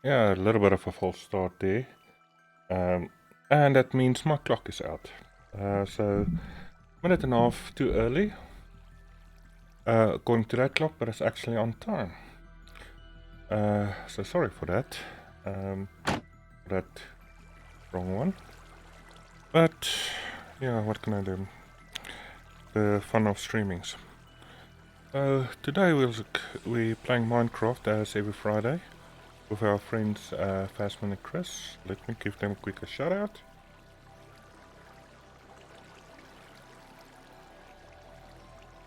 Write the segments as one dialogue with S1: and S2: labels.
S1: Yeah, a little bit of a false start there. And that means my clock is out. So, minute and a half too early, according to that clock, but it's actually on time. So sorry for that. That wrong one. But, yeah, what can I do? The fun of streamings. Today we're playing Minecraft as every Friday with our friends Fastman and Chris. Let me give them a quick shout out.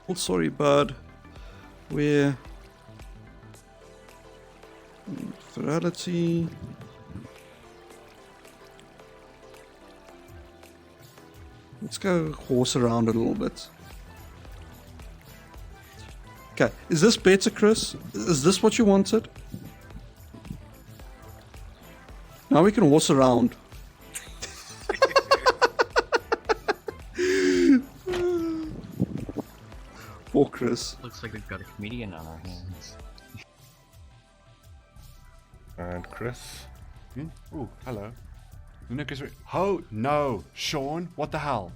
S2: Oh, sorry, bud. We're virality. Let's go horse around a little bit. Okay, is this better, Chris? Is this what you wanted? Now we can horse around. Poor Chris.
S3: Looks like we've got a comedian on our hands.
S1: And Chris.
S4: Ooh, hello. Nick is. Oh, no. Sean, what the hell?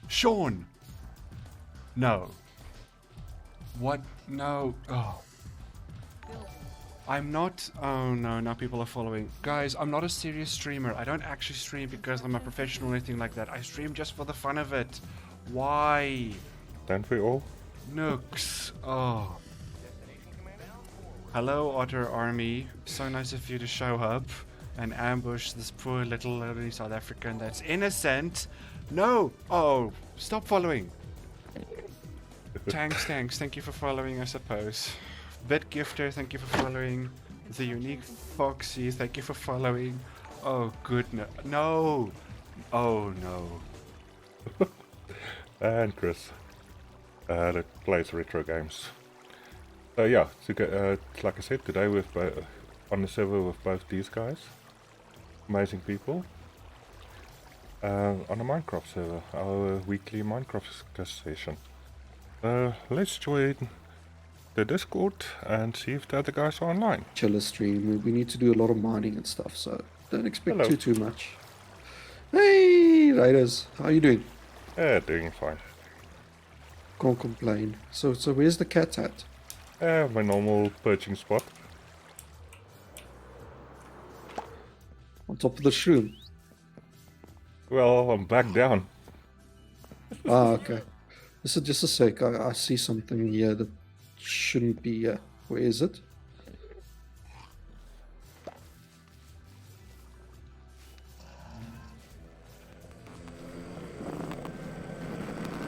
S4: Sean! No. What? No. Oh. I'm not. Oh no, now people are following. Guys, I'm not a serious streamer. I don't actually stream because I'm a professional or anything like that. I stream just for the fun of it. Why?
S1: Don't we all?
S4: Nooks. Oh. Hello, Otter Army. So nice of you to show up and ambush this poor little lonely South African that's innocent. No! Oh, stop following. Tanks, thank you for following, I suppose. Bitgifter, thank you for following. The Unique Foxy, thank you for following. Oh, goodness. No! Oh, no.
S1: And Chris. That plays retro games. So yeah, like I said, today we're on the server with both these guys. Amazing people. On a Minecraft server, our weekly Minecraft session. Let's join the Discord and see if the other guys are online.
S2: Chiller stream. We need to do a lot of mining and stuff, so don't expect
S1: Hello.
S2: too much. Hey, Raiders, how you doing?
S1: Yeah, doing fine.
S2: Can't complain. So where's the cat at?
S1: My normal perching spot.
S2: On top of the shroom.
S1: Well, I'm back down.
S2: Ah, okay. This is just a sec. I see something here that shouldn't be here. Where is it?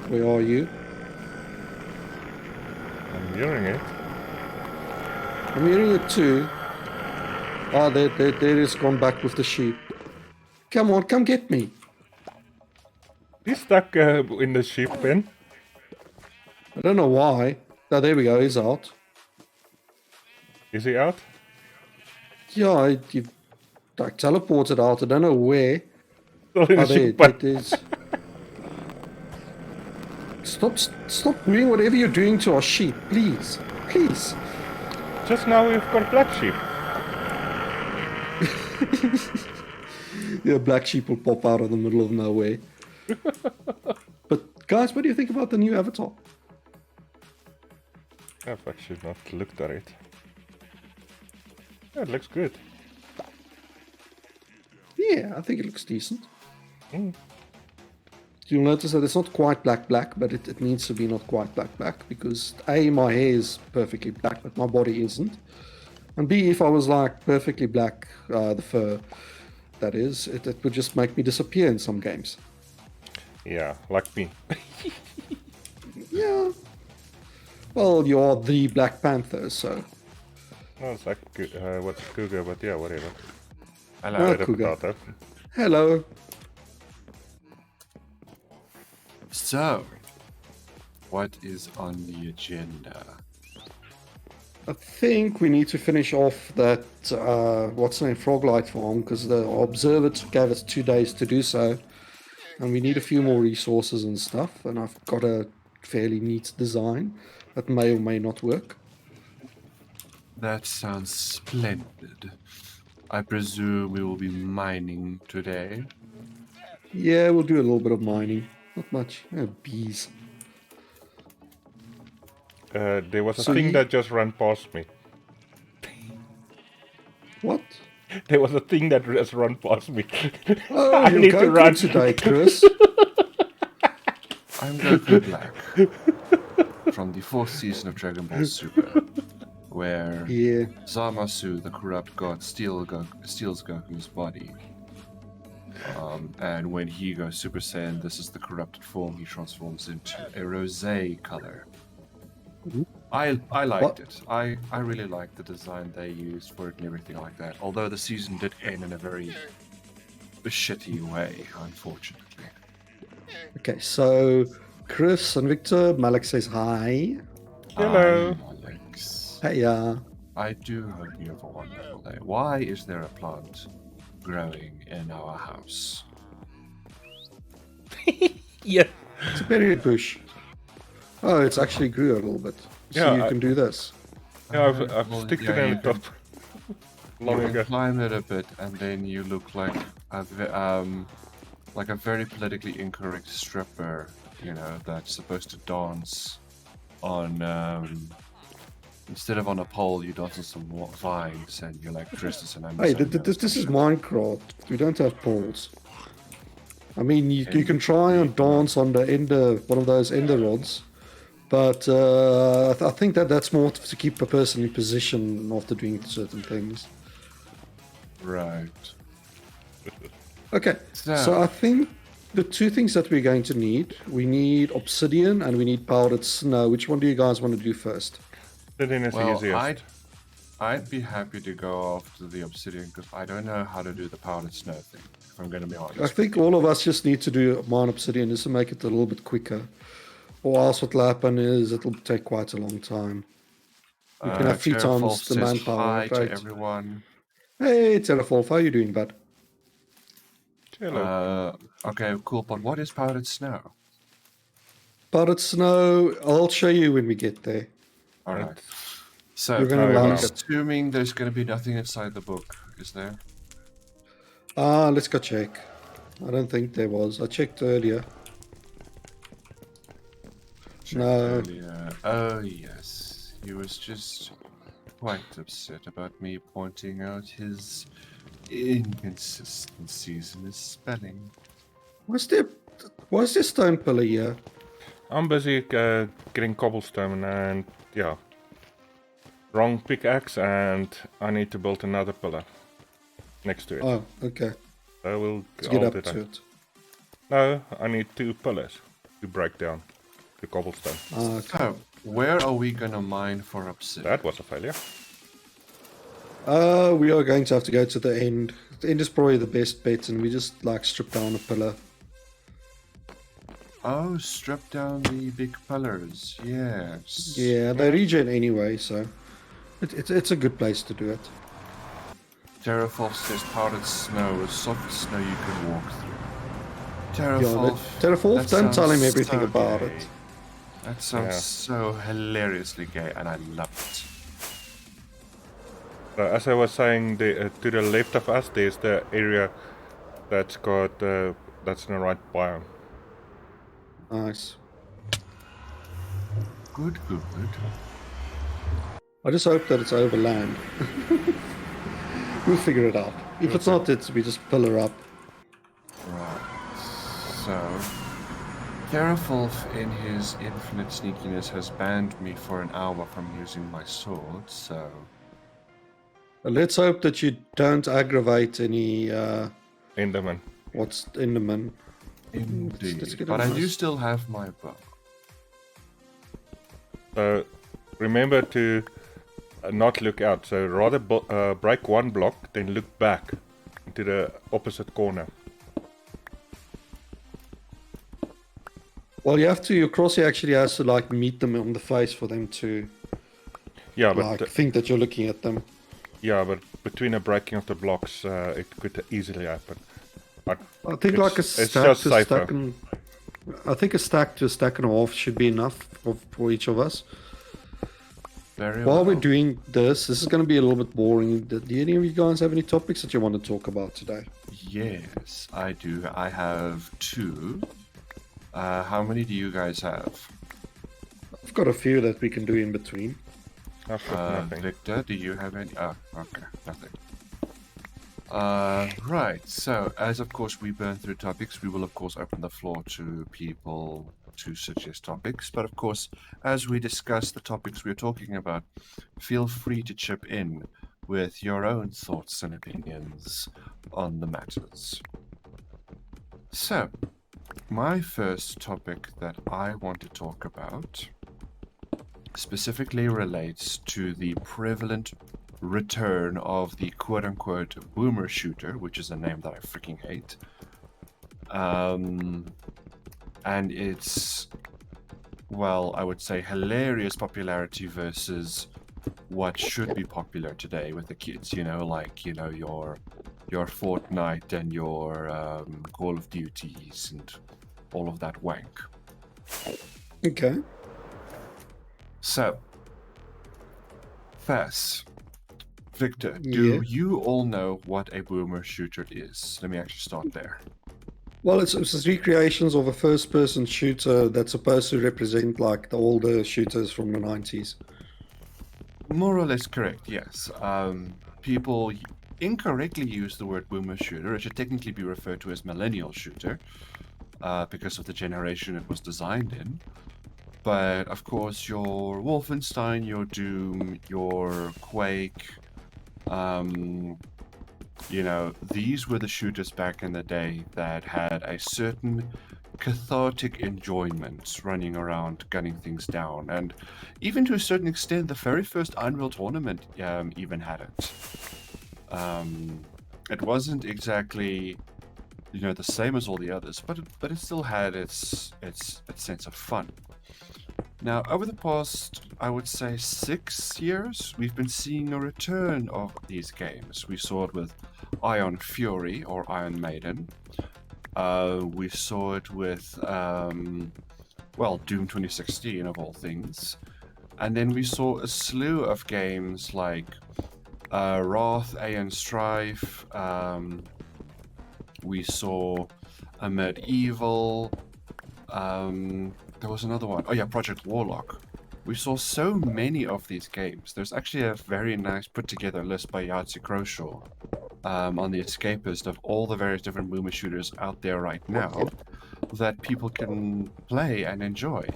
S2: Where are you?
S1: I'm hearing it.
S2: I'm hearing it too. Ah, there it's gone back with the sheep. Come on, come get me.
S1: He's stuck in the sheep pen.
S2: I don't know why. Oh, there we go. He's out.
S1: Is he out?
S2: Yeah, you've like teleported out. I don't know where.
S1: Still in the sheep pen.
S2: It is. Stop doing whatever you're doing to our sheep, please. Please.
S1: Just now we've got black sheep.
S2: Yeah, black sheep will pop out of the middle of nowhere. But guys, what do you think about the new avatar?
S1: I've actually not looked at it. Yeah, it looks good.
S2: Yeah, I think it looks decent.
S1: Mm.
S2: You'll notice that it's not quite black, but it needs to be not quite black, because A, my hair is perfectly black, but my body isn't. And B, if I was like perfectly black, the fur, that is, it would just make me disappear in some games.
S1: Yeah, like me.
S2: Yeah. Well, you are the Black Panther, so.
S1: No, it's like what's Cougar, but yeah, whatever.
S4: Hello.
S2: Oh,
S1: Right up
S2: Cougar.
S1: about that.
S2: Hello.
S4: So, what is on the agenda?
S2: I think we need to finish off that, what's the name, Froglight farm, because the Observer gave us 2 days to do so. And we need a few more resources and stuff, and I've got a fairly neat design that may or may not work.
S4: That sounds splendid.
S5: I presume we will be mining today.
S2: Yeah, we'll do a little bit of mining. Not much. Bees.
S1: There was a
S2: So
S1: thing
S2: you-
S1: that just ran past me.
S2: What?
S1: There was a thing that just ran past me.
S2: Oh,
S1: I
S2: you're
S1: need to
S2: Goku
S1: run.
S2: today, Chris.
S5: I'm Goku Black from the 4th season of Dragon Ball Super, where
S2: Yeah.
S5: Zamasu, the corrupt god, steals Goku's body. And when he goes Super Saiyan, this is the corrupted form he transforms into a rosé color. I liked
S2: What?
S5: it. I really liked the design they used for it and everything like that. Although the season did end in a very shitty way, unfortunately.
S2: Okay, so Chris and Victor, Malik says hi.
S1: Hello.
S5: Hi, Alex.
S2: Hey,
S5: I do hope you have a wonderful day. Why is there a plant growing in our house?
S1: Yeah.
S2: it's a berry bush. Oh, it's actually grew a little bit. So
S1: Yeah,
S2: you can do this.
S1: Yeah, I've
S5: Well,
S1: sticked
S5: yeah,
S1: it in
S5: you
S1: the top long
S5: You can
S1: ago.
S5: climb it a bit, and then you look like like a very politically incorrect stripper, you know, that's supposed to dance on instead of on a pole, you dance on some vines, and you're like dressed as an
S2: Hey,
S5: Amazon.
S2: this is Minecraft. We don't have poles. I mean, you can try and dance on the ender, one of those ender rods, but I think that's more to keep a person in position after doing certain things.
S5: Right.
S2: Okay, so I think the two things that we're going to need, we need obsidian and we need powdered snow. Which one do you guys want to do first?
S1: Then it's
S5: Well,
S1: easiest.
S5: I'd be happy to go after the obsidian because I don't know how to do the powdered snow thing. If I'm going to be honest.
S2: I think all of us just need to do mine obsidian just to make it a little bit quicker. Or else what will happen is it'll take quite a long time. You can have 3
S5: Terrafall
S2: times the
S5: says
S2: manpower,
S5: hi to
S2: right?
S5: everyone.
S2: Hey, Terrafall, how are you doing, bud?
S1: Hello.
S5: Okay, cool. But what is powdered snow?
S2: Powdered snow, I'll show you when we get there.
S5: All right. So,
S2: You're gonna
S1: like
S2: it.
S5: assuming there's going to be nothing inside the book, is there?
S2: Let's go check. I don't think there was. I checked earlier. No.
S5: Earlier. Oh, yes. He was just quite upset about me pointing out his inconsistencies in his spelling.
S2: Why is there stone pillar here?
S1: I'm busy getting cobblestone and yeah. Wrong pickaxe and I need to build another pillar next to it.
S2: Oh, okay.
S1: So we'll
S2: Let's get
S1: I'll
S2: up
S1: do that.
S2: to it.
S1: No, I need 2 pillars to break down the cobblestone.
S2: Okay.
S5: So, where are we going to mine for obsidian?
S1: That was a failure.
S2: We are going to have to go to the end. The end is probably the best bet, and we just like strip down a pillar.
S5: Oh, strip down the big pillars. Yes.
S2: Yeah, they regen anyway, so it's a good place to do it.
S5: Terrafall says powdered snow is soft snow you can walk through.
S2: Yeah,
S5: Terrafall.
S2: Terrafall, don't tell him
S5: sounds
S2: everything
S5: so
S2: about
S5: gay.
S2: it.
S5: That sounds
S1: Yeah.
S5: so hilariously gay, and I love it.
S1: So as I was saying, to the left of us, there's the area that's got that's in the right biome.
S2: Nice.
S5: Good, good, good.
S2: I just hope that it's over land. We'll figure it out. If it's not, we just pillar up.
S5: Right. So, Terrafall, in his infinite sneakiness, has banned me for an hour from using my sword, so...
S2: Let's hope that you don't aggravate any,
S1: Enderman.
S2: what's Enderman.
S5: Indeed.
S2: let's get
S5: But
S2: a
S5: I
S2: nice-
S5: do still have my bow.
S1: So remember to not look out. So rather break one block, then look back into the opposite corner.
S2: Well, you have to, your crosshair actually has to like meet them on the face for them to
S1: Yeah, but
S2: like think that you're looking at them.
S1: yeah, but between the breaking of the blocks, it could easily happen. But
S2: I think like a
S1: it's
S2: stack
S1: just
S2: to
S1: safer.
S2: stack and I think a stack to a stack and a half should be enough for each of us.
S5: Very
S2: While we're
S5: well.
S2: doing this is going to be a little bit boring. Do any of you guys have any topics that you want to talk about today?
S5: Yes, I do. I have 2. How many do you guys have?
S2: I've got a few that we can do in between.
S1: I've got nothing.
S5: Victor, do you have any? Oh, okay, nothing. Right, so as of course we burn through topics, we will of course open the floor to people to suggest topics. But of course, as we discuss the topics we're talking about, feel free to chip in with your own thoughts and opinions on the matters. So, my first topic that I want to talk about specifically relates to the prevalent return of the quote-unquote boomer shooter, which is a name that I freaking hate. And it's, well, I would say hilarious popularity versus what should be popular today with the kids, you know, like, you know, your Fortnite and your Call of Duties and all of that wank.
S2: Okay.
S5: So, first, Victor, do
S2: Yeah.
S5: you all know what a boomer shooter is? Let me actually start there.
S2: Well, it's recreations of a first-person shooter that's supposed to represent like the older shooters from the 90s.
S5: More or less correct, yes. People incorrectly use the word boomer shooter. It should technically be referred to as millennial shooter because of the generation it was designed in. But of course, your Wolfenstein, your Doom, your Quake, you know, these were the shooters back in the day that had a certain cathartic enjoyment running around gunning things down. And even to a certain extent, the very first Unreal Tournament even had it. It wasn't exactly, you know, the same as all the others, but it still had its sense of fun. Now, over the past, I would say 6 years, we've been seeing a return of these games. We saw it with Ion Fury or Iron Maiden. We saw it with, well, Doom 2016 of all things. And then we saw a slew of games like Wrath, Aeon Strife. We saw a Medieval. There was another one. Oh yeah, Project Warlock. We saw so many of these games. There's actually a very nice put together list by Yahtzee Croshaw on the Escapist of all the various different boomer shooters out there right now that people can play and enjoy.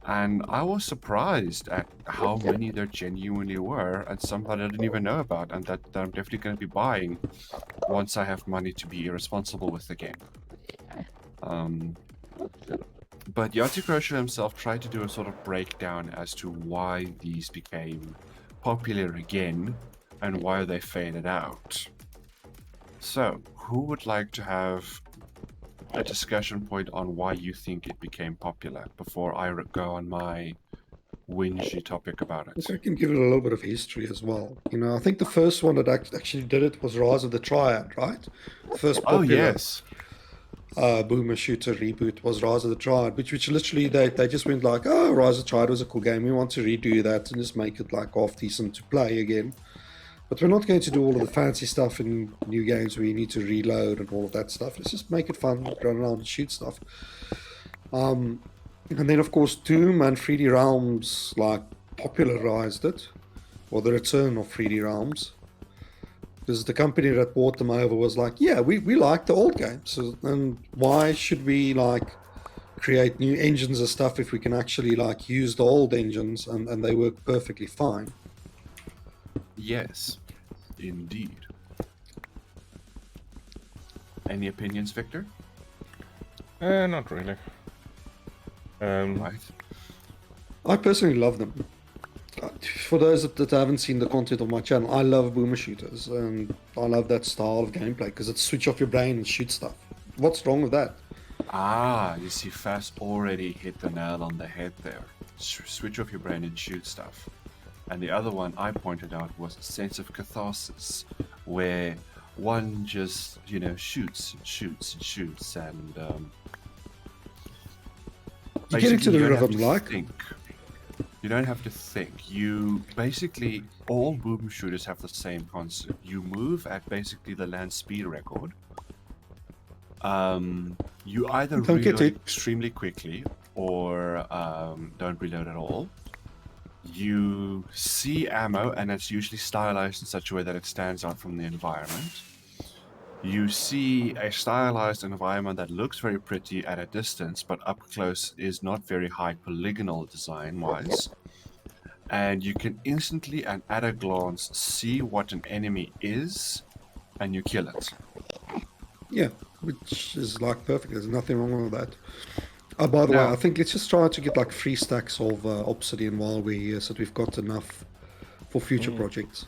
S5: And I was surprised at how many there genuinely were, and some that I didn't even know about, and that I'm definitely going to be buying once I have money to be irresponsible with the game. But Yahtzee Croshaw himself tried to do a sort of breakdown as to why these became popular again and why they faded out. So, who would like to have a discussion point on why you think it became popular before I go on my whingy topic about it?
S2: So I can give it a little bit of history as well. You know, I think the first one that actually did it was Rise of the Triad, right? The first popular
S5: yes.
S2: boomer shooter reboot was Rise of the Triad, which literally they just went like, oh, Rise of the Triad was a cool game. We want to redo that and just make it like half decent to play again. But we're not going to do all of the fancy stuff in new games where you need to reload and all of that stuff. Let's just make it fun, run around and shoot stuff. And then, of course, Doom and 3D Realms like popularized it, or the return of 3D Realms. Because the company that bought them over was like, yeah, we like the old games. So, and why should we like create new engines and stuff if we can actually like use the old engines and they work perfectly fine?
S5: Yes, indeed. Any opinions, Victor?
S1: Not really.
S5: Right.
S2: I personally love them. For those that haven't seen the content of my channel, I love boomer shooters and I love that style of gameplay because it's switch off your brain and shoot stuff. What's wrong with that?
S5: Ah, you see, Fast already hit the nail on the head there. Switch off your brain and shoot stuff. And the other one I pointed out was a sense of catharsis, where one just, you know, shoots and shoots and shoots, and
S2: You get into
S5: basically
S2: the
S5: you don't have
S2: rhythm,
S5: to
S2: like.
S5: think. You don't have to think. You basically, all boom shooters have the same concept. You move at basically the land speed record. You either
S2: Don't get
S5: reload
S2: it.
S5: extremely quickly or don't reload at all. You see ammo, and it's usually stylized in such a way that it stands out from the environment. You see a stylized environment that looks very pretty at a distance, but up close is not very high polygonal design-wise. And you can instantly and at a glance see what an enemy is, and you kill it.
S2: Yeah, which is like perfect. There's nothing wrong with that. By the way,
S5: No.
S2: I think let's just try to get like 3 stacks of obsidian while we're here, so that we've got enough for future projects.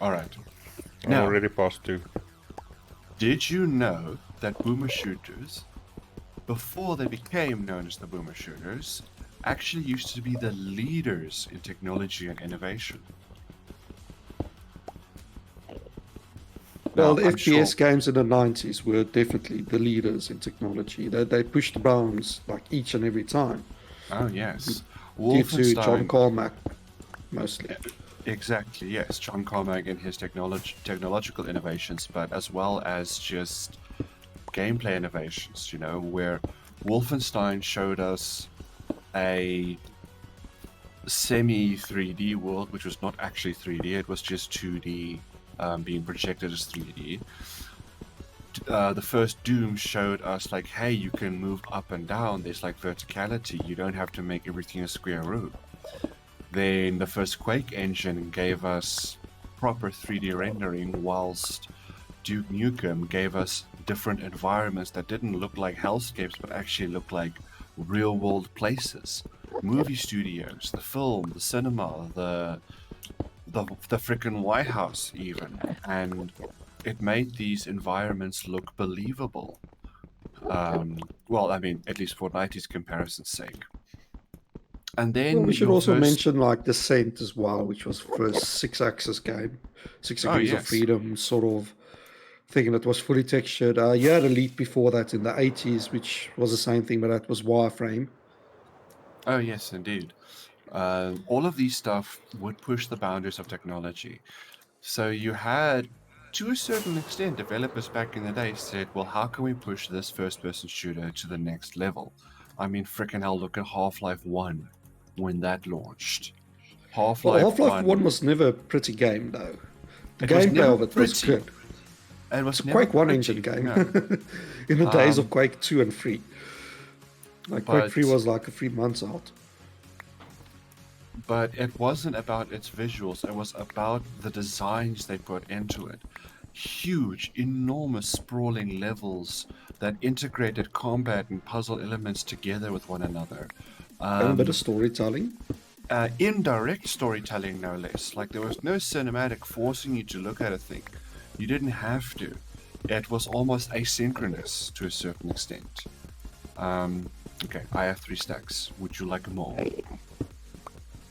S5: All right.
S1: I'm
S5: Now,
S1: already past 2.
S5: did you know that boomer shooters, before they became known as the boomer shooters, actually used to be the leaders in technology and innovation?
S2: Well,
S5: Now,
S2: the
S5: I'm
S2: FPS
S5: sure-
S2: games in the 90s were definitely the leaders in technology. They pushed the bounds like each and every time.
S5: Oh yes,
S2: Due to John
S5: Wolfenstein.
S2: Carmack, mostly.
S5: Exactly, yes. John Carmack and his technological innovations, but as well as just gameplay innovations, you know, where Wolfenstein showed us a semi 3D world, which was not actually 3D, it was just 2D being projected as 3D. The first Doom showed us, like, hey, you can move up and down, there's like verticality, you don't have to make everything a square room. Then the first Quake engine gave us proper 3D rendering, whilst Duke Nukem gave us different environments that didn't look like hellscapes but actually looked like real world places. Movie studios, the film, the cinema, the frickin' White House even. And it made these environments look believable. Well, I mean, at least for 90s comparison's sake. And then
S2: Well, we should
S5: your
S2: also
S5: first-
S2: mention like Descent as well, which was first 6-axis game, 6
S5: Oh,
S2: degrees
S5: yes.
S2: of freedom sort of thing that was fully textured. You had Elite before that in the 80s, which was the same thing, but that was wireframe.
S5: Oh, yes, indeed. All of these stuff would push the boundaries of technology. So you had, to a certain extent, developers back in the day said, well, how can we push this first-person shooter to the next level? I mean, frickin' hell, look at Half-Life 1 when that launched.
S2: Well,
S5: Half-Life
S2: Half-Life 1 was never a pretty game, though. The
S5: It was
S2: gameplay
S5: never
S2: of it was
S5: pretty.
S2: good.
S5: It was
S2: It's a
S5: never
S2: Quake 1
S5: pretty,
S2: engine game.
S5: no.
S2: In the days of Quake 2 and 3. Like, Quake
S5: But-
S2: 3 was like a 3 months out.
S5: But it wasn't about its visuals, it was about the designs they put into it. Huge, enormous, sprawling levels that integrated combat and puzzle elements together with one another.
S2: And a bit of storytelling.
S5: Indirect storytelling, no less. Like, there was no cinematic forcing you to look at a thing. You didn't have to. It was almost asynchronous to a certain extent. Okay, I have 3 stacks. Would you like more?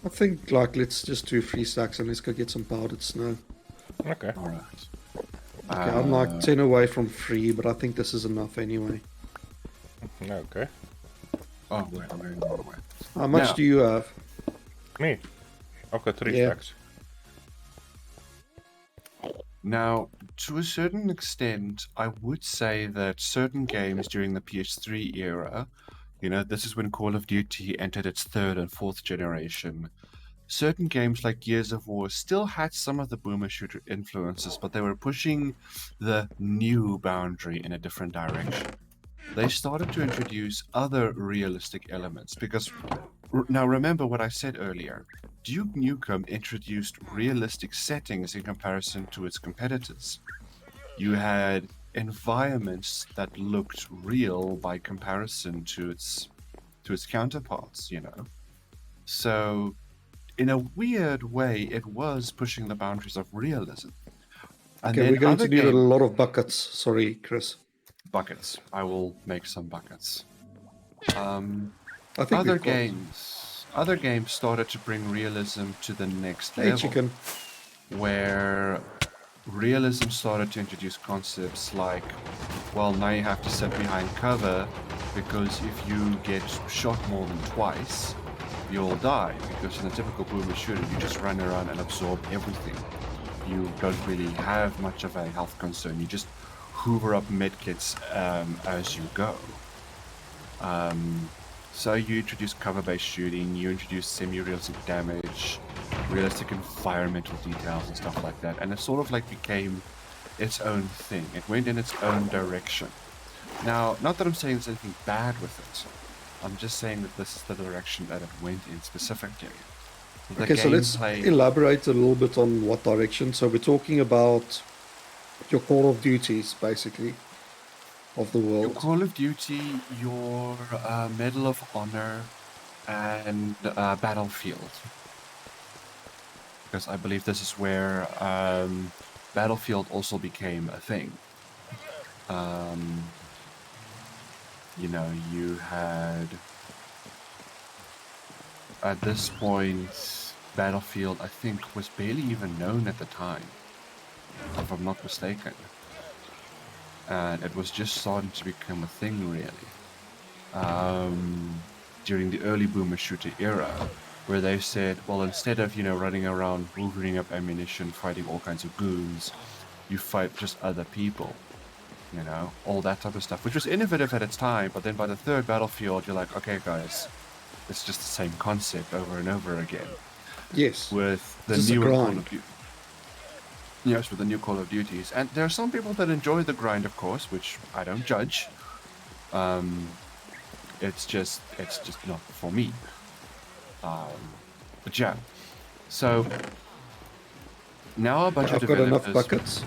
S2: I think, like, let's just do 3 stacks and let's go get some powdered snow.
S1: Okay.
S5: Alright.
S2: Okay, I'm like 10 away from 3, but I think this is enough anyway.
S1: Okay.
S5: Oh, wait, I'm going the wrong way.
S2: How much
S5: Now-
S2: do you have?
S1: Me. I've got 3
S2: Yeah.
S1: stacks.
S5: Now, to a certain extent, I would say that certain games during the PS3 era, you know, this is when Call of Duty entered its 3rd and 4th generation. Certain games like Gears of War still had some of the boomer shooter influences, but they were pushing the new boundary in a different direction. They started to introduce other realistic elements because, now remember what I said earlier, Duke Nukem introduced realistic settings in comparison to its competitors. You had environments that looked real by comparison to its counterparts, you know. So, in a weird way, it was pushing the boundaries of realism. And
S2: Okay,
S5: then
S2: we're going
S5: other
S2: to need a
S5: game-
S2: lot of buckets. Sorry, Chris.
S5: buckets. I will make some buckets.
S2: I think
S5: Other
S2: we've got-
S5: other games started to bring realism to the next
S2: Hey,
S5: level,
S2: chicken.
S5: where realism started to introduce concepts like, well, now you have to sit behind cover because if you get shot more than twice, you'll die, because in a typical boomer shooter, you just run around and absorb everything. You don't really have much of a health concern. You just hoover up medkits as you go. So you introduce cover-based shooting, you introduce semi-realistic damage, realistic environmental details and stuff like that, and it sort of like became its own thing. It went in its own direction. Now, not that I'm saying there's anything bad with it. I'm just saying that this is the direction that it went in specifically. The
S2: Okay, so let's
S5: gameplay-
S2: elaborate a little bit on what direction. So we're talking about your Call of Duties, basically, of the
S5: Your
S2: world.
S5: Call of Duty, your Medal of Honor, and Battlefield. Because I believe this is where Battlefield also became a thing. You know, you had... At this point, Battlefield, I think, was barely even known at the time, if I'm not mistaken. And it was just starting to become a thing, really. During the early boomer shooter era, where they said, well, instead of, you know, running around, hoovering up ammunition, fighting all kinds of goons, you fight just other people. You know, all that type of stuff, which was innovative at its time, but then by the third Battlefield, you're like, okay, guys, it's just the same concept over and over again.
S2: Yes.
S5: With the
S2: It's just a
S5: newer Call
S2: grind.
S5: of Duty. Yes, with the new Call of Duties. And there are some people that enjoy the grind, of course, which I don't judge. It's just not for me. But yeah. So now a bunch of
S2: I've got enough
S5: developers
S2: buckets.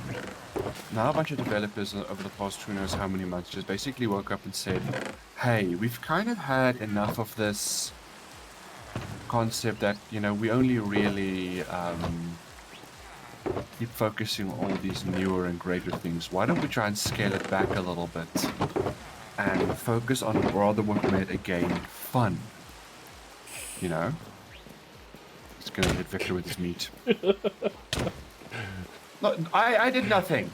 S5: now a bunch of developers over the past who knows how many months just basically woke up and said, hey, we've kind of had enough of this concept that, you know, we only really keep focusing on all these newer and greater things. Why don't we try and scale it back a little bit and focus on rather what made a game fun? You know? It's gonna hit Victor with his meat. No, I did nothing.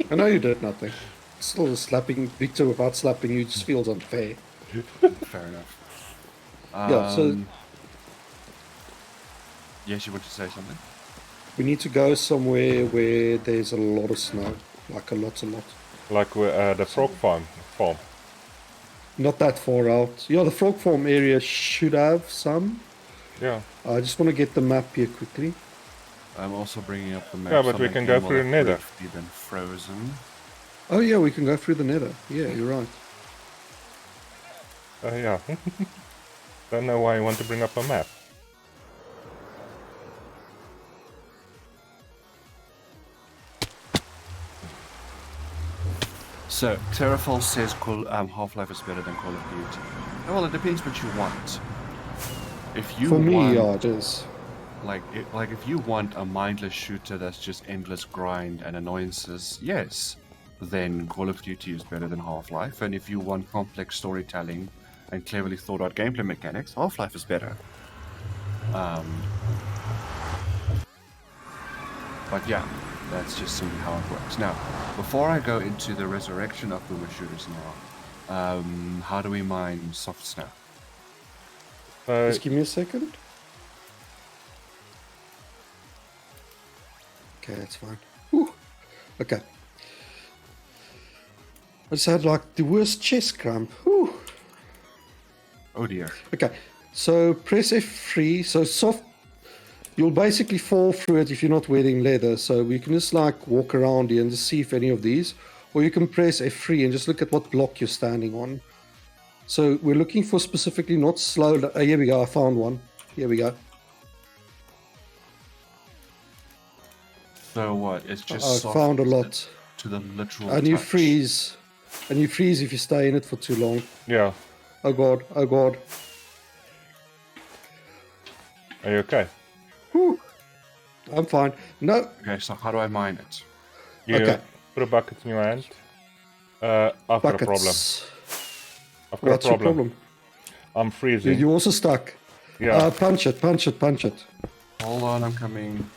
S2: I know you did nothing. Still slapping Victor without slapping you just feels unfair.
S5: Fair enough.
S2: Yeah, so
S5: Yes, you want to say something?
S2: we need to go somewhere where there's a lot of snow. Like a lot.
S1: Like the frog farm.
S2: Not that far out. Yeah, the frog farm area should have some.
S1: Yeah.
S2: I just want to get the map here quickly.
S5: I'm also bringing up the map.
S1: Yeah, but we can go through Nether.
S5: Been frozen.
S2: Oh yeah, we can go through the nether. Yeah, you're right.
S1: Yeah. Don't know why you want to bring up a map.
S5: So, Terrafall says Half-Life is better than Call of Duty. Well, it depends what you want. If you
S2: For me,
S5: want,
S2: yeah, it is.
S5: like if you want a mindless shooter that's just endless grind and annoyances, yes, then Call of Duty is better than Half-Life. And if you want complex storytelling and cleverly thought out gameplay mechanics, Half-Life is better. But yeah, that's just simply how it works. Now, before I go into the resurrection of boomer shooters now, how do we mine soft snow?
S2: Just give me a second. Okay, that's fine. Whew. Okay. I just had like the worst chest cramp. Whew.
S5: Oh dear.
S2: Okay, so press F3. So soft, you'll basically fall through it if you're not wearing leather. So we can just like walk around here and just see if any of these, or you can press F3 and just look at what block you're standing on. So we're looking for specifically not slow. Here we go. I found one. Here we go.
S5: So what? It's just
S2: I
S5: soft
S2: found a lot.
S5: to the literal
S2: And you
S5: touch.
S2: freeze. And you freeze if you stay in it for too long.
S1: Yeah.
S2: Oh god. Oh god.
S1: Are you okay?
S2: Whew. I'm fine. No.
S5: Okay, so how do I mine it?
S1: You
S2: Okay.
S1: put a bucket in your hand. I've got a problem.
S2: Buckets.
S1: I've got
S2: What's
S1: a
S2: your
S1: problem.
S2: problem?
S1: I'm freezing.
S2: You're also stuck.
S1: Yeah.
S2: Punch it. Punch it. Punch it.
S5: Hold on, I'm coming.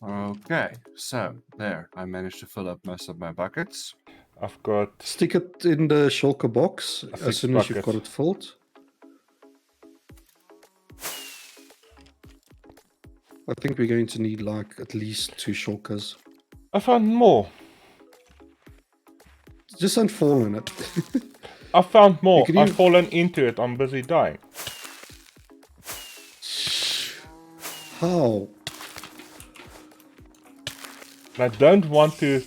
S5: Okay, so there, I managed to fill up most of my buckets.
S1: I've got
S2: Stick it in the shulker box
S1: A
S2: as
S1: 6
S2: soon as you've got
S1: bucket.
S2: it filled. I think we're going to need like at least 2 shulkers.
S1: I found more.
S2: Just don't fall in it.
S1: I found more.
S2: can
S1: I've
S2: even-
S1: fallen into it. I'm busy dying.
S2: How?
S1: And I don't want to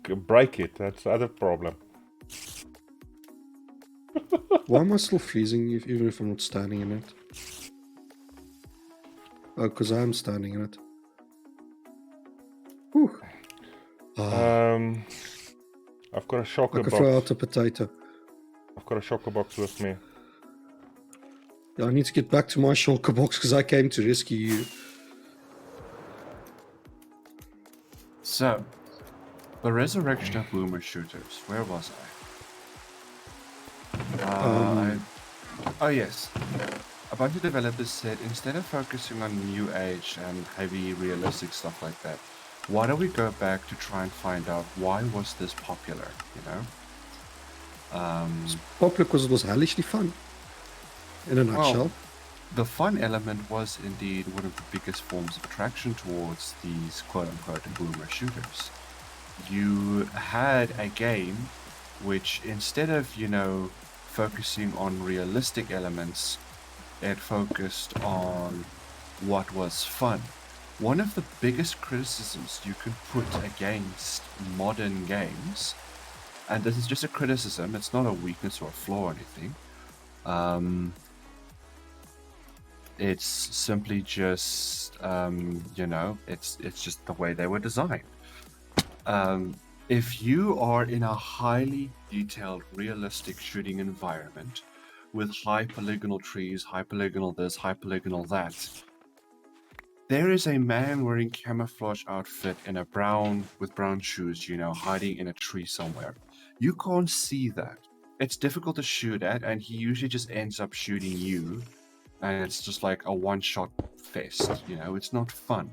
S1: break it. That's the other problem.
S2: Why am I still freezing even if I'm not standing in it? Oh, because I am standing in it. Whew.
S1: I've got a
S2: I
S1: shocker
S2: could throw
S1: box.
S2: out a potato.
S1: I've got a shocker box with me.
S2: Yeah, I need to get back to my shulker box because I came to rescue you.
S5: So, the resurrection of boomer shooters. Where was I? Oh yes. A bunch of developers said instead of focusing on new age and heavy realistic stuff like that, why don't we go back to try and find out why was this popular? You know.
S2: Popular because it was hellishly fun. In a nutshell.
S5: The fun element was indeed one of the biggest forms of attraction towards these quote-unquote boomer shooters. You had a game which, instead of, focusing on realistic elements, it focused on what was fun. One of the biggest criticisms you could put against modern games, and this is just a criticism, it's not a weakness or a flaw or anything, it's simply just, it's just the way they were designed. If you are in a highly detailed, realistic shooting environment with high polygonal trees, high polygonal this, high polygonal that, there is a man wearing camouflage outfit in with brown shoes, hiding in a tree somewhere. You can't see that. It's difficult to shoot at, and he usually just ends up shooting you. And it's just like a one-shot fest, it's not fun.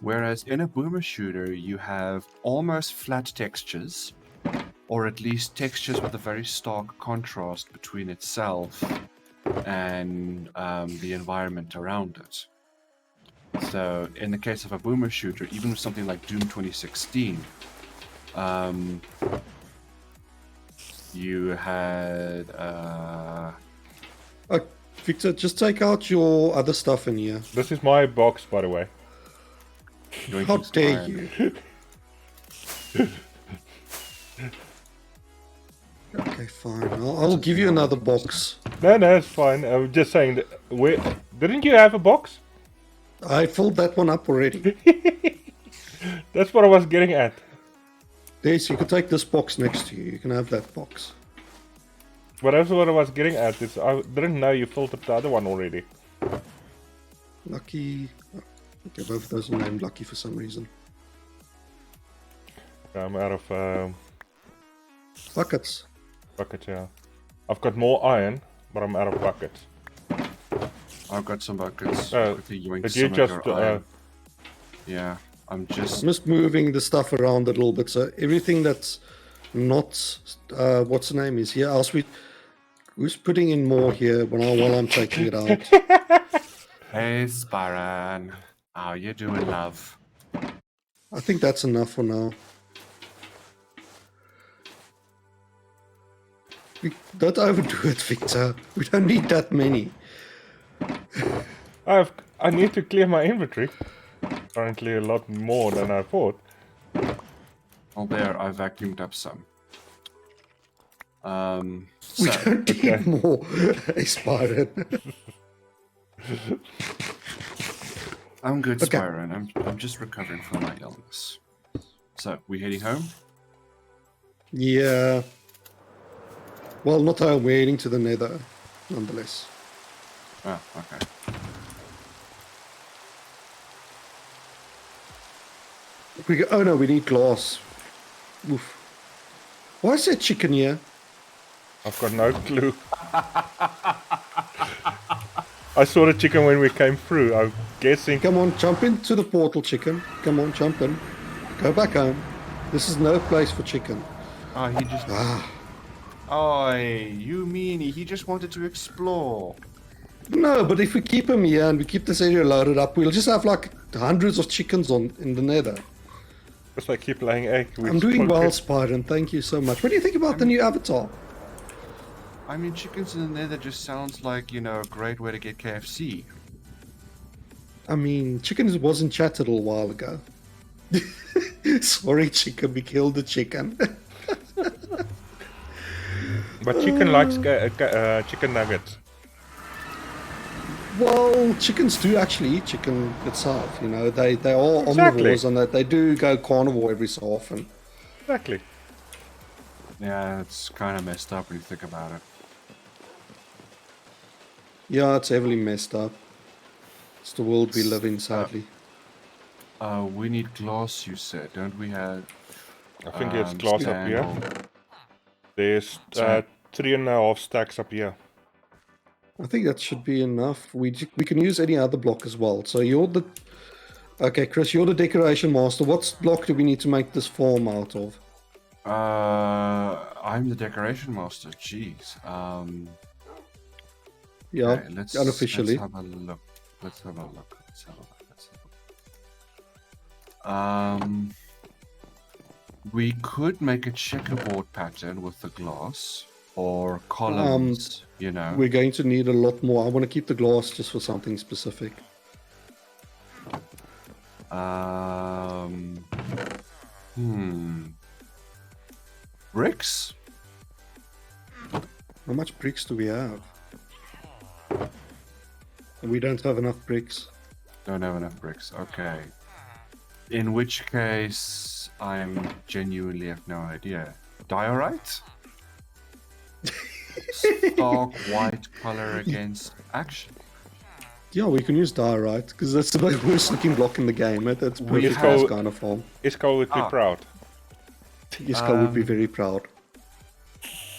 S5: Whereas in a boomer shooter, you have almost flat textures, or at least textures with a very stark contrast between itself and the environment around it. So in the case of a boomer shooter, even with something like Doom 2016, you had...
S2: Victor, just take out your other stuff in here.
S1: This is my box, by the way.
S2: How dare you? Okay, fine. I'll give you another box.
S1: No, it's fine. I was just saying that. Didn't you have a box?
S2: I filled that one up already.
S1: That's what I was getting at.
S2: Yes, you can take this box next to you. You can have that box.
S1: But that's what I was getting at. Is I didn't know you filled up the other one already.
S2: Lucky. Okay, both of those are named Lucky for some reason.
S1: I'm out of
S2: Buckets.
S1: buckets, yeah. I've got more iron, but I'm out of buckets.
S5: I've got some buckets.
S1: But you just...
S5: Yeah, I'm
S2: I'm
S5: just...
S2: just moving the stuff around a little bit. So everything that's not... what's the name is here. Who's putting in more here while I'm taking it out?
S5: Hey, Spyron. How you doing, love?
S2: I think that's enough for now. Don't overdo it, Victor. We don't need that many.
S1: I need to clear my inventory. Apparently a lot more than I thought.
S5: Oh, there, I vacuumed up some.
S2: We
S5: So,
S2: don't need more. Hey, Spider.
S5: I'm good,
S2: Okay.
S5: Spyron. I'm just recovering from my illness. So, we heading home?
S2: Yeah. Well, not home. We're heading to the Nether, nonetheless.
S5: Oh, okay.
S2: Oh no, we need glass. Oof. Why is there chicken here?
S1: I've got no clue. I saw the chicken when we came through. I'm guessing.
S2: Come on, jump into the portal, chicken. Come on, jump in. Go back home. This is no place for chicken.
S5: Oh, he just. Oh, you meanie. He just wanted to explore.
S2: No, but if we keep him here and we keep this area loaded up, we'll just have like hundreds of chickens in the nether.
S1: Because they keep laying eggs.
S2: I'm doing well, Spyron. Thank you so much. What do you think about the new avatar?
S5: I mean, chickens in the nether just sounds like, you know, a great way to get KFC.
S2: I mean, chicken was in chat a little while ago. Sorry, chicken. We killed the chicken.
S1: But chicken likes chicken nuggets.
S2: Well, chickens do actually eat chicken itself. You know, they are
S1: Exactly.
S2: omnivores and they do go carnivore every so often.
S1: Exactly.
S5: Yeah, it's kind of messed up when you think about it.
S2: Yeah, it's heavily messed up. It's the world we live in, sadly.
S5: We need glass, you said, don't we have?
S1: I think it's glass up here.
S5: stand
S1: There's
S5: So-
S1: 3.5 stacks up here.
S2: I think that should be enough. We can use any other block as well. So you're the... Okay, Chris, you're the decoration master. What block do we need to make this farm out of?
S5: I'm the decoration master. Jeez.
S2: Yeah,
S5: Okay,
S2: unofficially.
S5: Let's have a look. Let's have a look. We could make a checkerboard pattern with the glass or columns. You know.
S2: We're going to need a lot more. I want to keep the glass just for something specific.
S5: Bricks?
S2: How much bricks do we have? We don't have enough bricks.
S5: Don't have enough bricks. Okay. In which case, I'm genuinely have no idea. Diorite? Stark white color against action.
S2: Yeah, we can use diorite because that's the worst looking block in the game. That's
S1: We
S2: perfect
S1: just
S2: for this
S1: go-
S2: kind of farm.
S1: Isco would be
S5: Ah.
S1: proud.
S2: Yiska would be very proud.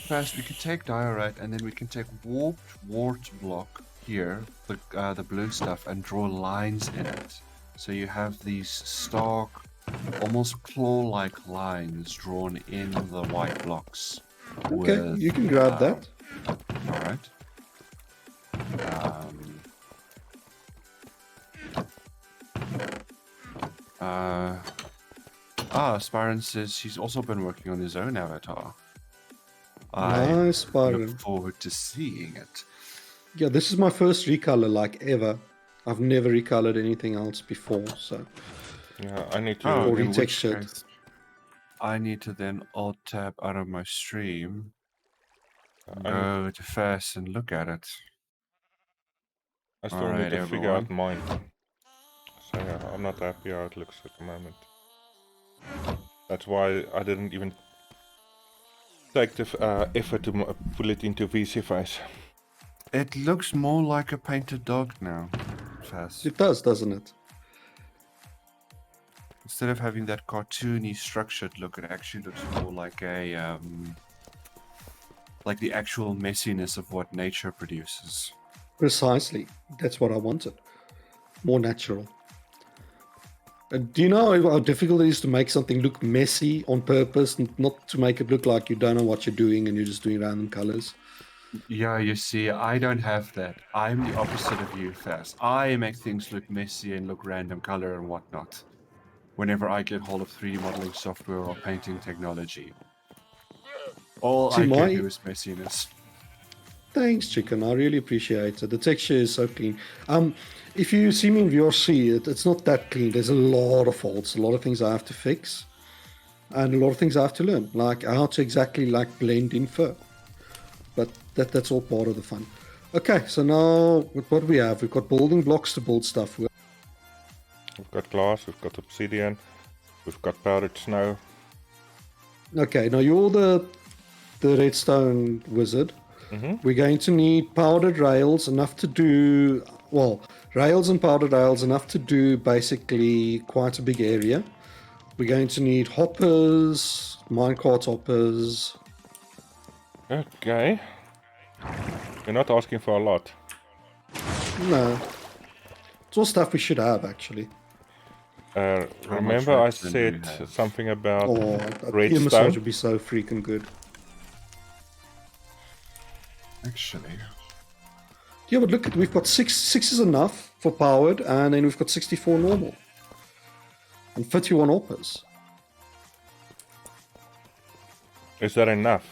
S5: First, we can take diorite and then we can take warped wart block here, the blue stuff, and draw lines in it. So you have these stark, almost claw-like lines drawn in the white blocks.
S2: Okay,
S5: with,
S2: you can grab that.
S5: All right. Spyron says he's also been working on his own avatar. I
S2: Nice, Byron.
S5: look forward to seeing it.
S2: Yeah, this is my first recolor like ever. I've never recolored anything else before, so
S1: Yeah, I need to.
S2: Or
S5: in which
S2: retextured.
S5: case, I need to then alt tab out of my stream, go to first and look at it.
S1: I still
S5: Alright,
S1: need to figure out
S5: everyone.
S1: mine. So yeah, I'm not happy how it looks at the moment. That's why I didn't even take the effort to pull it into VC face.
S5: It looks more like a painted dog now. Fast.
S2: it does, doesn't it?
S5: Instead of having that cartoony structured look, it actually looks more like a like the actual messiness of what nature produces.
S2: Precisely. That's what I wanted. More natural. Do you know how difficult it is to make something look messy on purpose, and not to make it look like you don't know what you're doing and you're just doing random colors?
S5: Yeah, you see, I don't have that. I'm the opposite of you, Fast. I make things look messy and look random color and whatnot. Whenever I get hold of 3D modeling software or painting technology. All
S2: See,
S5: I
S2: my-
S5: can do is messiness.
S2: Thanks, chicken. I really appreciate it. The texture is so clean. If you see me in VRC, it's not that clean. There's a lot of faults, a lot of things I have to fix, and a lot of things I have to learn, like how to exactly like blend in fur. But that's all part of the fun. Okay, so now what do we have? We've got building blocks to build stuff with.
S1: We've got glass, we've got obsidian, we've got powdered snow.
S2: Okay, now you're the redstone wizard. We're going to need powdered rails, enough to do, well, rails and powdered rails, enough to do basically quite a big area. We're going to need hoppers, minecart hoppers.
S1: Okay. You're not asking for a lot.
S2: No. It's all stuff we should have, actually.
S5: How much
S1: Remember I
S5: redstone do we
S1: said
S5: have?
S1: something about
S2: Oh, a
S1: redstone?
S2: ear massage would be so freaking good.
S5: Actually,
S2: Yeah, but look, we've got six is enough for powered, and then we've got 64 normal. And 51 oppers.
S1: Is that enough?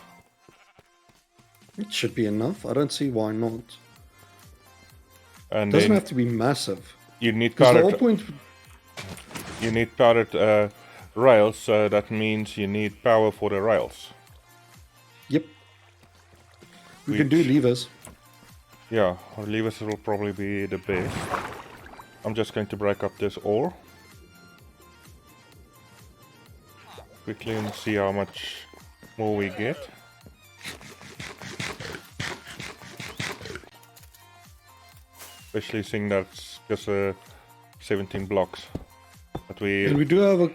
S2: It should be enough. I don't see why not.
S1: And
S2: It doesn't
S1: then
S2: have to be massive.
S1: you need
S2: Because the
S1: powdered,
S2: whole point...
S1: you need powdered rails, so that means you need power for the rails.
S2: Yep. We can do
S1: Which-
S2: levers.
S1: Yeah, our levers will probably be the best. I'm just going to break up this ore. Quickly and see how much more we get. Especially seeing that's just 17 blocks. But
S2: And
S1: we
S2: we do have a...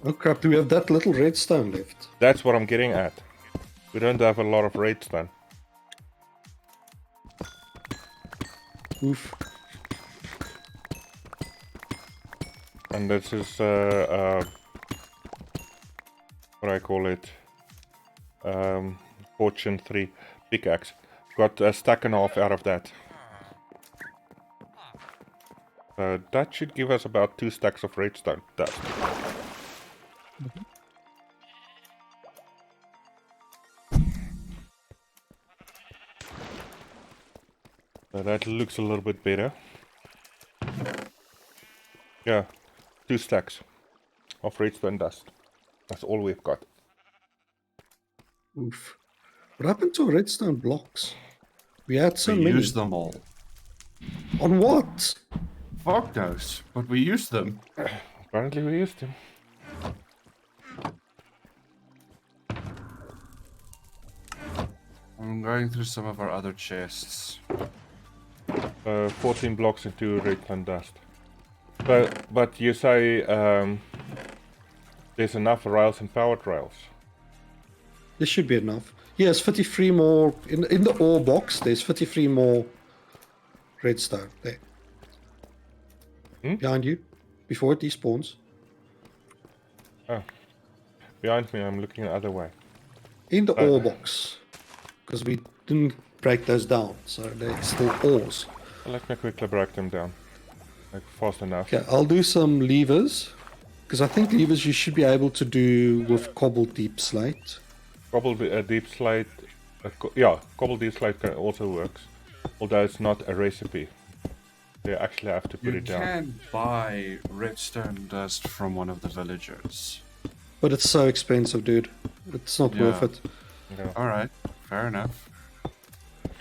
S2: Oh crap, do we have that little redstone left?
S1: that's what I'm getting at. We don't have a lot of redstone.
S2: Oof.
S1: And this is what I call it, Fortune 3 pickaxe. Got a stack and a half out of that. That should give us about 2 stacks of redstone dust. So that looks a little bit better. Yeah, 2 stacks of redstone dust. That's all we've got.
S2: Oof. What happened to redstone blocks? We had so
S5: we
S2: many.
S5: use them all.
S2: On what?
S5: Fuck knows, but we use them.
S1: Apparently we used them.
S5: I'm going through some of our other chests.
S1: 14 blocks into redstone dust. But you say there's enough rails and powered rails.
S2: This should be enough. Yes, 53 more. In the ore box, there's 53 more redstone there.
S1: Hmm?
S2: Behind you. Before it despawns.
S1: Behind me, I'm looking the other way.
S2: In the ore box. Because we didn't break those down. So they're still ores.
S1: Let me quickly break them down. Like fast enough.
S2: Okay, I'll do some levers. Because I think levers you should be able to do with cobbled deep slate.
S1: Cobbled deep slate. Yeah, cobbled deep slate also works. Although it's not a recipe. They actually have to put
S5: You
S1: it down.
S5: can buy redstone dust from one of the villagers.
S2: But it's so expensive, dude. It's not worth
S5: Yeah.
S2: it.
S1: Yeah.
S5: Alright, fair enough.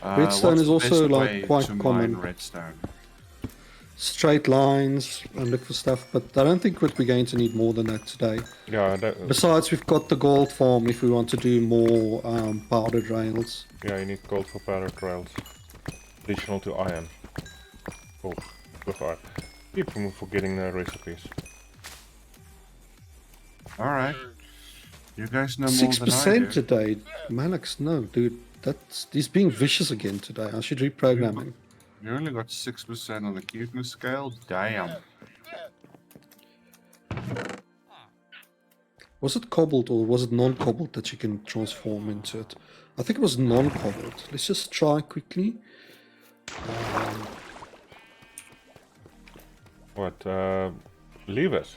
S2: Redstone
S5: what's
S2: is
S5: the
S2: also,
S5: best
S2: like,
S5: way
S2: quite
S5: to
S2: common.
S5: mine redstone?
S2: Straight lines and look for stuff. But I don't think we're going to need more than that today.
S1: Yeah,
S2: Besides, we've got the gold farm if we want to do more powdered rails.
S1: yeah, you need gold for powdered rails. Additional to iron. Oh, with iron. Keep from forgetting the recipes.
S5: Alright. You guys know more than I
S2: 6%
S5: do.
S2: today. Malex, no, dude. He's being vicious again today. I should reprogram him.
S5: You only got 6% on the cuteness scale? Damn.
S2: Was it cobbled or was it non-cobbled that you can transform into it? I think it was non-cobbled. Let's just try quickly.
S1: What? Levers?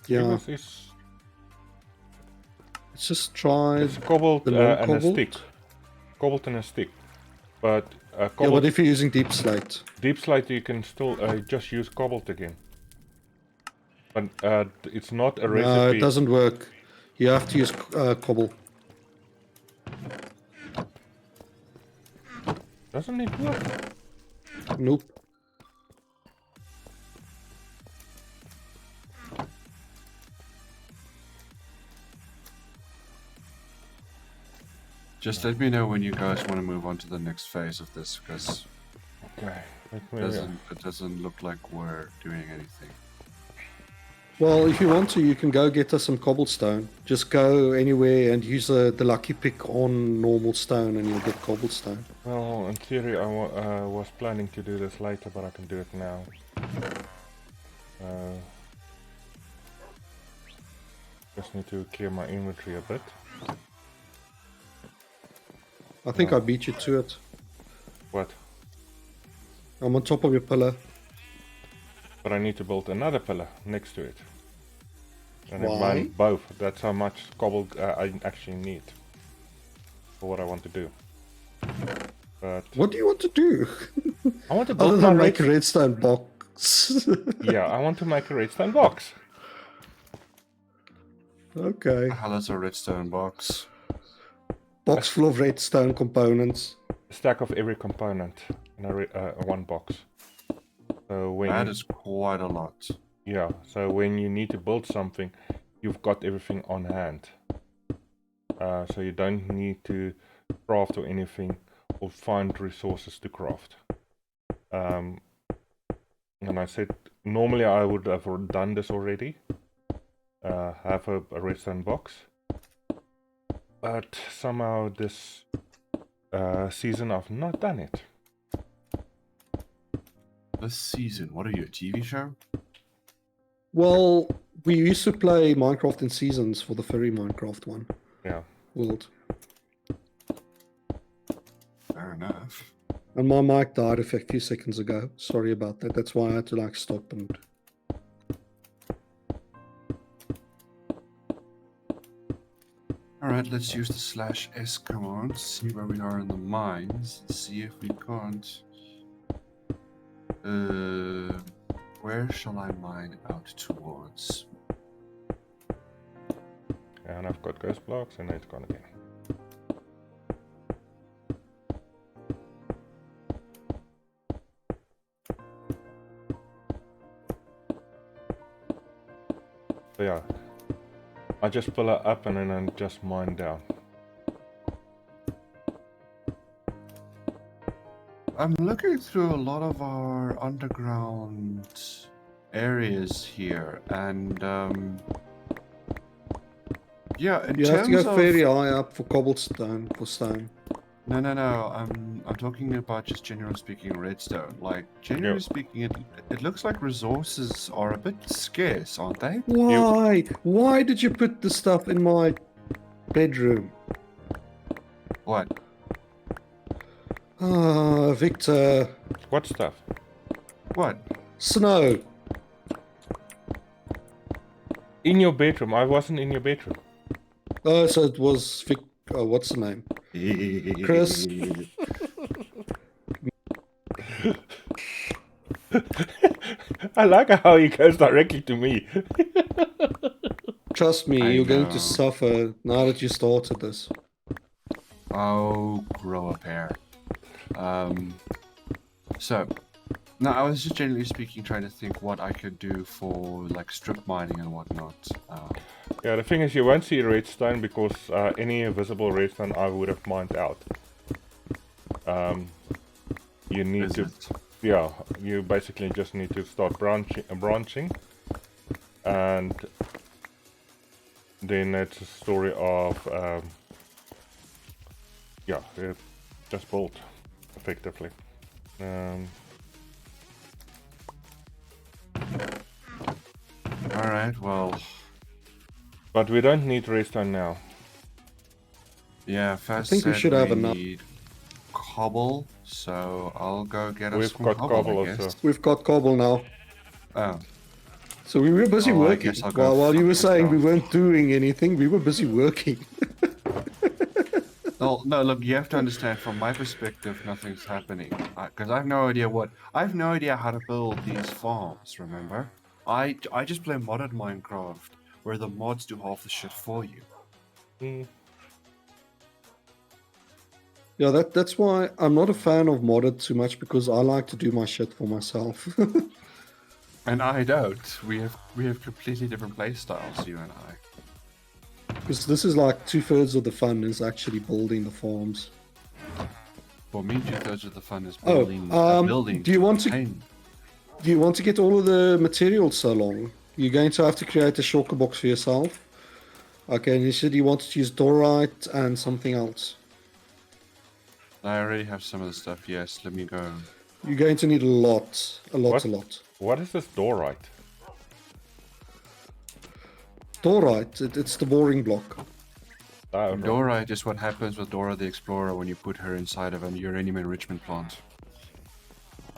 S2: Yeah,
S1: Levers is...
S2: let's just try.
S1: It's cobbled
S2: the
S1: and a
S2: non-cobbled?
S1: stick. Cobbled and a stick. But
S2: Yeah,
S1: cobbled,
S2: but if you're using deep slate.
S1: deep slate you can still just use cobbled again. But it's not a recipe.
S2: No, it doesn't work. You have to use cobble.
S1: Doesn't it work?
S2: Nope.
S5: Just let me know when you guys want to move on to the next phase of this, because
S1: Okay. Let me,
S5: it doesn't look like we're doing anything.
S2: Well, if you want to, you can go get us some cobblestone. Just go anywhere and use the lucky pick on normal stone, and you'll get cobblestone.
S1: Well, in theory, I was planning to do this later, but I can do it now. Just need to clear my inventory a bit.
S2: I think I beat you to it.
S1: What?
S2: I'm on top of your pillar.
S1: But I need to build another pillar next to it. And
S2: Why?
S1: I mine both. That's how much cobble I actually need for what I want to do. But
S2: What do you want to do?
S1: I want to
S2: Other
S1: build my
S2: than make a
S1: red...
S2: redstone box.
S1: Yeah, I want to make a redstone box.
S2: Okay.
S5: The hell is a redstone box?
S2: Box full of redstone components.
S1: A stack of every component in a one box. So when
S5: That is quite a lot.
S1: yeah, so when you need to build something, you've got everything on hand. So you don't need to craft or anything, or find resources to craft. And I said, normally I would have done this already. Have a redstone box. But somehow this season I've not done it.
S5: This season, what are you, a TV show?
S2: Well, we used to play Minecraft in seasons for the furry Minecraft one.
S1: Yeah.
S2: World.
S5: Fair enough.
S2: And my mic died a few seconds ago. Sorry about that. That's why I had to like stop and...
S5: Alright, let's use the /s command, see where we are in the mines, and see if we can't... where shall I mine out towards?
S1: And I've got ghost blocks and it's gone again. So yeah, I just pull it up and then I just mine down.
S5: I'm looking through a lot of our underground areas here, and yeah, in
S2: You have to
S5: terms
S2: go
S5: of...
S2: very high up for cobblestone, for stone.
S5: No. I'm talking about just generally speaking redstone. Like generally speaking, it looks like resources are a bit scarce, aren't they?
S2: Why? Why did you put the stuff in my bedroom?
S5: What?
S2: Ah, Victor.
S1: What stuff?
S5: What?
S2: Snow.
S1: In your bedroom. I wasn't in your bedroom.
S2: Oh, so it was Vic. Oh, what's the name? Chris.
S1: I like how he goes directly to me.
S2: Trust me,
S5: I
S2: you're going
S5: know.
S2: to suffer now that you started this.
S5: Oh, grow a pair. So, no, I was just generally speaking trying to think what I could do for like strip mining and whatnot.
S1: Yeah, the thing is you won't see redstone because any visible redstone I would have mined out. You need
S5: Is
S1: to,
S5: it?
S1: yeah, you basically just need to start branching, and then it's a story of, yeah, just build effectively.
S5: Alright, well,
S1: But we don't need redstone now.
S5: yeah, first
S2: think we
S5: said
S2: should have enough.
S5: need cobble, so I'll go get us
S1: We've
S5: some
S1: got
S5: cobble,
S1: cobble
S5: I
S1: also.
S5: guess.
S2: We've got cobble now.
S5: Oh,
S2: So we were busy
S5: Oh, I
S2: working.
S5: guess I'll go
S2: While you
S5: fuck
S2: were saying we
S5: myself.
S2: weren't doing anything, we were busy working.
S5: no, look, you have to understand from my perspective, nothing's happening. Because I have no idea how to build these farms, remember? I just play modded Minecraft, where the mods do half the shit for you.
S1: Mm.
S2: Yeah, that's why I'm not a fan of modded too much, because I like to do my shit for myself.
S5: And I don't. We have completely different play styles, you and I.
S2: Because this is like 2/3 of the fun is actually building the farms.
S5: For me, 2/3 of the fun is
S2: Oh,
S5: building.
S2: do you want to-
S5: maintain.
S2: Do you want to get all of the materials so long? You're going to have to create a shulker box for yourself. Okay, and you said you wanted to use dorite and something else.
S5: I already have some of the stuff. Yes, let me go.
S2: You're going to need a lot.
S1: What?
S2: A lot.
S1: What is this dorite?
S2: Dorite, it's the boring block.
S1: Oh,
S5: Dorite is what happens with Dora the Explorer when you put her inside of an uranium enrichment plant.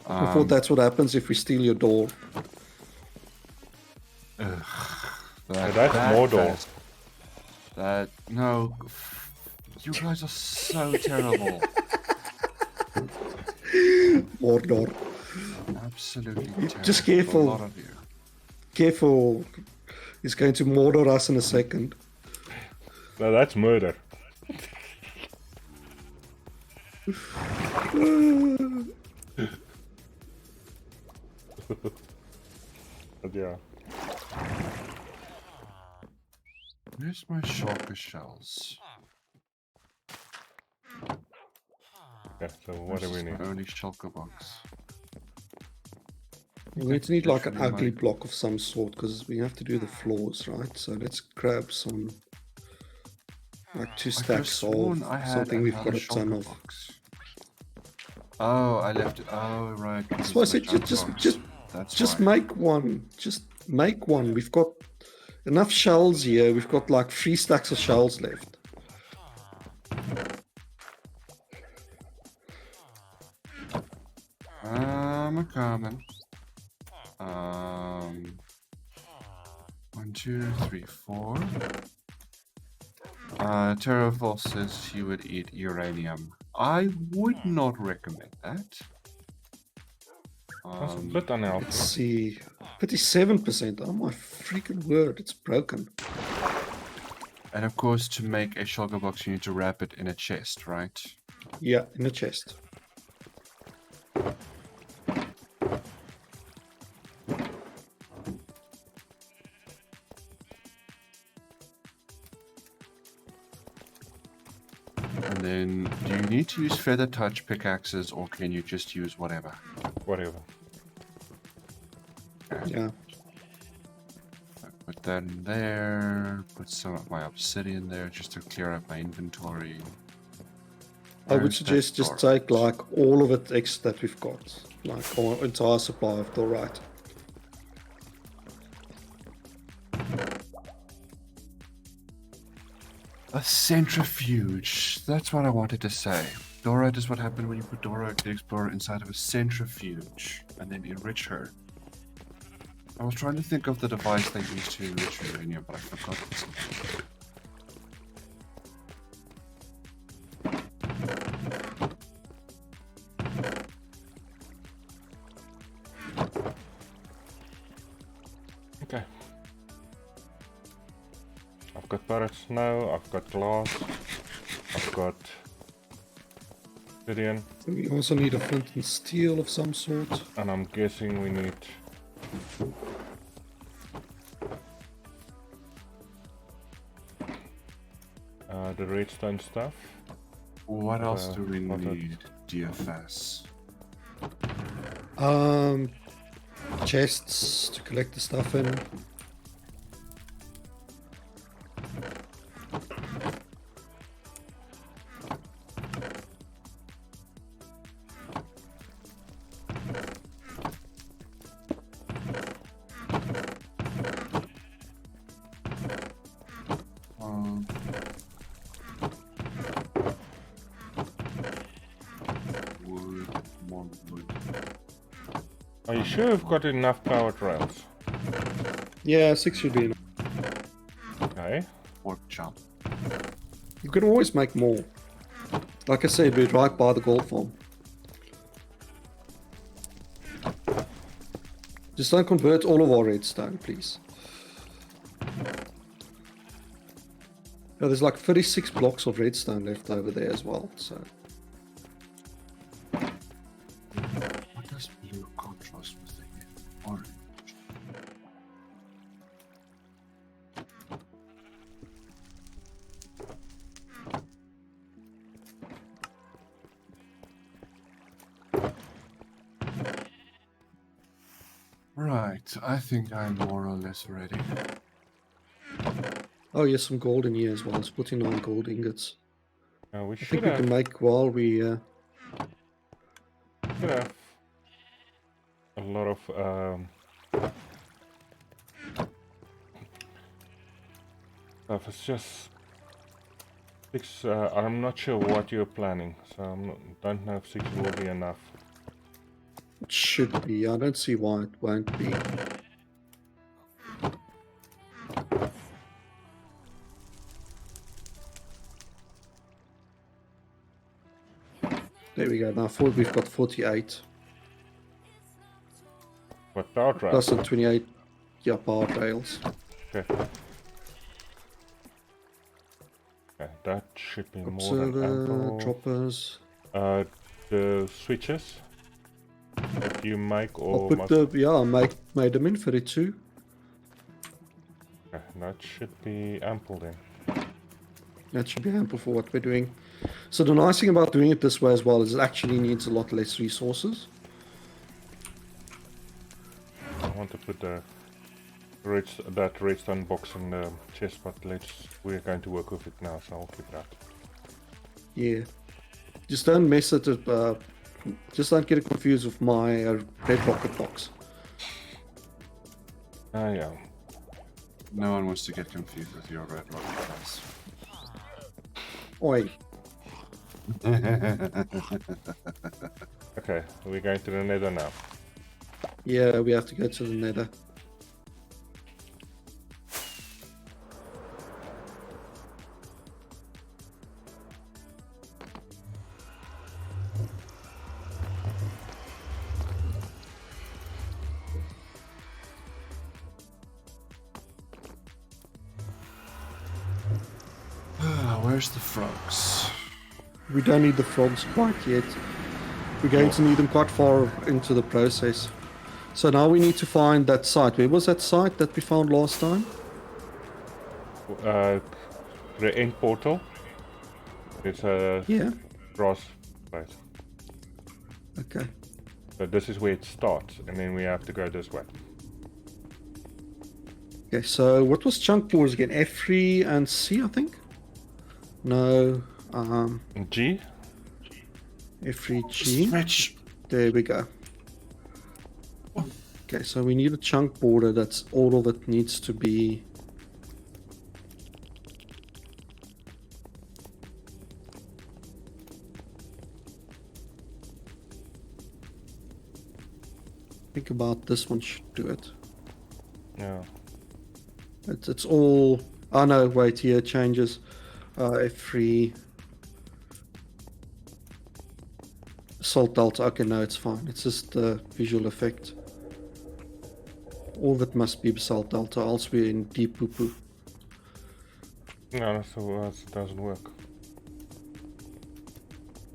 S2: I thought that's what happens if we steal your door.
S1: that's Mordor.
S5: fast. That no, you guys are so terrible.
S2: Mordor.
S5: Absolutely terrible.
S2: Just careful.
S5: A lot of you.
S2: Careful. He's going to murder us in a second.
S1: No, that's murder. But yeah.
S5: Where's my shulker shells?
S1: Okay, so what do we need?
S5: My only shulker box.
S2: We need like an
S5: Literally
S2: ugly
S5: my-
S2: block of some sort because we have to do the floors, right? So let's grab some, like 2
S5: I could've
S2: stacks
S5: sworn
S2: of
S5: I had
S2: something we've got
S5: another
S2: a ton
S5: shulker
S2: of.
S5: box. Oh, I left it. Oh, right.
S2: That's why I said just make one. Just make one. We've got enough shells here. We've got like 3 stacks of shells left.
S5: I'm coming. 1, 2, 3, 4. Terrafall says he would eat uranium. I would not recommend that.
S1: That's a bit unhealthy.
S2: Let's see. 57%. Oh my freaking word. It's broken.
S5: And of course, to make a shulker box, you need to wrap it in a chest, right?
S2: Yeah, in the chest.
S5: And then, do you need to use feather touch pickaxes, or can you just use whatever?
S1: Whatever.
S2: Yeah.
S5: Put that in there. Put some of my obsidian there just to clear up my inventory.
S2: I would
S5: Where's that
S2: suggest just
S5: storage?
S2: take like all of it extra that we've got. Like our entire supply of dorite.
S5: A centrifuge. That's what I wanted to say. Dorite is what happened when you put Dora the Explorer inside of a centrifuge and then enrich her. I was trying to think of the device they used to enrich uranium, but I forgot it's
S1: Okay. I've got parrot snow, I've got glass, I've got obsidian,
S2: We also need a flint and steel of some sort.
S1: and I'm guessing we need the redstone stuff.
S5: What else do we
S1: what else?
S5: need? DFS.
S2: Chests to collect the stuff in.
S5: Um, wood, more wood.
S1: Are you sure we've got enough powered rails?
S2: Yeah, 6 should be enough.
S1: Okay.
S5: Pork chop.
S2: You can always make more. Like I said, we're right by the gold farm. Just don't convert all of our redstone, please. Yeah, there's like 36 blocks of redstone left over there as well, so...
S5: What does blue contrast with the orange? Right, I think I'm more or less ready.
S2: Oh, yes, some gold in here as well. It's 49 gold ingots.
S1: Now we
S2: I
S1: should
S2: think we
S1: have,
S2: can make while we.
S1: should have a lot of stuff. It's just six. I'm not sure what you're planning, so don't know if 6 will be enough.
S2: It should be. I don't see why it won't be. There we go. Now we've got 48.
S1: But power drive.
S2: Plus the 28 power trails.
S1: Okay. Okay, that should be more than
S2: Observer,
S1: ample.
S2: droppers.
S1: The switches that you make
S2: I'll
S1: or
S2: put
S1: must...
S2: I made them in 32.
S1: Okay, that should be ample then.
S2: That should be ample for what we're doing. So the nice thing about doing it this way as well is it actually needs a lot less resources.
S1: I want to put the redstone box in the chest, but we're going to work with it now, so I'll keep that.
S2: Yeah. Just don't mess it up. Just don't get it confused with my red rocket box.
S1: Yeah.
S5: No one wants to get confused with your red rocket box.
S2: Oi.
S1: Okay, we're going to the nether now.
S2: Yeah, we have to go to the nether.
S5: Where's the frogs?
S2: We don't need the frogs quite yet. We're going to need them quite far into the process. So now we need to find that site. Where was that site that we found last time?
S1: The end portal. It's a
S2: Yeah.
S1: grass place.
S2: Okay.
S1: So this is where it starts, and then we have to go this way.
S2: Okay, so what was chunk boards again? F3 and C, I think? No.
S1: G?
S2: F3G.
S5: Stretch.
S2: There we go. Okay, so we need a chunk border. That's all of it needs to be. Think about this one should do it.
S1: Yeah.
S2: It's all. Oh no, wait here changes. F3. Salt delta. Okay, no, it's fine. It's just the visual effect. All that must be salt delta, else we're in deep poo poo.
S1: No, that doesn't work.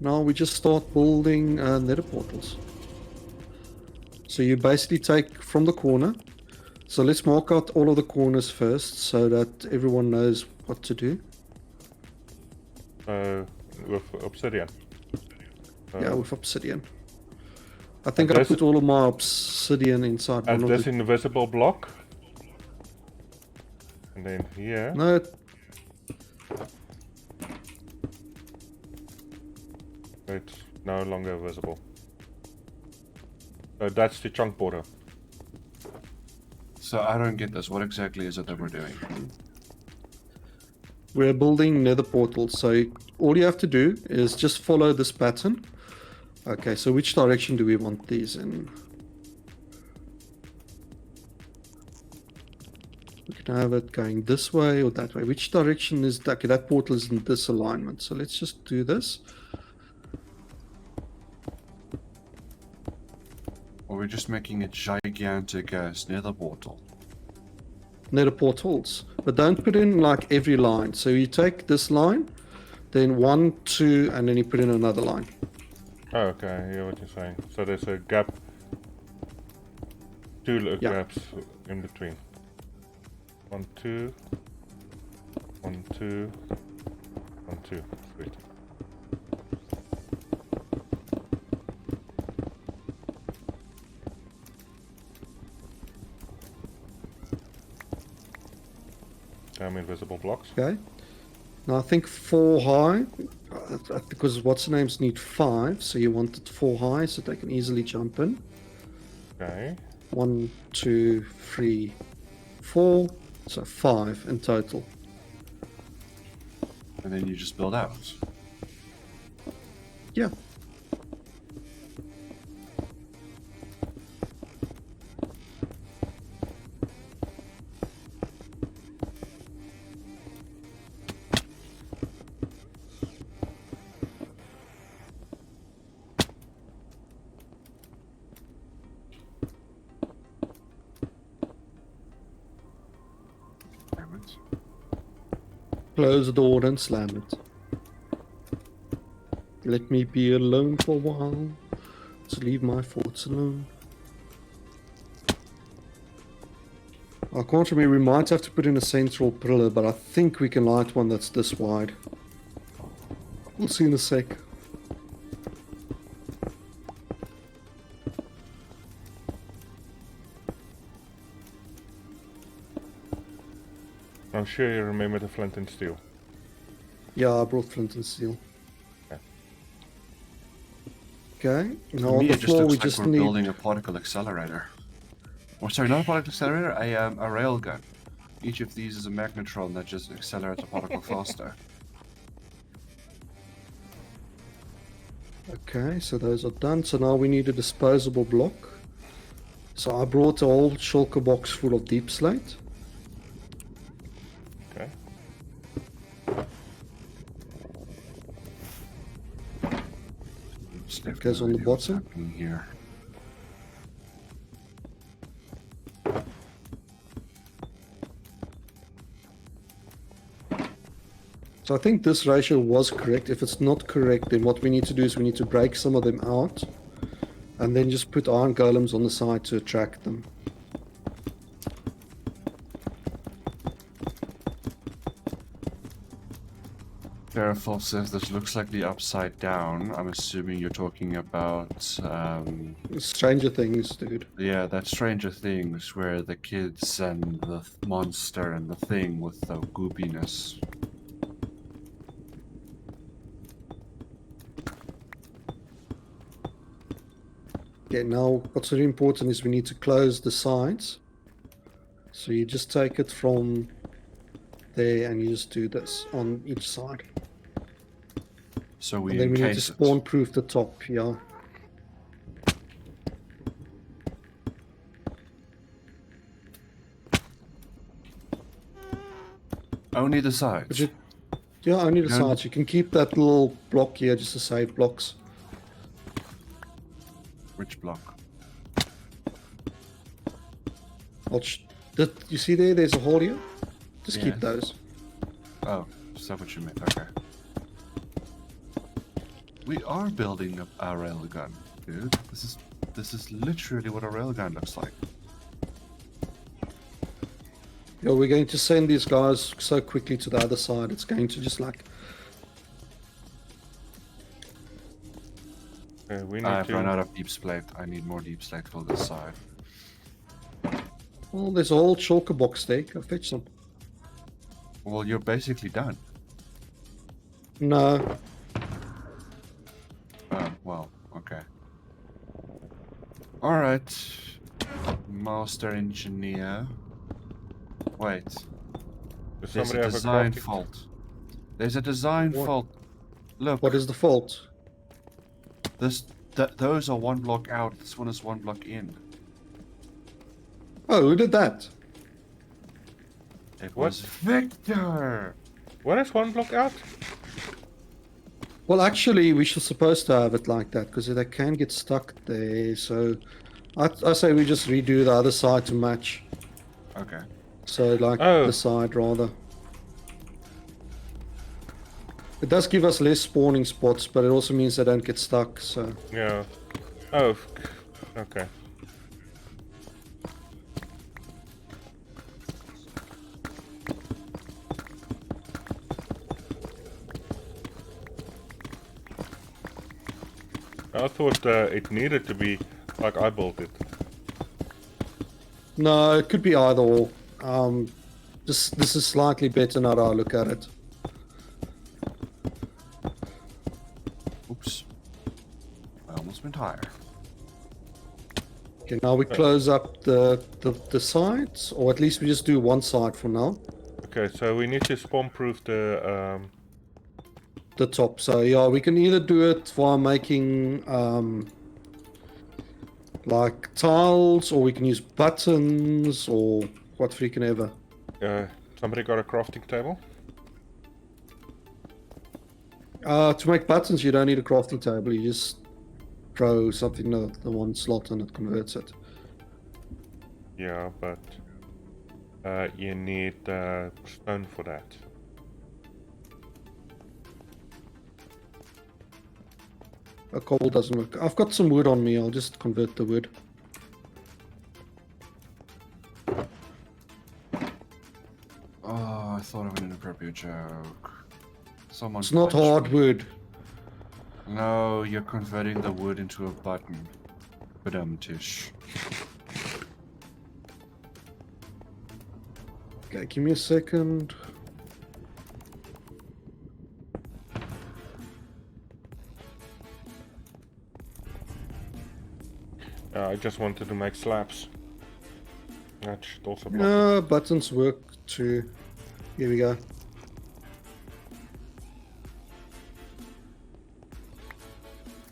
S2: Now we just start building nether portals. So you basically take from the corner. So let's mark out all of the corners first so that everyone knows what to do.
S1: With obsidian.
S2: Yeah, with obsidian. I think
S1: And
S2: I
S1: this-
S2: put all of my obsidian inside
S1: And
S2: one of
S1: this
S2: the...
S1: invisible block. And then here.
S2: No,
S1: It's no longer visible. So that's the chunk border.
S5: So I don't get this. What exactly is it that we're doing?
S2: we're building nether portals. So all you have to do is just follow this pattern. Okay, so which direction do we want these in? We can have it going this way or that way. Which direction is that? Okay, that portal is in this alignment. So let's just do this.
S5: Or we're just making a gigantic nether portal.
S2: Nether portals. But don't put in like every line. So you take this line, then 1, 2, and then you put in another line.
S1: Oh, okay, I hear what you're saying. So there's a gap. Two
S2: Yeah.
S1: gaps in between. 1, 2. 1, 2. 1, 2. Sweet. invisible blocks.
S2: Okay. Now I think 4 high, because what's the names need 5, so you want it 4 high so they can easily jump in.
S1: Okay.
S2: 1, 2, 3, 4, so 5 in total.
S5: And then you just build out.
S2: Yeah.
S5: Damn it.
S2: Close the door and slam it. Let me be alone for a while. Let's leave my thoughts alone. I can't remember, we might have to put in a central pillar, but I think we can light one that's this wide. We'll see in a sec.
S1: I'm sure you remember the flint and steel.
S2: Yeah, I brought flint and steel.
S1: Okay.
S2: Okay, now
S5: To
S2: on
S5: me,
S2: the
S5: it just
S2: floor
S5: looks
S2: we
S5: like
S2: just
S5: we're
S2: need...
S5: building a particle accelerator. Or sorry, not a particle accelerator, a railgun. Each of these is a magnetron that just accelerates a particle faster.
S2: Okay, so those are done. So now we need a disposable block. So I brought a whole shulker box full of deep slate.
S1: Okay.
S5: Just
S2: It goes on the
S5: definitely what's
S2: bottom.
S5: happening here.
S2: So I think this ratio was correct. If it's not correct, then what we need to do is we need to break some of them out and then just put iron golems on the side to attract them.
S5: Terrafall says this looks like the Upside Down. I'm assuming you're talking about,
S2: Stranger Things, dude.
S5: yeah, that Stranger Things where the kids and the monster and the thing with the goopiness.
S2: Okay, now what's really important is we need to close the sides. So you just take it from there and you just do this on each side.
S5: So we
S2: And then we need to
S5: encase it.
S2: spawn proof the top, yeah.
S5: Only the sides.
S2: But you, yeah, only the
S5: Yeah.
S2: sides. You can keep that little block here just to save blocks.
S5: Which block?
S2: You see there? There's a hole here. Just keep
S5: Yes.
S2: those.
S5: Oh, is that what you meant? Okay. We are building a railgun, dude. This is literally what a railgun looks like.
S2: Yeah, we're going to send these guys so quickly to the other side. It's going to just like...
S1: We need
S5: I've
S1: to.
S5: run out of deep slate. I need more deep slate for this side.
S2: Well, there's a whole shulker box there. Go fetch some.
S5: Well, you're basically done.
S2: No.
S5: Oh, well, okay. Alright. Master engineer. Wait.
S1: Does
S5: There's
S1: somebody
S5: a
S1: have
S5: design
S1: crafting-
S5: fault. There's a design
S2: What?
S5: fault. Look,
S2: What is the fault?
S5: those are one block out. This one is one block in.
S2: Oh, who did that?
S5: It
S1: What?
S5: was Victor!
S1: What is one block out?
S2: Well, actually, we should supposed to have it like that because they can get stuck there. So, I say we just redo the other side to match.
S5: Okay.
S2: So, like
S1: Oh.
S2: the side rather. It does give us less spawning spots, but it also means they don't get stuck. So,
S1: Yeah. Oh, okay. I thought it needed to be like I built it.
S2: no, it could be either or. This is slightly better now that I look at it.
S5: Oops. I almost went higher.
S2: Okay, now we close up the sides, or at least we just do one side for now.
S1: Okay, so we need to spawn-proof the
S2: The top. So yeah, we can either do it via making like tiles, or we can use buttons, or what freaking ever.
S1: somebody got a crafting table?
S2: To make buttons, you don't need a crafting table. You just throw something in the one slot and it converts it.
S1: Yeah, but you need stone for that.
S2: A cobble doesn't work. I've got some wood on me. I'll just convert the wood.
S5: Oh, I thought of an inappropriate joke. Someone.
S2: It's not
S5: punched me.
S2: hardwood.
S5: No, you're converting the wood into a button. Tish.
S2: Okay, give me a second.
S1: I just wanted to make slabs. That should also block it.
S2: No, buttons work too. Here we go.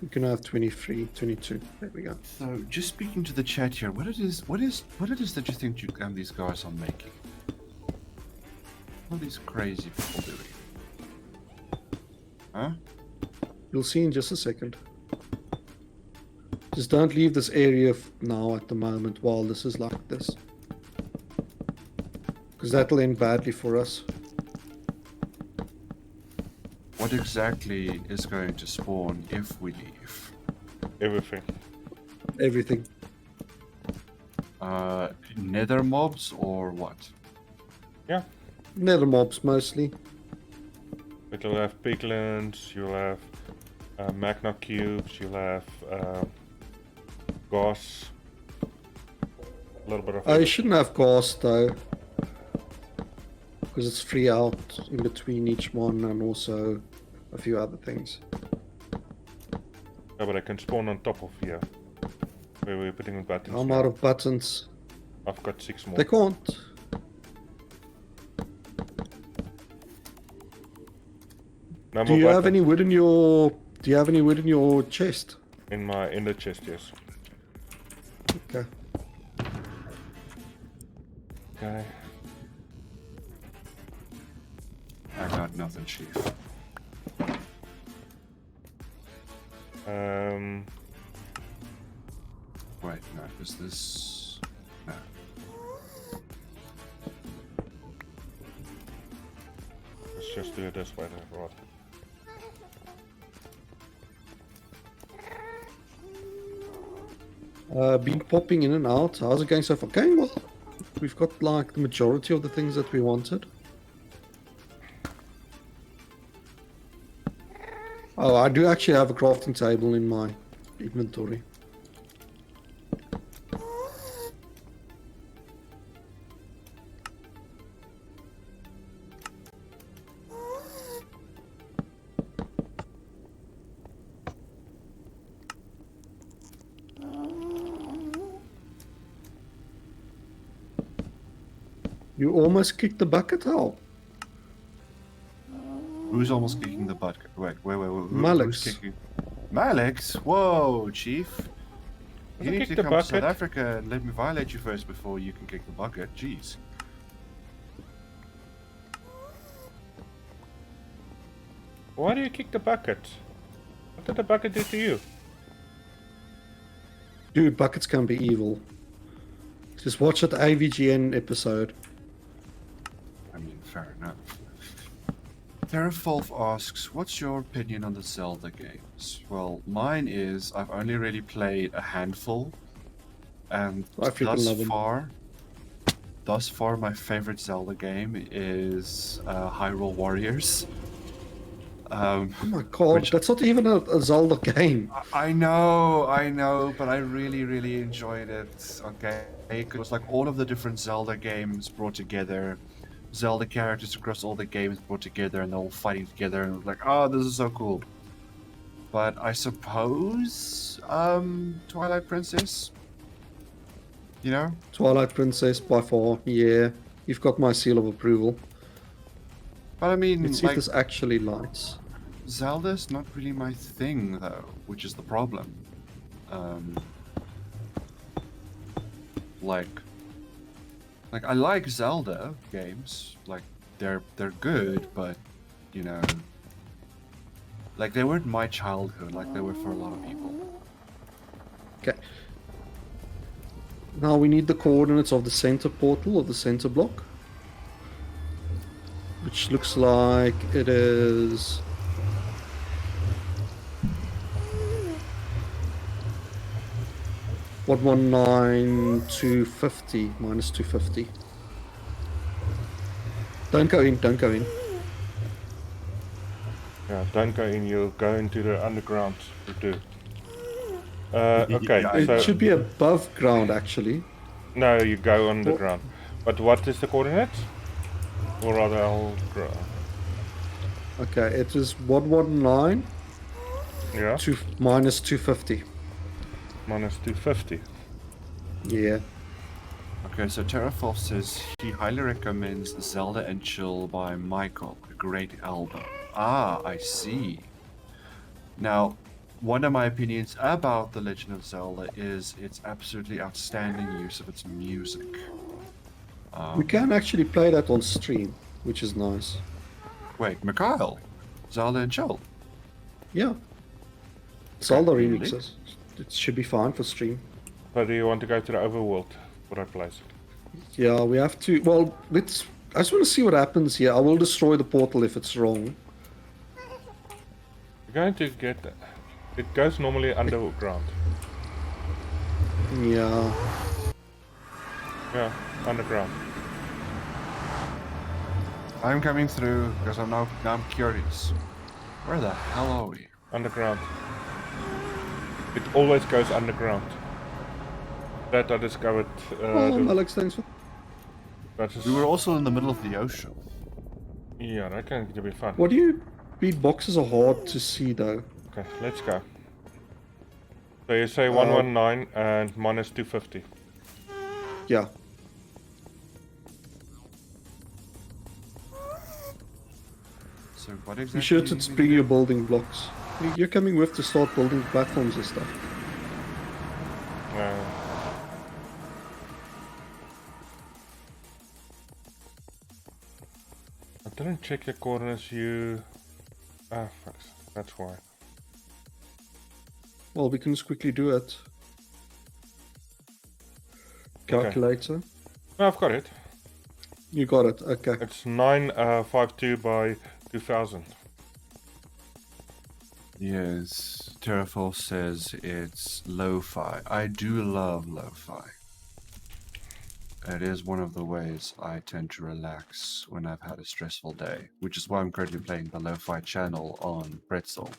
S2: You can have 23, 22. There we go.
S5: So, just speaking to the chat here, what it is that you think these guys are making? What are these crazy people doing? Huh?
S2: You'll see in just a second. Just don't leave this area now at the moment while this is like this. Because that'll end badly for us.
S5: What exactly is going to spawn if we leave?
S1: Everything.
S2: Everything.
S5: Nether mobs or what?
S1: Yeah.
S2: Nether mobs mostly.
S1: But you'll have piglins, you'll have magna cubes, you'll have gas. A little bit of
S2: You
S1: everything.
S2: shouldn't have gas though. Because it's free out in between each one and also a few other things.
S1: Yeah, but I can spawn on top of here. Where we're putting the buttons.
S2: I'm
S1: now.
S2: out of buttons.
S1: I've got 6 more.
S2: They can't.
S1: No
S2: Do
S1: more
S2: you have
S1: buttons
S2: any wood in your? Do you have any wood in your chest?
S1: in the chest, yes.
S2: Okay.
S1: Okay.
S5: I got nothing, Chief. Wait, no, is this... No.
S1: Let's just do it this way then, right?
S2: Been popping in and out. How's it going so far? Going well. We've got like the majority of the things that we wanted. Oh, I do actually have a crafting table in my inventory. You almost kicked the bucket out.
S5: Who's almost kicking the butt? Wait. Who's
S2: Malix.
S5: kicking? Malix? Whoa, Chief. You need
S1: kick
S5: to
S1: the
S5: come to South
S1: bucket.
S5: Africa and let me violate you first before you can kick the bucket. Jeez.
S1: Why do you kick the bucket? What did the bucket do to you?
S2: Dude, buckets can be evil. Just watch that AVGN episode.
S5: I mean, fair enough. Terrafolf asks, what's your opinion on the Zelda games? Well, mine is, I've only really played a handful, and
S2: I freaking love 'em.
S5: thus far my favorite Zelda game is Hyrule Warriors.
S2: Oh my god,
S5: Which-
S2: that's not even a Zelda game.
S5: I know, but I really enjoyed it. Okay, it was like all of the different Zelda games brought together. Zelda characters across all the games brought together and they're all fighting together and like, oh, this is so cool. But I suppose Twilight Princess. You know?
S2: Twilight Princess by far, yeah. You've got my seal of approval.
S5: But I mean,
S2: Let's see if
S5: like,
S2: this actually lights.
S5: Zelda's not really my thing though, which is the problem. Like I like Zelda games, like they're good, but you know, like they weren't my childhood, like they were for a lot of people.
S2: Okay. Now we need the coordinates of the center portal, of the center block. Which looks like it is... (119,250) minus 250. Don't go in, don't go in.
S1: Yeah, don't go in, you'll go into the underground to do. Okay,
S5: Yeah,
S2: It
S1: so
S2: should be above ground actually.
S1: no, you go underground. But what is the coordinates? Or rather, I'll
S2: Okay, it is 119
S1: yeah,
S2: to minus 250.
S1: minus 250.
S2: Yeah.
S5: Okay, so Terrafalf says he highly recommends Zelda and Chill by Michael, a great album. Ah, I see. Now, one of my opinions about The Legend of Zelda is its absolutely outstanding use of its music.
S2: We can actually play that on stream, which is nice.
S5: Wait, Mikhail, Zelda and Chill.
S2: Yeah. Zelda
S5: really?
S2: remixes. It should be fine for stream.
S1: So do you want to go to the overworld for that place?
S2: Yeah, we have to... Well, let's... I just want to see what happens here. I will destroy the portal if it's wrong.
S1: You're going to get... It goes normally underground.
S2: Yeah.
S1: Yeah, underground.
S5: I'm coming through because now I'm curious. Where the hell are we?
S1: Underground. It always goes underground. That I discovered.
S2: Alex, thanks for...
S1: That is,
S5: We were also in the middle of the ocean.
S1: yeah, that can be fun.
S2: What do you... Beatboxes are hard to see, though.
S1: Okay, let's go. So you say 119 and minus 250.
S2: Yeah.
S5: So what exactly?
S2: Be sure
S5: do
S2: to
S5: you need
S2: bring
S5: do?
S2: your building blocks. You're coming with to start building platforms and stuff.
S1: Uh, I didn't check your coordinates, you... Ah, fuck, that's why.
S2: Well, we can just quickly do it. Calculator.
S1: No, I've got it.
S2: You got it, okay.
S1: It's 952 by 2000.
S5: Yes, Terrafall says it's lo-fi. I do love lo-fi. It is one of the ways I tend to relax when I've had a stressful day, which is why I'm currently playing the lo-fi channel on Pretzel.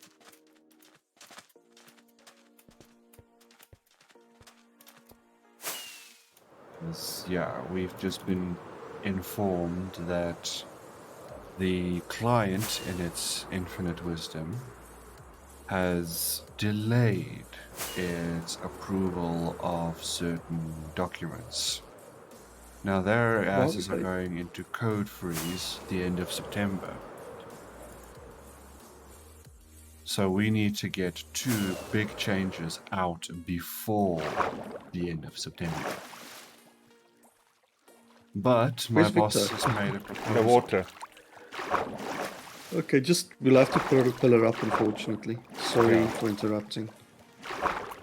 S5: Yeah, we've just been informed that the client, in its infinite wisdom, has delayed its approval of certain documents. Now their asses are
S2: Okay.
S5: going into code freeze the end of September. So we need to get 2 big changes out before the end of September. But my
S2: Where's
S5: boss
S2: Victor?
S5: has made a
S1: In the
S5: proposal.
S1: water.
S2: Okay, just... We'll have to put a pillar up, unfortunately. Sorry for interrupting.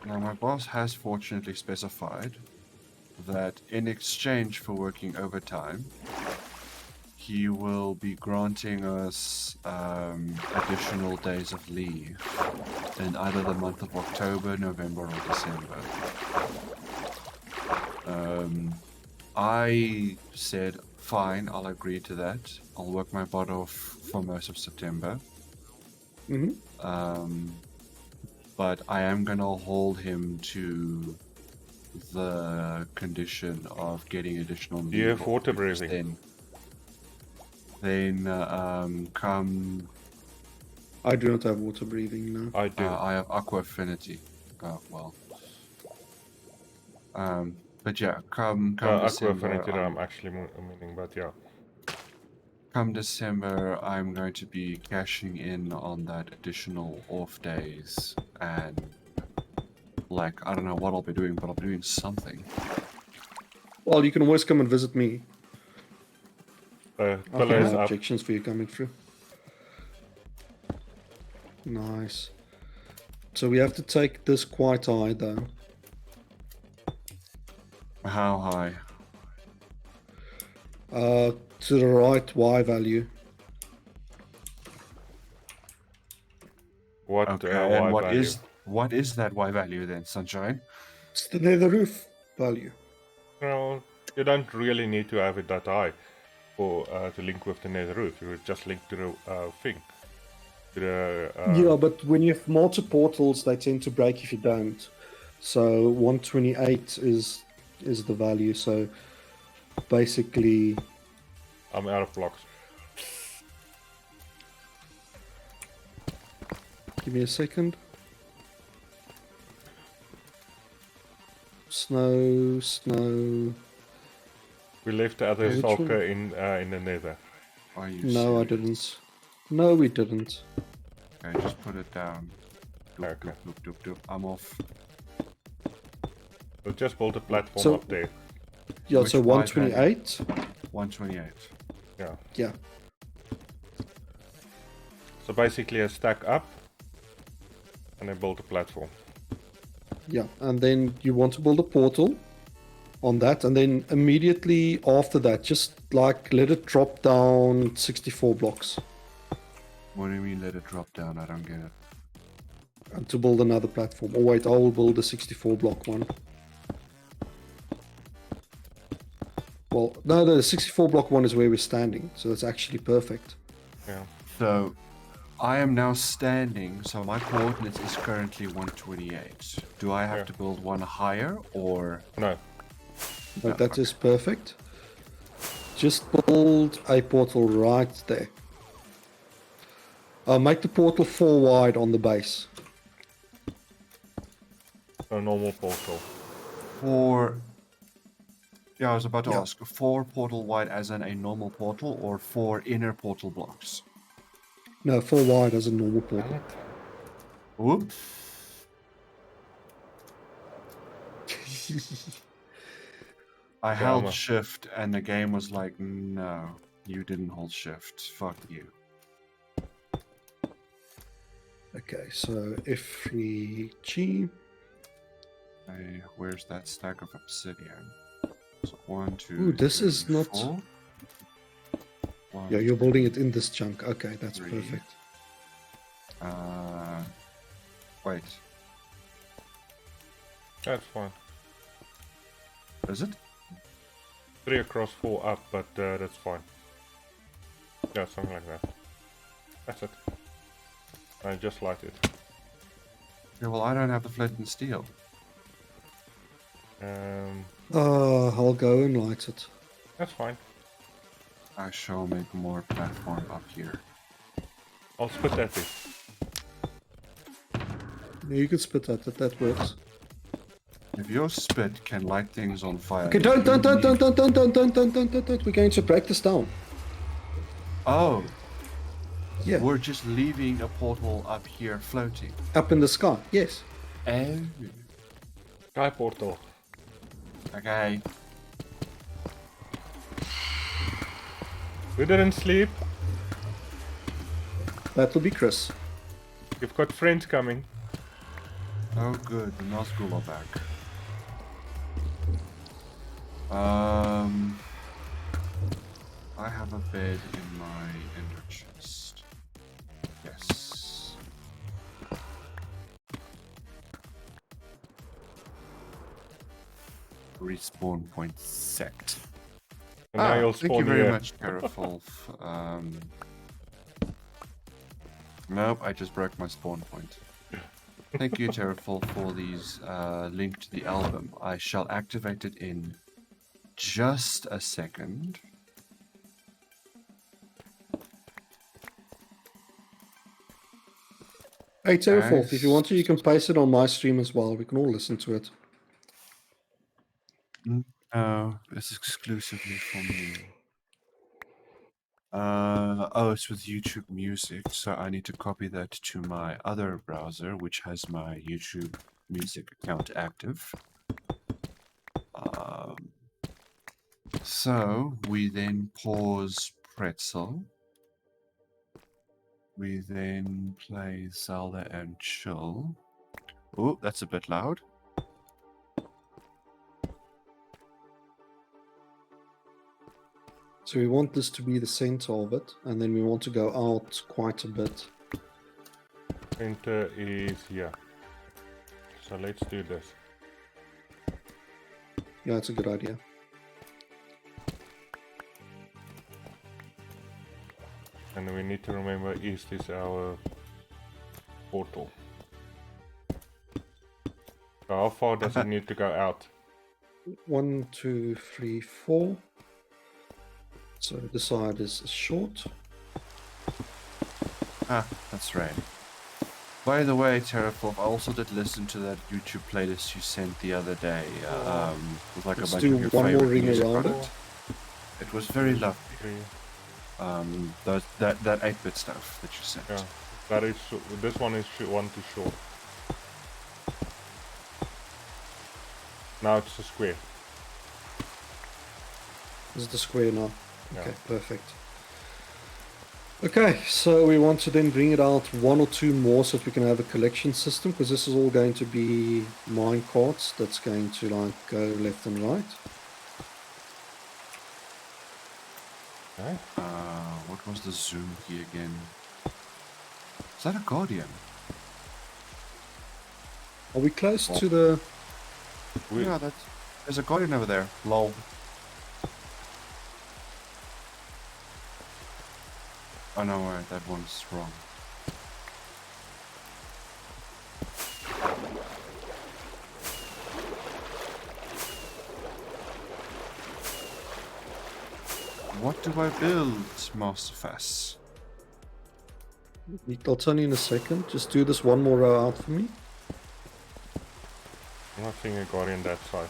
S5: Now, my boss has fortunately specified that in exchange for working overtime, he will be granting us additional days of leave in either the month of October, November, or December. I said, fine, I'll agree to that. I'll work my butt off for most of September.
S2: Mm-hmm.
S5: But I am going to hold him to the condition of getting additional leave.
S1: Do you have water
S5: because
S1: breathing?
S5: Then Then come.
S2: I do not have water breathing now.
S1: I do.
S5: I have aqua affinity. Well. But yeah, come
S1: Aqua
S5: December.
S1: Affinity, I'm actually meaning, but yeah.
S5: Come December, I'm going to be cashing in on that additional off days, and like I don't know what I'll be doing, but I'll be doing something.
S2: Well, you can always come and visit me. I have
S1: Pillars
S2: no
S1: up.
S2: objections for you coming through. Nice. So we have to take this quite high, though.
S5: How high?
S2: To the right Y value.
S1: What
S5: Okay,
S1: Y
S5: and
S1: value?
S5: what is that Y value then, Sunshine?
S2: It's the nether roof value.
S1: No, you don't really need to have it that high for to link with the nether roof. You would just link to the thing. To the
S2: Yeah, but when you have multi-portals, they tend to break if you don't. So 128 is the value. So basically,
S1: I'm out of blocks.
S2: give me a second. Snow, snow.
S1: We left the other
S2: Which
S1: stalker
S2: one?
S1: in the nether.
S5: Are you
S2: No, I
S5: serious?
S2: didn't. No, we didn't.
S5: Okay, just put it down. Doop,
S1: Okay.
S5: doop, doop, doop, doop. I'm off.
S1: So just build a platform
S2: So-
S1: up there.
S2: Yeah,
S5: Which
S2: so
S5: Y
S2: 128.
S5: 128.
S1: Yeah.
S2: Yeah.
S1: So basically a stack up and then build a platform.
S2: Yeah, and then you want to build a portal on that, and then immediately after that, just like let it drop down 64 blocks
S5: What do you mean let it drop down? I don't get it.
S2: and to build another platform. Oh wait, I will build a 64 block one. Well, no, the 64 block one is where we're standing, so that's actually perfect.
S1: Yeah.
S5: So, I am now standing, so my coordinates is currently 128. Do I have
S1: Yeah.
S5: to build one higher, or...
S1: No.
S2: Like, that is perfect. Just build a portal right there. Make the portal 4 wide on the base.
S1: A normal portal.
S5: For... Yeah, I was about to
S2: Yeah.
S5: ask, 4 portal wide as in a normal portal, or 4 inner portal blocks?
S2: No, 4 wide as a normal portal.
S1: Damn it.
S5: Whoops. I held
S1: Drama.
S5: shift and the game was like, no, you didn't hold shift. Fuck you.
S2: Okay, so F3G.
S5: Hey, where's that stack of obsidian? So 1, 2,
S2: Ooh, this
S5: 3,
S2: is not-
S5: 4. One,
S2: Yeah, you're building it in this chunk. Okay, that's
S5: Three.
S2: perfect.
S5: Wait,
S1: That's fine.
S5: is it?
S1: 3 across, 4 up, but that's fine. Yeah, something like that. That's it. I just light it.
S5: Yeah, well, I don't have the flint and steel.
S2: I'll go and light it.
S1: That's fine.
S5: I shall make more platform up here.
S1: I'll split that in.
S2: Yeah, you can spit that works.
S5: If your spit can light things on fire...
S2: Okay, don't. We're going to break this down.
S5: Oh,
S2: Yeah,
S5: we're just leaving a portal up here floating.
S2: up in the sky. Yes.
S5: Oh.
S1: Sky portal.
S5: Okay.
S1: We didn't sleep.
S2: That will be Chris.
S1: You've got friends coming.
S5: Oh, good. The Nazgul are back. I have a bed in my ender chest. Yes. Respawn point set.
S1: And now you'll
S5: thank
S1: spawn
S5: you very
S1: here.
S5: much, Terrafulf. Nope, I just broke my spawn point. Thank you, Terrafulf, for these link to the album. I shall activate it in just a second.
S2: Hey, Terraforth, if you want to, you can
S5: Guys.
S2: paste it on my stream as well. We can all listen to it.
S5: No, it's exclusively for me. Oh, it's with YouTube Music, so I need to copy that to my other browser, which has my YouTube Music account active. So we then pause Pretzel. We then play Zelda and Chill. Oh, that's a bit loud.
S2: So we want this to be the center of it, and then we want to go out quite a bit.
S1: Center is here. So let's do this.
S2: Yeah, it's a good idea.
S1: And we need to remember east is our portal. So how far does it need to go out?
S2: 1, 2, 3, 4. So the side is short.
S5: Ah, that's right. By the way, Terraform, I also did listen to that YouTube playlist you sent the other day, with like
S2: Let's
S5: a bunch
S2: do
S5: of your
S2: one more
S5: favorite
S2: ring
S5: music
S2: around
S5: on
S2: it.
S5: It was very lovely.
S1: 3.
S5: That 8-bit stuff that you sent.
S1: Yeah, that is this one is 1 too short. Now it's a square.
S2: This is the square now.
S1: Yeah.
S2: Okay, perfect. Okay, so we want to then bring it out 1 or 2 more so that we can have a collection system, because this is all going to be mine carts that's going to like go left and right.
S1: Okay.
S5: What was the zoom key again? Is that a Guardian?
S2: Are we close to the...
S5: Yeah, there's a Guardian over there. Lol. Oh no, wait, that one's wrong. What do I build, Masterface?
S2: I'll tell you in a second. Just do this one more row out for me.
S1: I'm not seeing a guardian that side.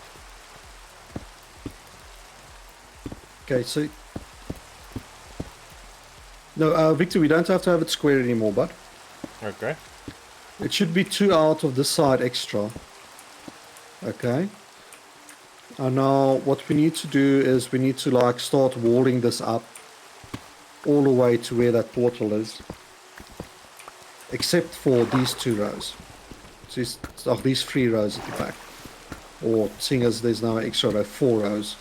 S2: Okay, so... No, Victor, we don't have to have it square anymore, but
S1: Okay.
S2: it should be 2 out of this side extra. Okay. And now what we need to do is we need to like start walling this up all the way to where that portal is. Except for these 2 rows. So these 3 rows at the back. Or seeing as there's now an extra row, 4 rows.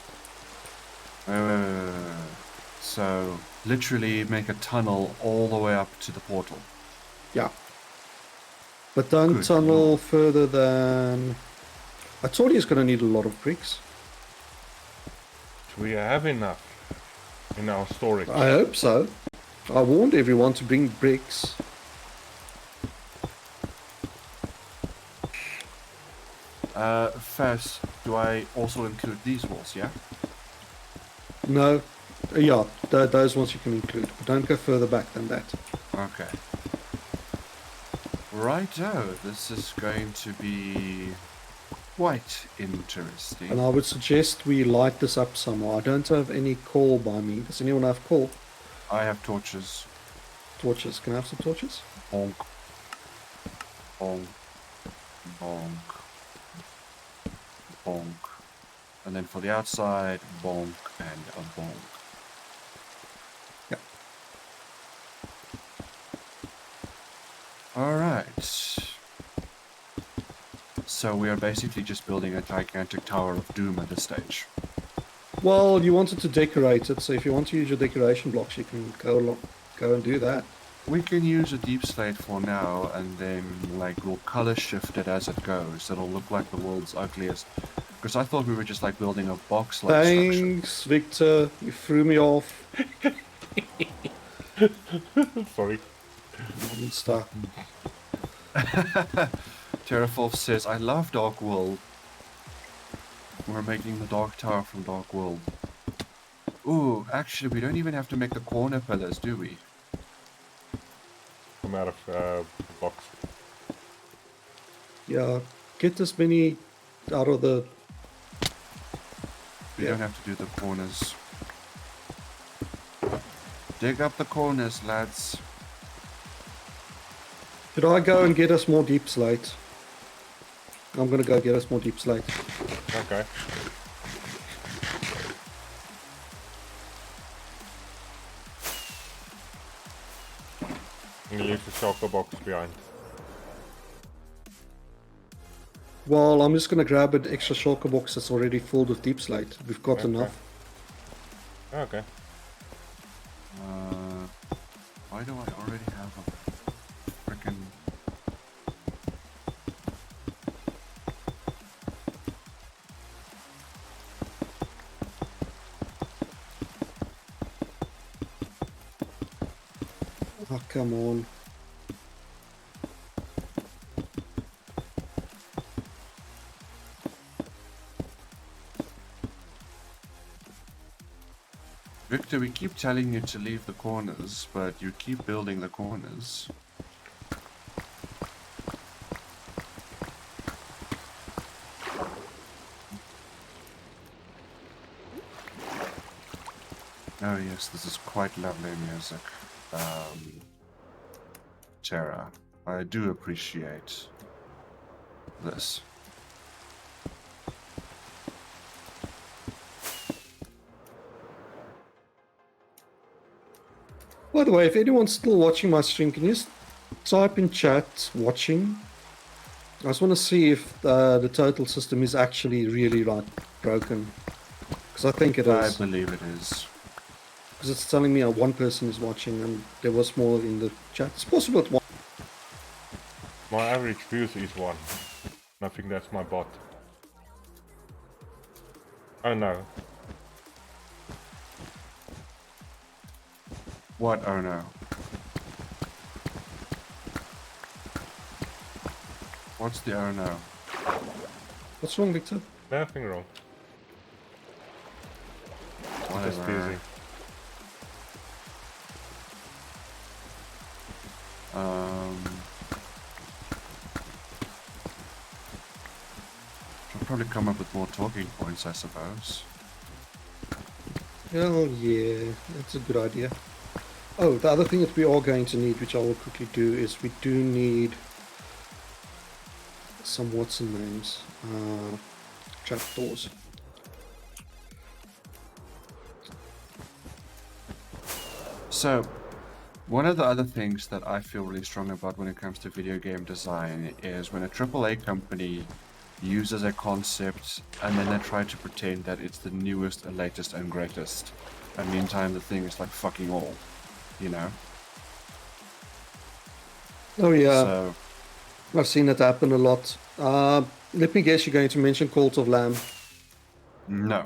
S5: So, literally make a tunnel all the way up to the portal.
S2: Yeah. But don't
S5: Good
S2: tunnel
S5: lord.
S2: further than... I told you it's going to need a lot of bricks.
S1: We have enough in our storage.
S2: I hope so. I warned everyone to bring bricks.
S5: Faz, do I also include these walls, yeah?
S2: No. Yeah, those ones you can include. But don't go further back than that.
S5: Okay. Righto, this is going to be quite interesting.
S2: And I would suggest we light this up somehow. I don't have any coal by me. Does anyone have coal?
S5: I have torches.
S2: Torches. Can I have some torches?
S5: Bonk. Bonk. Bonk. Bonk. And then for the outside, bonk and a bonk.
S2: Yeah.
S5: Alright. So we are basically just building a gigantic Tower of Doom at this stage.
S2: Well, you wanted to decorate it, so if you want to use your decoration blocks, you can go and do that.
S5: We can use a deep slate for now, and then like we'll color shift it as it goes. It'll look like the world's ugliest. Because I thought we were just like building a box-like structure.
S2: Thanks, Victor. You threw me off.
S1: Sorry.
S2: Monster.
S5: Terraform says, I love Dark World. We're making the Dark Tower from Dark World. Ooh, actually, we don't even have to make the corner pillars, do we?
S1: Come out of box.
S2: Yeah, get as many out of the.
S5: We
S2: Yeah.
S5: don't have to do the corners. Dig up the corners, lads.
S2: Should I go and get us more deep slate? I'm gonna go get us more deep slate.
S1: Okay. You leave the shulker box behind.
S2: Well, I'm just gonna grab an extra shulker box that's already filled with deep slate. We've got
S1: Okay.
S2: enough.
S1: Okay.
S5: Why do I already have a freaking...
S2: Oh, come on.
S5: Victor, we keep telling you to leave the corners, but you keep building the corners. Oh yes, this is quite lovely music. Tara, I do appreciate this.
S2: By the way, if anyone's still watching my stream, can you just type in chat watching? I just want to see if the total system is actually really like broken. Because I think it
S5: I
S2: is.
S5: believe it is.
S2: Because it's telling me one person is watching and there was more in the chat. It's possible it's one.
S1: My average views is 1. I think that's my bot. Oh no.
S5: What? Oh no. What's the oh no?
S2: What's wrong, Victor?
S1: Nothing wrong. Just
S5: Whatever.
S1: busy.
S5: Should probably come up with more talking points, I suppose.
S2: Oh yeah, that's a good idea. Oh, the other thing that we are going to need, which I will quickly do, is we do need some Watson names. Trapdoors.
S5: So, one of the other things that I feel really strong about when it comes to video game design is when a AAA company uses a concept and then they try to pretend that it's the newest and latest and greatest. And meantime, the thing is like fucking all, you know?
S2: Oh yeah,
S5: So,
S2: I've seen it happen a lot. Let me guess, you're going to mention Cult of Lamb.
S5: no.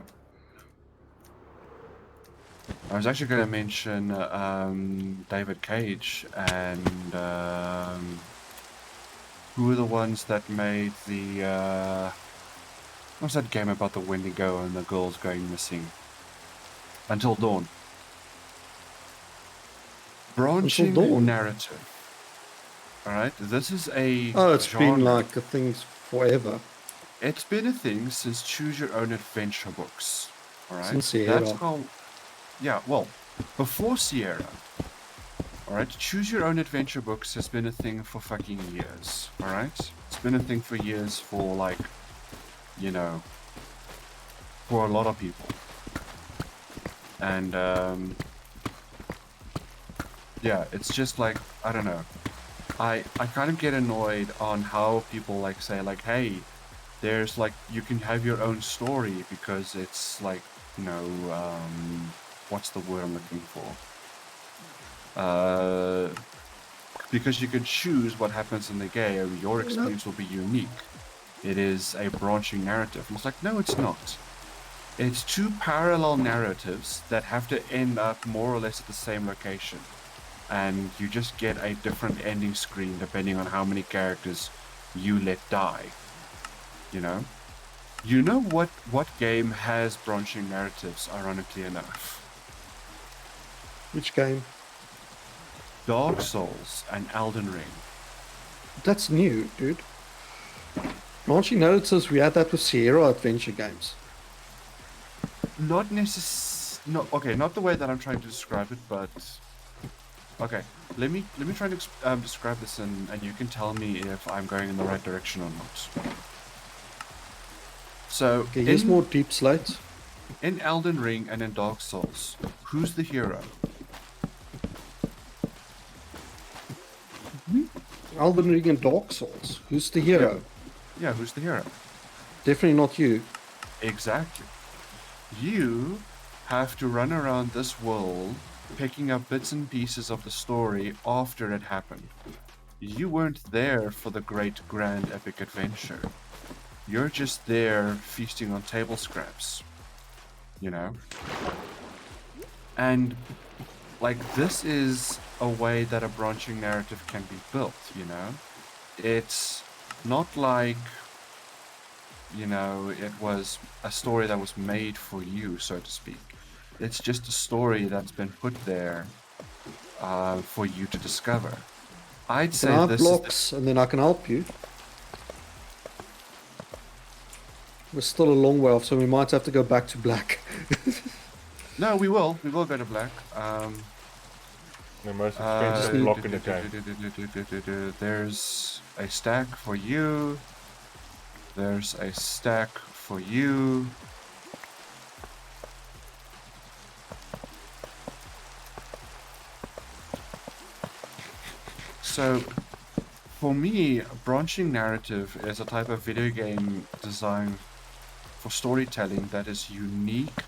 S5: I was actually going to mention David Cage and who are the ones that made the what's that game about the Wendigo and the girls going missing? Until Dawn. Branching
S2: Dawn?
S5: narrative. Alright, this is a
S2: Oh, it's
S5: genre.
S2: been like a thing forever.
S5: It's been a thing since Choose Your Own Adventure books. Alright?
S2: Since Sierra.
S5: That's how. Yeah, well, before Sierra. Alright, Choose Your Own Adventure books has been a thing for fucking years. Alright? It's been a thing for years for, like, you know, for a lot of people. And, yeah, it's just like, I don't know. I kind of get annoyed on how people, like, say, like, hey, there's, like, you can have your own story because it's, like, you know, what's the word I'm looking for? Because you can choose what happens in the game, your experience will be unique. It is a branching narrative. And it's like, no, it's not. It's two parallel narratives that have to end up more or less at the same location. And you just get a different ending screen depending on how many characters you let die. You know? You know what game has branching narratives, ironically enough?
S2: Which game?
S5: Dark Souls and Elden Ring.
S2: That's new, dude. Branching narratives, we had that with Sierra Adventure games.
S5: Not no, okay, not the way that I'm trying to describe it, but okay. Let me try to describe this, and you can tell me if I'm going in the right direction or not. So,
S2: Okay, here's more Deep Slate.
S5: in Elden Ring and in Dark Souls, who's the hero?
S2: Elden Ring and Dark Souls. Who's the hero?
S5: Yeah, who's the hero?
S2: Definitely not you.
S5: Exactly. You have to run around this world picking up bits and pieces of the story after it happened. You weren't there for the great grand epic adventure. You're just there feasting on table scraps. You know? And like this is a way that a branching narrative can be built, you know? It's not like, you know, it was a story that was made for you, so to speak. It's just a story that's been put there for you to discover. I'd
S2: Can
S5: say
S2: I have
S5: this
S2: blocks and then I can help you? We're still a long way off, so we might have to go back to black.
S5: No, we will. We will go to black.
S1: The most expensive block in the game.
S5: There's a stack for you. There's a stack for you. So, for me, branching narrative is a type of video game design for storytelling that is unique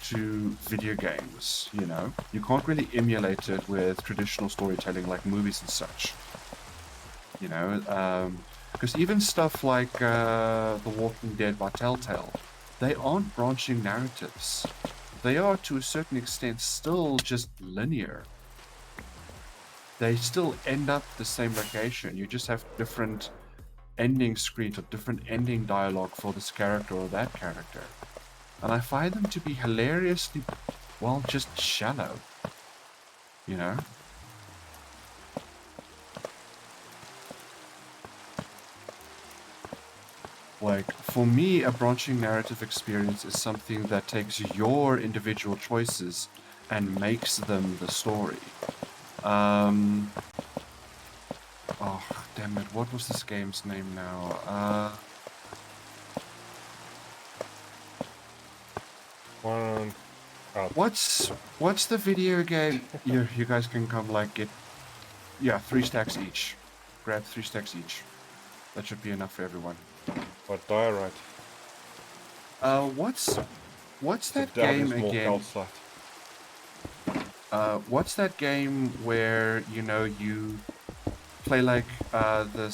S5: to video games, you know? You can't really emulate it with traditional storytelling like movies and such. You know, because even stuff like The Walking Dead by Telltale, they aren't branching narratives. They are, to a certain extent, still just linear. They still end up the same location. You just have different ending screens or different ending dialogue for this character or that character. And I find them to be hilariously, well, just shallow. You know? Like, for me, a branching narrative experience is something that takes your individual choices and makes them the story. Oh, damn it, what was this game's name now?
S1: One up.
S5: What's the video game? You guys can come like get, yeah, 3 stacks each. Grab 3 stacks each. That should be enough for everyone.
S1: But diorite.
S5: What's that
S1: Down
S5: game
S1: is more
S5: again?
S1: calcite.
S5: What's that game where, you know, you play like the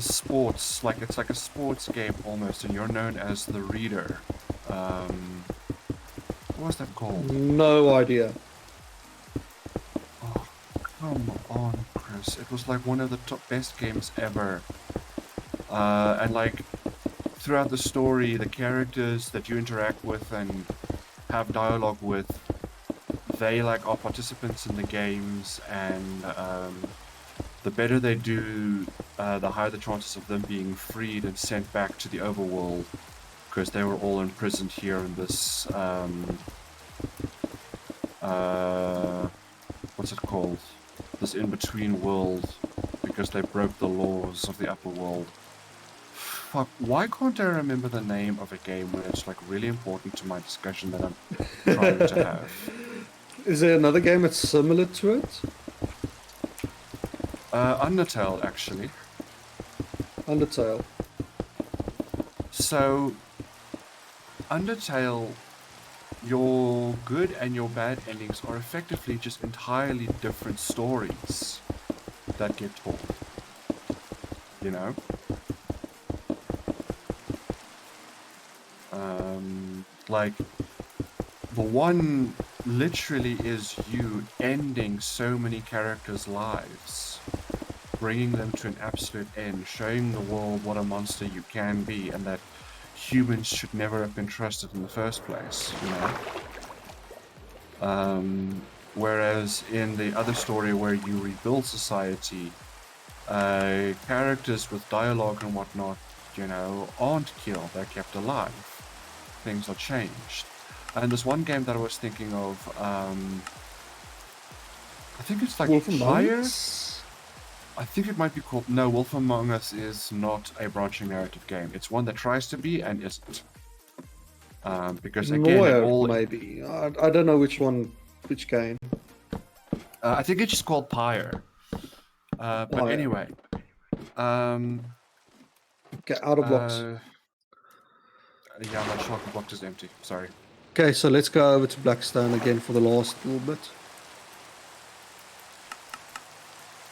S5: sports, like it's like a sports game almost, and you're known as the reader. What was that called?
S2: No idea.
S5: Oh, come on, Chris. It was like one of the best games ever. And like throughout the story, the characters that you interact with and have dialogue with, they like are participants in the games, and the better they do, the higher the chances of them being freed and sent back to the overworld, because they were all imprisoned here in this what's it called? This in-between world, because they broke the laws of the upper world. Fuck, why can't I remember the name of a game when it's like really important to my discussion that I'm trying to have?
S2: Is there another game that's similar to it?
S5: Undertale, actually.
S2: Undertale.
S5: So, Undertale, your good and your bad endings are effectively just entirely different stories that get told. You know? Like, the one literally is you ending so many characters' lives, bringing them to an absolute end, showing the world what a monster you can be, and that humans should never have been trusted in the first place, you know? Whereas in the other story where you rebuild society, characters with dialogue and whatnot, aren't killed, they're kept alive. Things are changed. And there's one game that I was thinking of, I think it's like
S2: Wolf Among
S5: Pyre?
S2: Us?
S5: I think it might be called... No, Wolf Among Us is not a branching narrative game. It's one that tries to be and isn't. Because again,
S2: Noir, maybe. I don't know which game.
S5: I think it's just called Pyre. But
S2: Oh, yeah.
S5: anyway.
S2: Okay, out of blocks.
S5: Yeah, my chocolate box is empty. Sorry.
S2: Okay, so let's go over to Blackstone again for the last little bit.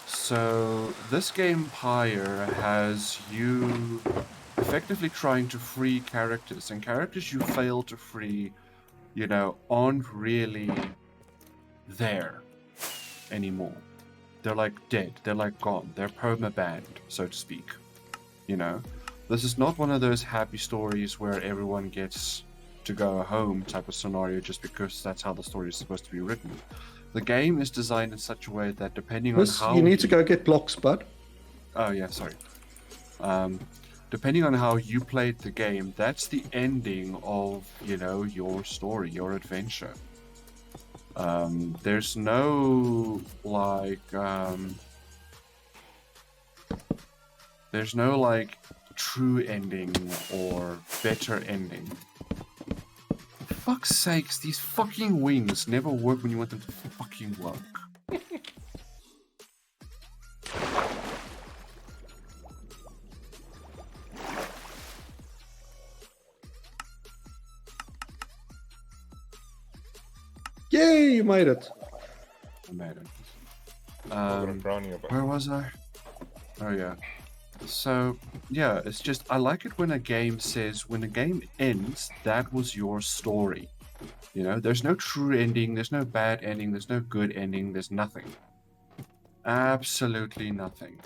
S5: So this game Pyre has you effectively trying to free characters, and characters you fail to free, aren't really there anymore. They're like dead. They're like gone. They're perma-banned, so to speak. This is not one of those happy stories where everyone gets to go home type of scenario just because that's how the story is supposed to be written. The game is designed in such a way that depending on how
S2: You need to go get blocks, bud.
S5: Oh yeah, sorry. Depending on how you played the game, that's the ending of, your story, your adventure. There's no true ending or better ending. For fuck's sakes, these fucking wings never work when you want them to fucking work.
S2: Yay, you made it.
S5: I made it.
S1: I'm gonna drown you about
S5: Where was I? Oh yeah. So yeah, it's just I like it when a game says when the game ends, that was your story. There's no true ending, there's no bad ending, there's no good ending, there's nothing. Absolutely nothing.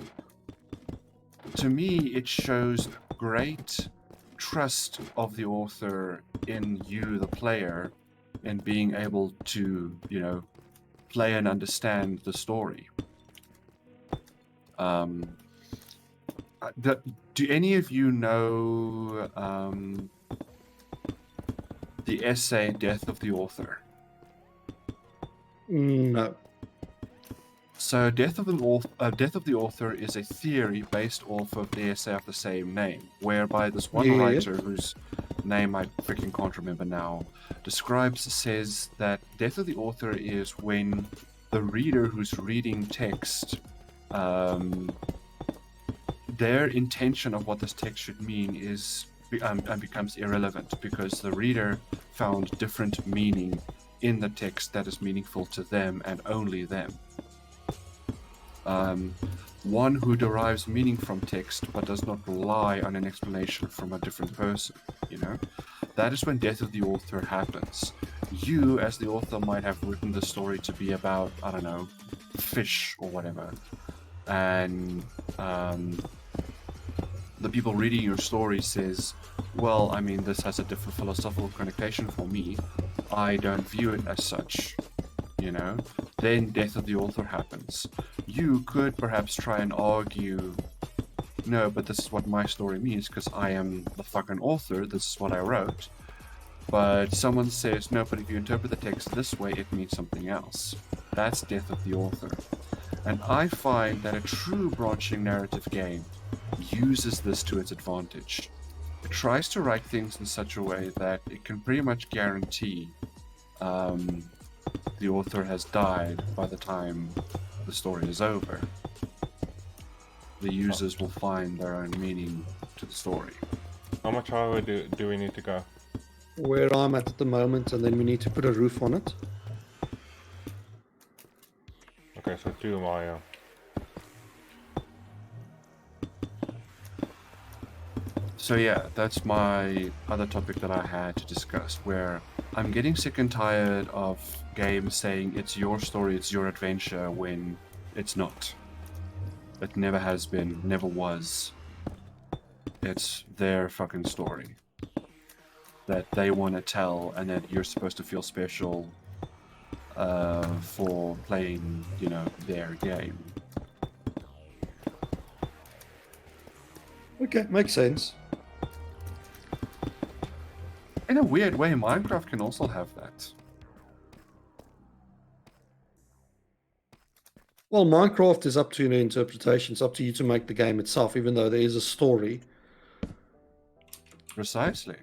S5: To me, it shows great trust of the author in you, the player, and being able to, play and understand the story. Do any of you know the essay Death of the Author?
S2: No.
S5: So Death of the Author is a theory based off of the essay of the same name, whereby this one
S2: Yeah.
S5: writer whose name I freaking can't remember now says that Death of the Author is when the reader who's reading text, their intention of what this text should mean becomes irrelevant because the reader found different meaning in the text that is meaningful to them and only them. One who derives meaning from text but does not rely on an explanation from a different person, That is when Death of the Author happens. You, as the author, might have written the story to be about, I don't know, fish or whatever. And the people reading your story says, well, I mean, this has a different philosophical connotation for me. I don't view it as such. Then Death of the Author happens. You could perhaps try and argue, no, but this is what my story means because I am the fucking author, this is what I wrote. But someone says, no, but if you interpret the text this way, it means something else. That's Death of the Author. And I find that a true branching narrative game uses this to its advantage. It tries to write things in such a way that it can pretty much guarantee the author has died by the time the story is over. The users will find their own meaning to the story.
S1: How much higher do we need to go?
S2: Where I'm at the moment, and then we need to put a roof on it.
S1: Okay, so 2 Maya.
S5: So yeah, that's my other topic that I had to discuss, where I'm getting sick and tired of games saying it's your story, it's your adventure, when it's not. It never has been, never was. It's their fucking story that they want to tell, and that you're supposed to feel special for playing, their game.
S2: Okay, makes sense.
S5: In a weird way, Minecraft can also have that.
S2: Well, Minecraft is up to your interpretation. It's up to you to make the game itself, even though there is a story.
S5: Precisely.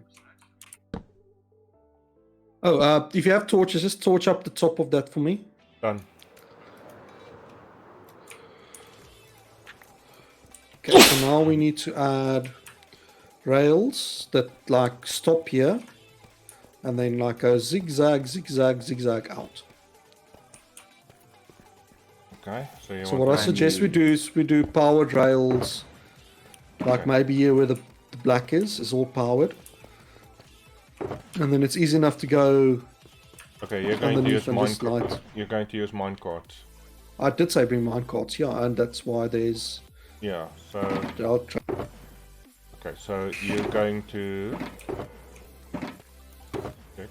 S2: Oh, if you have torches, just torch up the top of that for me.
S1: Done.
S2: Okay, so now we need to add rails that like stop here and then like go zigzag, zigzag, zigzag out.
S1: Okay, so you
S2: So
S1: want
S2: what I
S1: to-
S2: suggest we do is we do powered rails, like
S1: Okay.
S2: maybe here where the black is all powered. And then it's easy enough to go.
S1: Okay, you're going to
S2: underneath
S1: use
S2: and just
S1: minecart.
S2: light.
S1: You're going to use minecarts.
S2: I did say bring minecarts, yeah, and that's why there's.
S1: Yeah. So
S2: I'll try.
S1: okay, so you're going to. Check.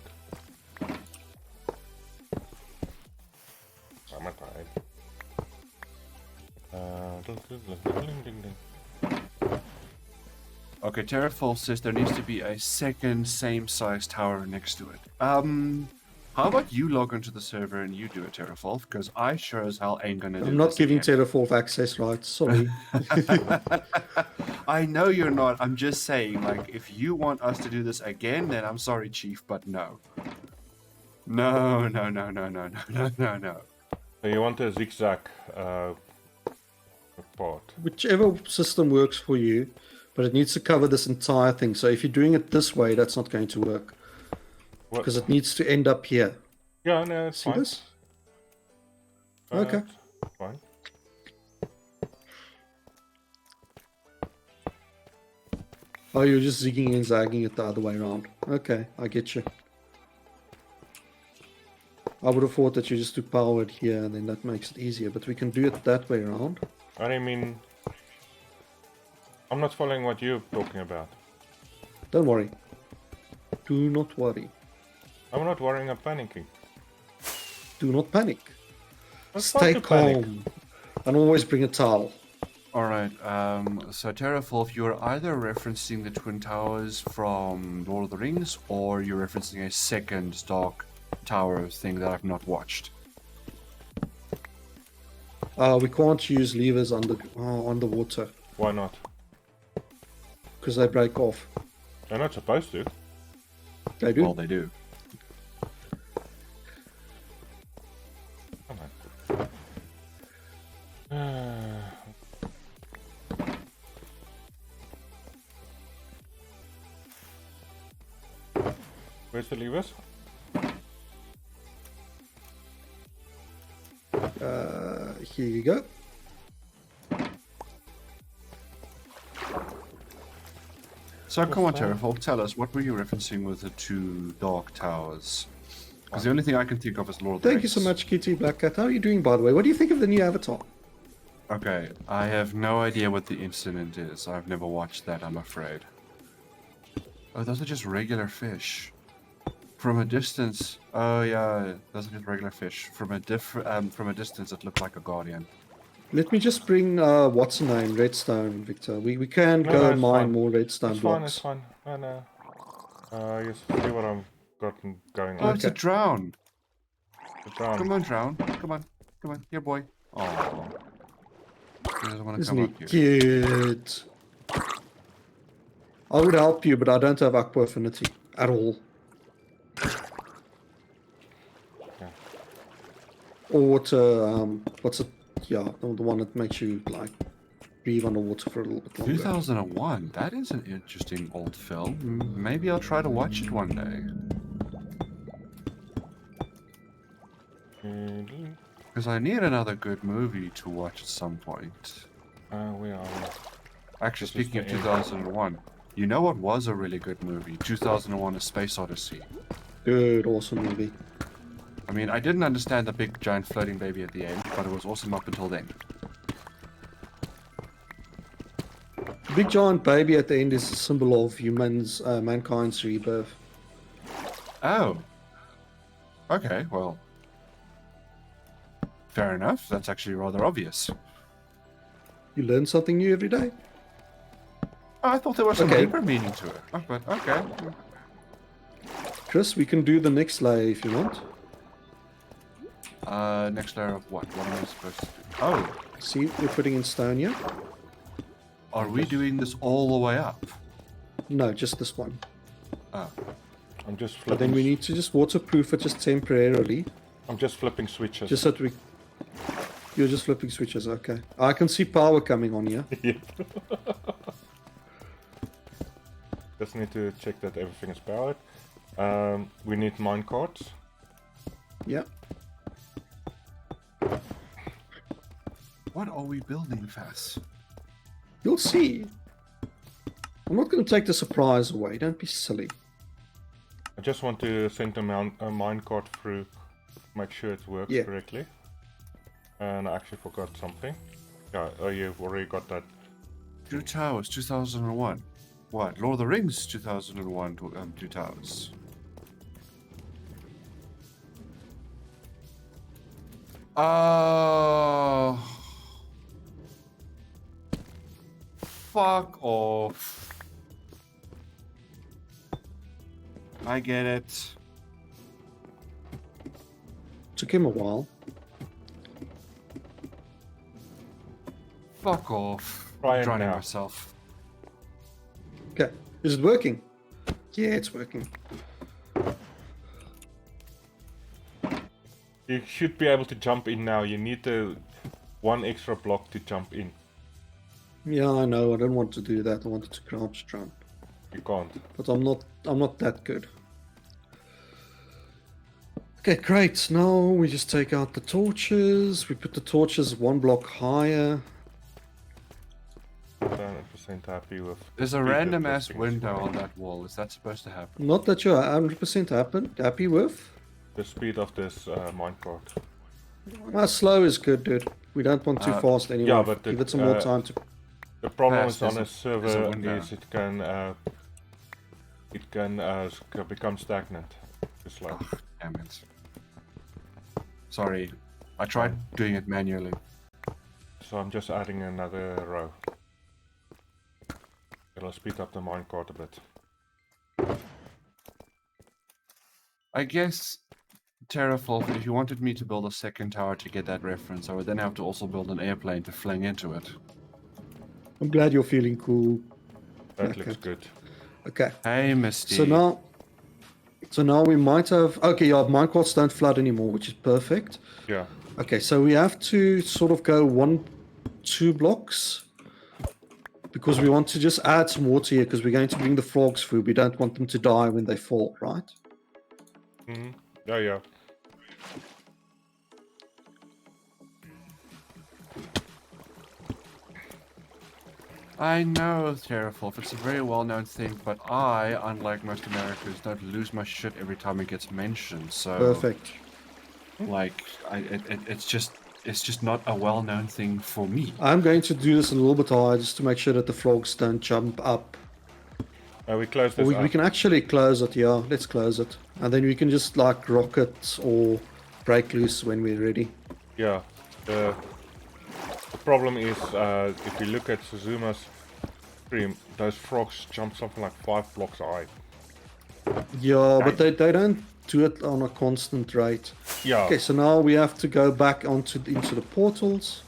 S1: Oh my god. Ding, ding, ding.
S5: Okay, Terrafall says there needs to be a second same-sized tower next to it. How about you log into the server and you do it, Terrafall? Because I sure as hell ain't gonna do
S2: I'm not
S5: this
S2: giving
S5: again.
S2: Terraform access rights, sorry.
S5: I know you're not. I'm just saying, like, if you want us to do this again, then I'm sorry, Chief, but no. No, no, no, no, no, no, no, no, no.
S1: So you want a zigzag part.
S2: Whichever system works for you, but it needs to cover this entire thing. So if you're doing it this way, that's not going to work.
S1: What?
S2: Because it needs to end up here.
S1: Yeah, no, it's
S2: See
S1: fine.
S2: this? Okay.
S1: It's fine.
S2: Oh, you're just zigging and zagging it the other way around. Okay, I get you. I would have thought that you just do powered here and then that makes it easier, but we can do it that way around.
S1: I mean, I'm not following what you're talking about.
S2: Don't worry. Do not worry.
S1: I'm not worrying, I'm panicking.
S2: Do not panic.
S1: It's fine
S2: Stay
S1: to panic.
S2: calm. And always bring a towel.
S5: Alright, so Terrafall, you're either referencing the Twin Towers from Lord of the Rings, or you're referencing a second Dark Tower thing that I've not watched.
S2: We can't use levers underwater
S1: Why not?
S2: because they break off.
S1: They're not supposed to.
S2: They do.
S5: Well, they do.
S1: Come on. Where's the levers?
S2: Here you go.
S5: So come on,
S1: What's that?
S5: Terrafall, tell us, what were you referencing with the two Dark Towers? Because the only thing I can think of is Lord of the
S2: Thank you
S5: Rings.
S2: so much, Kitty Black Cat. How are you doing, by the way? What do you think of the new Avatar?
S5: Okay, I have no idea what the incident is. I've never watched that, I'm afraid. Oh, those are just regular fish. From a distance, oh yeah, those are just regular fish. From a distance, it looked like a guardian.
S2: Let me just bring what's the name? Redstone, Victor. We can
S1: No,
S2: go
S1: no,
S2: and
S1: it's
S2: mine
S1: fine.
S2: more redstone
S1: It's fine,
S2: blocks.
S1: it's fine. No, no. You see what I've gotten going
S5: Oh,
S1: on.
S5: it's a
S2: Okay.
S5: drown.
S1: It's on.
S5: Come on, drown. Come on, come on, here, boy. Oh, he doesn't want to
S2: Isn't
S5: come
S2: he
S5: up here.
S2: cute? I would help you, but I don't have Aqua Affinity at all.
S1: Yeah.
S2: Or water, what's it? Yeah, the one that makes you like breathe underwater for a little bit longer.
S5: 2001. That is an interesting old film. Maybe I'll try to watch it one day. Because I need another good movie to watch at some point.
S1: We are.
S5: Actually,
S1: This is
S5: speaking of
S1: the end.
S5: 2001, you know what was a really good movie? 2001: A Space Odyssey.
S2: Good, awesome movie.
S5: I mean, I didn't understand the big giant floating baby at the end, but it was awesome up until then.
S2: The big giant baby at the end is a symbol of mankind's rebirth.
S5: Oh. Okay, well. Fair enough. That's actually rather obvious.
S2: You learn something new every day.
S5: I thought there was some
S2: Okay.
S5: deeper meaning to it. Oh, but okay.
S2: Chris, we can do the next layer if you want.
S5: Next layer of what? What am I supposed to do? Oh,
S2: See, we're putting in stone here.
S5: are we doing this all the way up?
S2: No, just this one.
S5: Oh,
S1: I'm just
S2: But then
S1: flipping.
S2: we need to just waterproof it just temporarily.
S1: I'm just flipping switches.
S2: Just so that we... You're just flipping switches, okay. I can see power coming on here.
S1: Just need to check that everything is powered. We need mine carts.
S2: Yeah.
S5: what are we building, Fass?
S2: You'll see. I'm not going to take the surprise away. Don't be silly.
S1: I just want to send a mine cart through, make sure it works
S2: Yeah.
S1: correctly. And I actually forgot something. Yeah, oh, you've already got that.
S5: Two Towers, 2001. What? Lord of the Rings, 2001. Two Towers. Fuck off. I get it.
S2: Took him a while.
S5: Fuck off.
S1: Try
S5: I'm
S1: it
S5: drowning
S1: now.
S5: myself.
S2: Okay. Is it working? Yeah, it's working.
S1: You should be able to jump in now. You need the one extra block to jump in.
S2: Yeah, I know. I don't want to do that. I wanted to crouch jump.
S1: You can't.
S2: But I'm not that good. Okay, great. Now we just take out the torches. We put the torches one block higher.
S1: 100% happy with.
S5: There's a
S1: speed that
S5: random
S1: this
S5: ass
S1: thing is
S5: window on
S1: moving.
S5: that wall. Is that supposed to happen?
S2: Not that you're 100% happy with.
S1: The speed of this minecart.
S2: Slow is good, dude. We don't want too fast anyway.
S1: yeah, but
S2: give
S1: the-
S2: it some more time to.
S1: The problem
S5: Fast,
S1: is on a
S5: there's a
S1: server
S5: window.
S1: is it can become stagnant. It's like
S5: Damn it. Sorry. I tried doing it manually.
S1: so. I'm just adding another row. It'll speed up the minecart a bit.
S5: I guess, Terraform, if you wanted me to build a second tower to get that reference, I would then have to also build an airplane to fling into it.
S2: I'm glad you're feeling cool.
S1: That
S2: Okay.
S1: looks good.
S2: Okay.
S5: Hey, Misty.
S2: So now we might have. Okay, yeah, minecarts don't flood anymore, which is perfect.
S1: Yeah.
S2: Okay, so we have to sort of go 2 blocks because we want to just add some water here because we're going to bring the frogs through. We don't want them to die when they fall, right?
S1: Hmm. Yeah, yeah.
S5: I know, Terraform, it's a very well-known thing, but I, unlike most Americans, don't lose my shit every time it gets mentioned, so...
S2: Perfect.
S5: Like, it's just not a well-known thing for me.
S2: I'm going to do this a little bit higher just to make sure that the frogs don't jump up.
S1: We close
S2: Or
S1: this
S2: we
S1: up.
S2: can actually close it, yeah. Let's close it. And then we can just like rock it or break loose when we're ready.
S1: Yeah. The problem is if you look at Suzuma's stream, those frogs jump something like 5 blocks high.
S2: Yeah, but they don't do it on a constant rate.
S1: Yeah.
S2: Okay, so now we have to go back into the portals.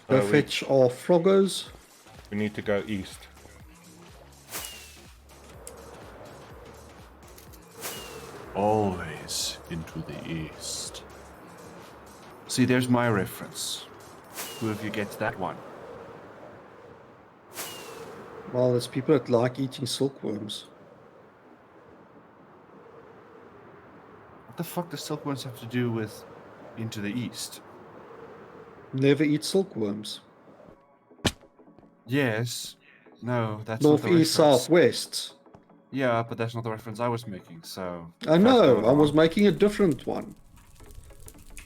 S2: Go
S1: we-
S2: fetch our froggos.
S1: We need to go east.
S5: Always into the east. See, there's my reference. Who of you gets that one?
S2: Well, there's people that like eating silkworms.
S5: What the fuck does silkworms have to do with into the east?
S2: Never eat silkworms.
S5: Yes. No, that's
S2: North,
S5: not the
S2: east,
S5: reference.
S2: south, west.
S5: Yeah, but that's not the reference I was making, so...
S2: I
S5: that's
S2: know,
S5: going
S2: I was
S5: on.
S2: making a different one.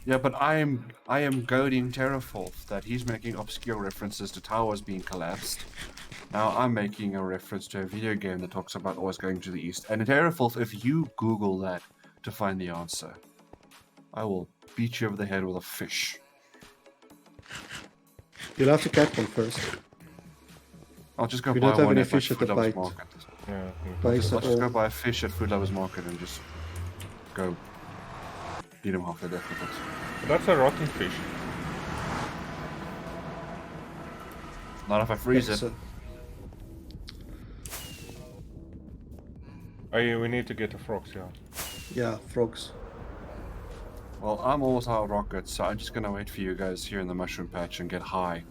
S5: Yeah, but I am goading Terraforth that he's making obscure references to towers being collapsed. Now I'm making a reference to a video game that talks about always going to the east. And Terraforth, if you Google that to find the answer, I will beat you over the head with a fish.
S2: You'll have to catch one first.
S5: I'll just go
S2: We
S5: buy
S2: don't have
S5: one
S2: any
S5: at like,
S2: fish at
S5: Food
S2: the
S5: Lovers
S2: bait.
S5: Market.
S1: Yeah.
S2: Base
S5: I'll
S2: at
S5: just go
S2: all.
S5: buy a fish at Food Lovers Market and just go eat them half to death with it.
S1: That's a rotten fish.
S5: Not if I freeze it.
S2: So,
S1: Oh yeah, we need to get the frogs, yeah.
S2: yeah, frogs.
S5: Well, I'm almost out of rockets, so I'm just gonna wait for you guys here in the mushroom patch and get high.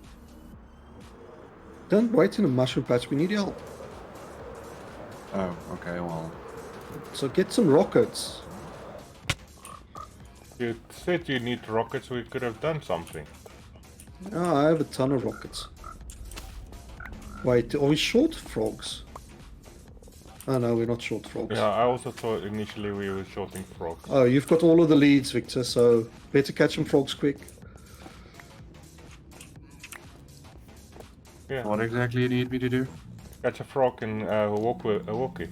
S2: Don't wait in a mushroom patch. We need help.
S5: Oh, okay, well.
S2: So get some rockets.
S1: You said you need rockets, we could have done something.
S2: Oh, I have a ton of rockets. Wait, are we short frogs? Oh no, we're not short frogs.
S1: Yeah, I also thought initially we were shorting frogs.
S2: Oh, you've got all of the leads, Victor, so better catch some frogs quick.
S1: Yeah,
S5: What exactly you need me to do?
S1: catch a frog and walk it.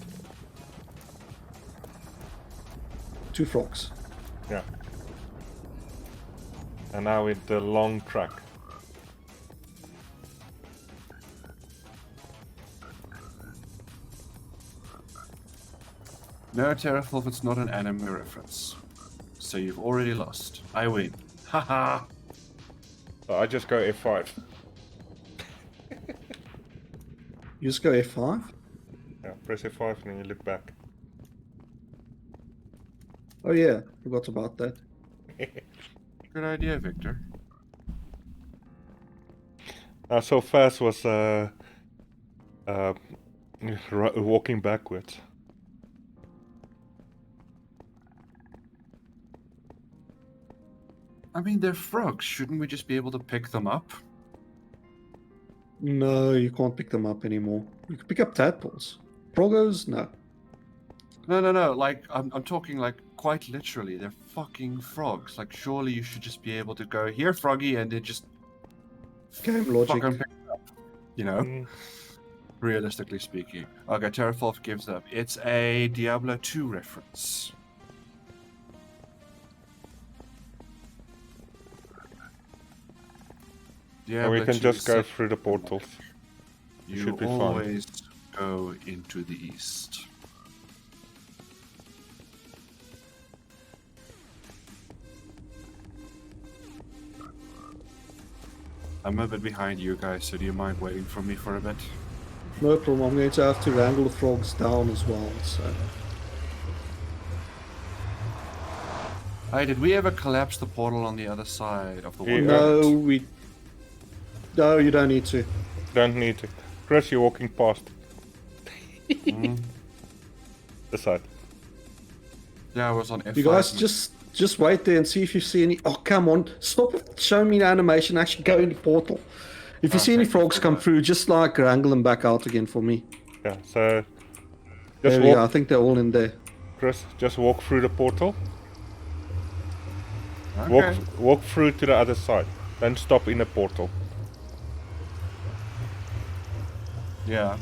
S2: 2 frogs.
S1: Yeah. And now with the long track.
S5: No, Terrafilf, it's not an anime reference. So you've already lost. I win. Haha!
S1: So I just go F5.
S2: You just go F5.
S1: Yeah, press F5 and then you look back.
S2: Oh yeah, forgot about that.
S5: Good idea, Victor.
S1: So fast was walking backwards.
S5: I mean, they're frogs. Shouldn't we just be able to pick them up?
S2: No, you can't pick them up anymore. You can pick up tadpoles. Frogos? No.
S5: No. Like, I'm talking like quite literally. They're fucking frogs. Like, surely you should just be able to go here, froggy, and then just
S2: Game logic.
S5: fucking pick it up. You know,
S1: Mm,
S5: realistically speaking. Okay, Terrafilf gives up. It's a Diablo 2 reference.
S1: and we can
S5: 2
S1: just go
S5: said
S1: through the portals.
S5: You
S1: should be fine.
S5: always go into the east. I'm a bit behind you guys, so do you mind waiting for me for a bit?
S2: No problem. I'm going to have to wrangle the frogs down as well. So
S5: Hey, did we ever collapse the portal on the other side of the
S1: Yeah.
S5: water?
S2: no, you don't need to.
S1: Don't need to. Chris, you're walking past
S5: Mhm.
S1: the side.
S5: Yeah, I was on F5.
S2: You guys just wait there and see if you see any. Oh come on! Stop showing me the animation. Actually, go in the portal. If you see any
S5: Okay.
S2: frogs come through, just like wrangle them back out again for me.
S1: Yeah, so
S2: There
S1: just
S2: we go. I
S1: walk,
S2: think they're all in there.
S1: Chris, just walk through the portal.
S5: Okay.
S1: Walk through to the other side. Then stop in the portal.
S5: Yeah.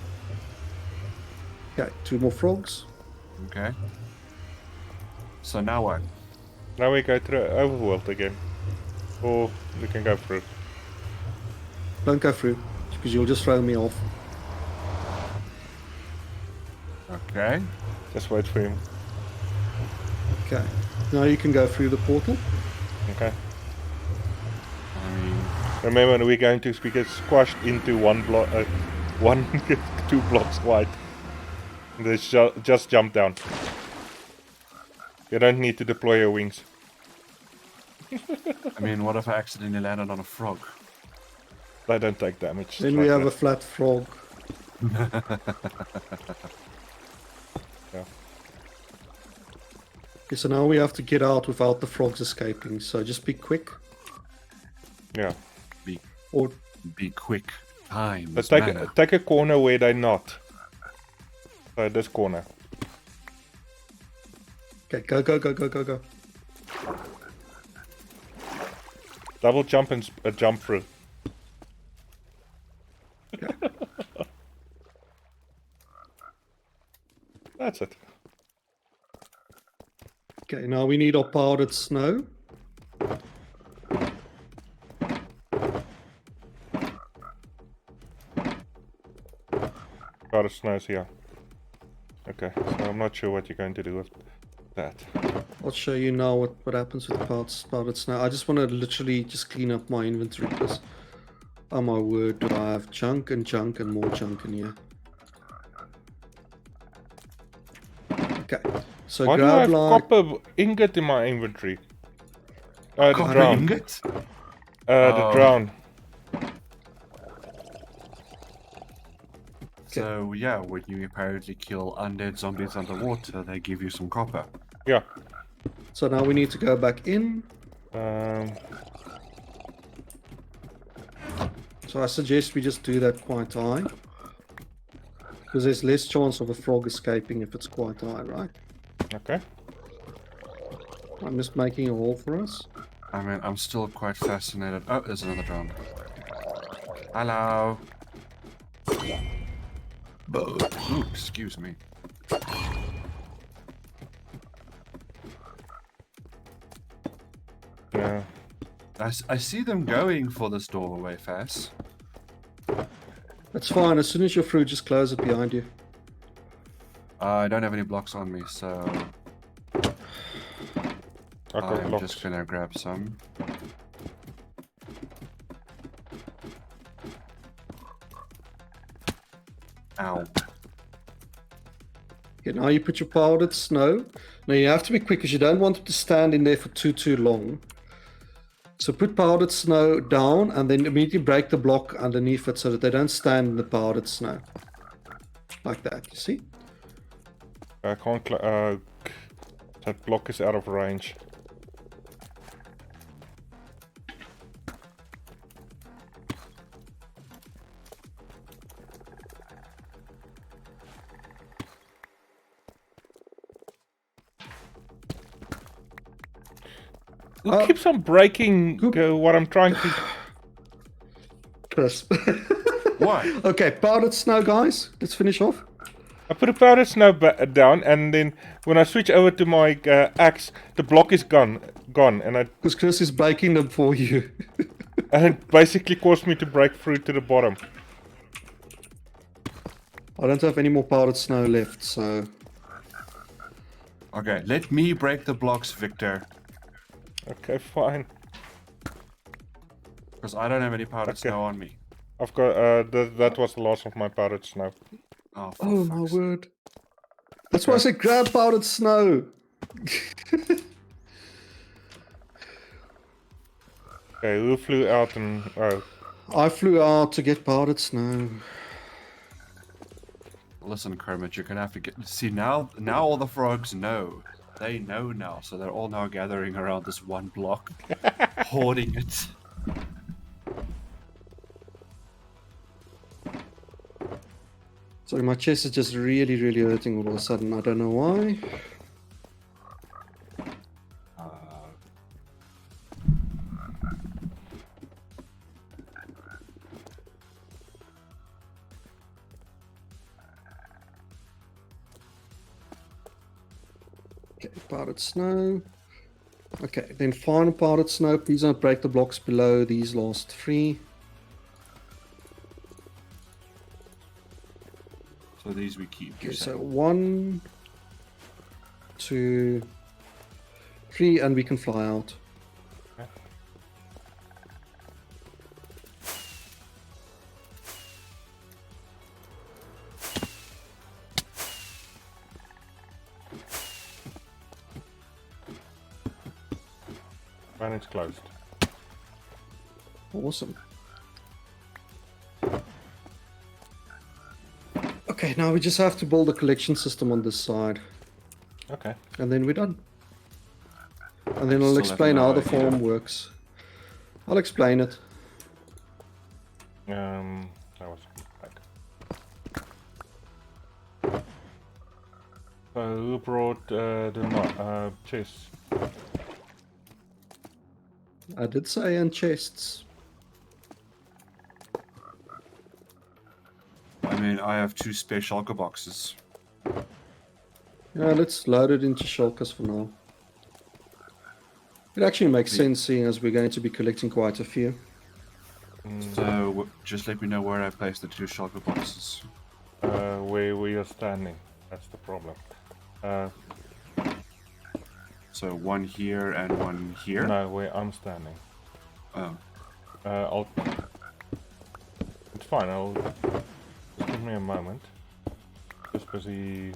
S2: Okay, 2 more frogs.
S5: Okay. So now what?
S1: Now we go to the overworld again. Or we can go through.
S2: Don't go through because you'll just throw me off.
S5: Okay.
S1: Just wait for him.
S2: Okay. Now you can go through the portal.
S1: Okay.
S5: I mean,
S1: Remember, we're going to get squashed into one block, 2 blocks wide. Just jump down. You don't need to deploy your wings.
S5: what if I accidentally landed on a frog?
S1: They don't take damage.
S2: Then
S1: like
S2: we have
S1: that.
S2: a flat frog.
S1: Yeah.
S2: Okay, so now we have to get out without the frogs escaping. So just be quick.
S1: Yeah.
S2: Or
S5: Be quick. Time.
S1: But
S5: is
S1: take
S5: mana.
S1: take a corner where they're not. So this corner.
S2: okay, go.
S1: Double jump and jump through. That's it.
S2: Okay, now we need our powdered snow.
S1: Powdered snow's here. Okay, so I'm not sure what you're going to do with that.
S2: I'll show you now what happens with powdered snow. I just want to literally just clean up my inventory because, oh my word, do I have junk and more junk in here. Okay, so
S1: Why do I
S2: grab
S1: have
S2: like...
S1: copper ingot in my inventory? The
S5: Copper
S1: drown.
S5: ingot?
S1: The
S5: Oh.
S1: drown.
S5: So yeah, when you apparently kill undead zombies underwater, they give you some copper.
S1: Yeah.
S2: So now we need to go back in. So I suggest we just do that quite high. Because there's less chance of a frog escaping if it's quite high, right?
S1: Okay.
S2: I'm just making a hole for us.
S5: I mean, I'm still quite fascinated. Oh, there's another drown. Hello. Ooh, excuse me.
S1: Yeah.
S5: I see them going for this doorway, Fass.
S2: That's fine. As soon as you're through, just close it behind you.
S5: I don't have any blocks on me, so
S1: I got
S5: I'm
S1: blocks.
S5: just gonna grab some. Ow.
S2: Okay, now you put your powdered snow. Now you have to be quick because you don't want it to stand in there for too long. So put powdered snow down and then immediately break the block underneath it so that they don't stand in the powdered snow. Like that, you see?
S1: I can't. That block is out of range. Who keeps on breaking what I'm trying to...
S2: Chris.
S5: Why?
S2: Okay, powdered snow, guys. Let's finish off.
S1: I put a powdered snow down, and then when I switch over to my axe, the block is gone, and
S2: Because Chris is breaking them for you.
S1: and it basically caused me to break through to the bottom.
S2: I don't have any more powdered snow left, so...
S5: Okay, let me break the blocks, Victor.
S1: Okay, fine.
S5: Because I don't have any powdered
S1: Okay.
S5: snow on me.
S1: I've got that was the last of my powdered snow.
S5: Oh, for
S2: Oh my
S5: fuck's
S2: word. That's why I said grab powdered snow.
S1: Okay, who flew out and
S2: I flew out to get powdered snow.
S5: Listen, Kermit, you're gonna have to get. See now all the frogs know. They know now, so they're all now gathering around this one block, hoarding it.
S2: Sorry, my chest is just really hurting all of a sudden. I don't know why. Okay, powdered snow. Okay, then final powdered snow. Please don't break the blocks below these last three.
S5: So these we keep.
S2: Okay,
S5: you're
S2: so
S5: saying.
S2: 1, 2, 3, and we can fly out.
S1: and it's closed.
S2: Awesome. Okay, now we just have to build a collection system on this side,
S1: Okay.
S2: and then we're done. And then I'll
S5: Still have
S2: explain
S5: no
S2: how the
S5: idea.
S2: form works. I'll explain it.
S1: That was back. So who brought the chest?
S2: I did say and chests.
S5: I mean, I have 2 spare shulker boxes.
S2: Yeah, let's load it into shulkers for now. It actually makes sense seeing as we're going to be collecting quite a few.
S5: So just let me know where I place the 2 shulker boxes.
S1: Where we are standing. That's the problem.
S5: So one here and one here.
S1: No, where I'm standing.
S5: Oh,
S1: I'll. It's fine. I'll. Just give me a moment. Just busy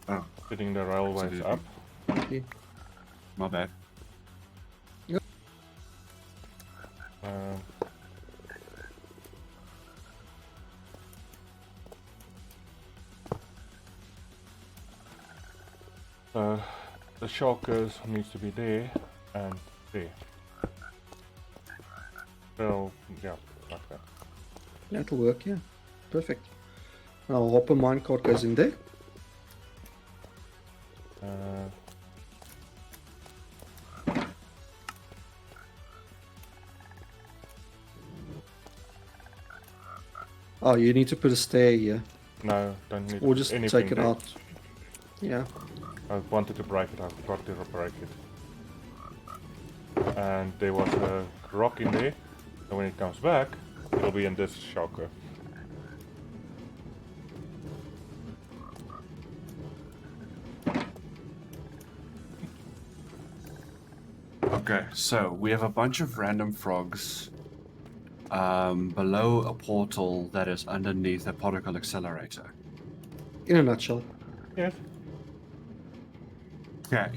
S5: oh,
S1: fitting the railways
S5: Absolutely.
S1: up.
S2: Okay.
S5: my bad.
S1: Um, the shulkers needs to be there and there. So yeah, like that.
S2: That'll work, yeah. Perfect. Our hopper minecart goes in there.
S1: Uh,
S2: Oh, you need to put a stair here.
S1: no, don't need
S2: Or just
S1: anything
S2: take it
S1: there.
S2: out. Yeah.
S1: I wanted to break it. I forgot to break it. And there was a rock in there. So when it comes back, it'll be in this shulker.
S5: Okay, so we have a bunch of random frogs below a portal that is underneath a particle accelerator.
S2: In a nutshell.
S1: Yes.
S5: Okay.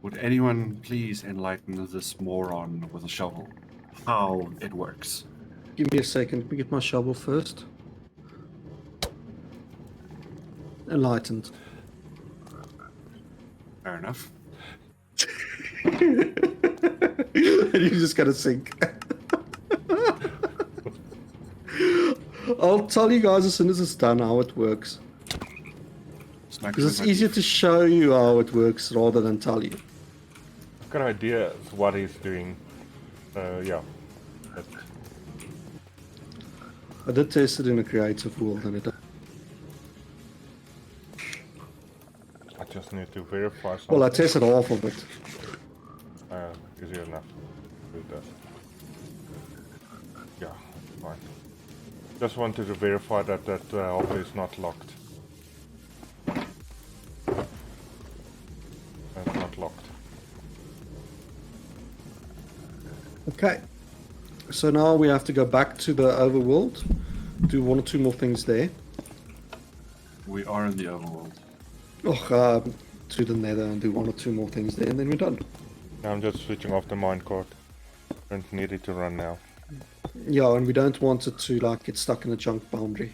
S5: Would anyone please enlighten this moron with a shovel how it works?
S2: Give me a second. Let me get my shovel first. Enlightened.
S5: Fair enough.
S2: You just gotta sink. I'll tell you guys as soon as it's done how it works.
S5: Smack
S2: Because
S5: with
S2: it's
S5: my
S2: easier
S5: teeth.
S2: to show you how it works rather than tell you.
S1: I've got an idea of what he's doing. Yeah. But
S2: I did test it in a creative world and it.
S1: I just need to verify something.
S2: Well, I tested half of it.
S1: Easy enough. Do that. Yeah, fine. Just wanted to verify that hopper is not locked. It's not locked.
S2: Okay. So now we have to go back to the overworld. Do one or two more things there.
S5: We are in the overworld.
S2: To the nether and do one or two more things there and then we're done.
S1: Now I'm just switching off the minecart. Don't need it to run now.
S2: Yeah, and we don't want it to like get stuck in a junk boundary.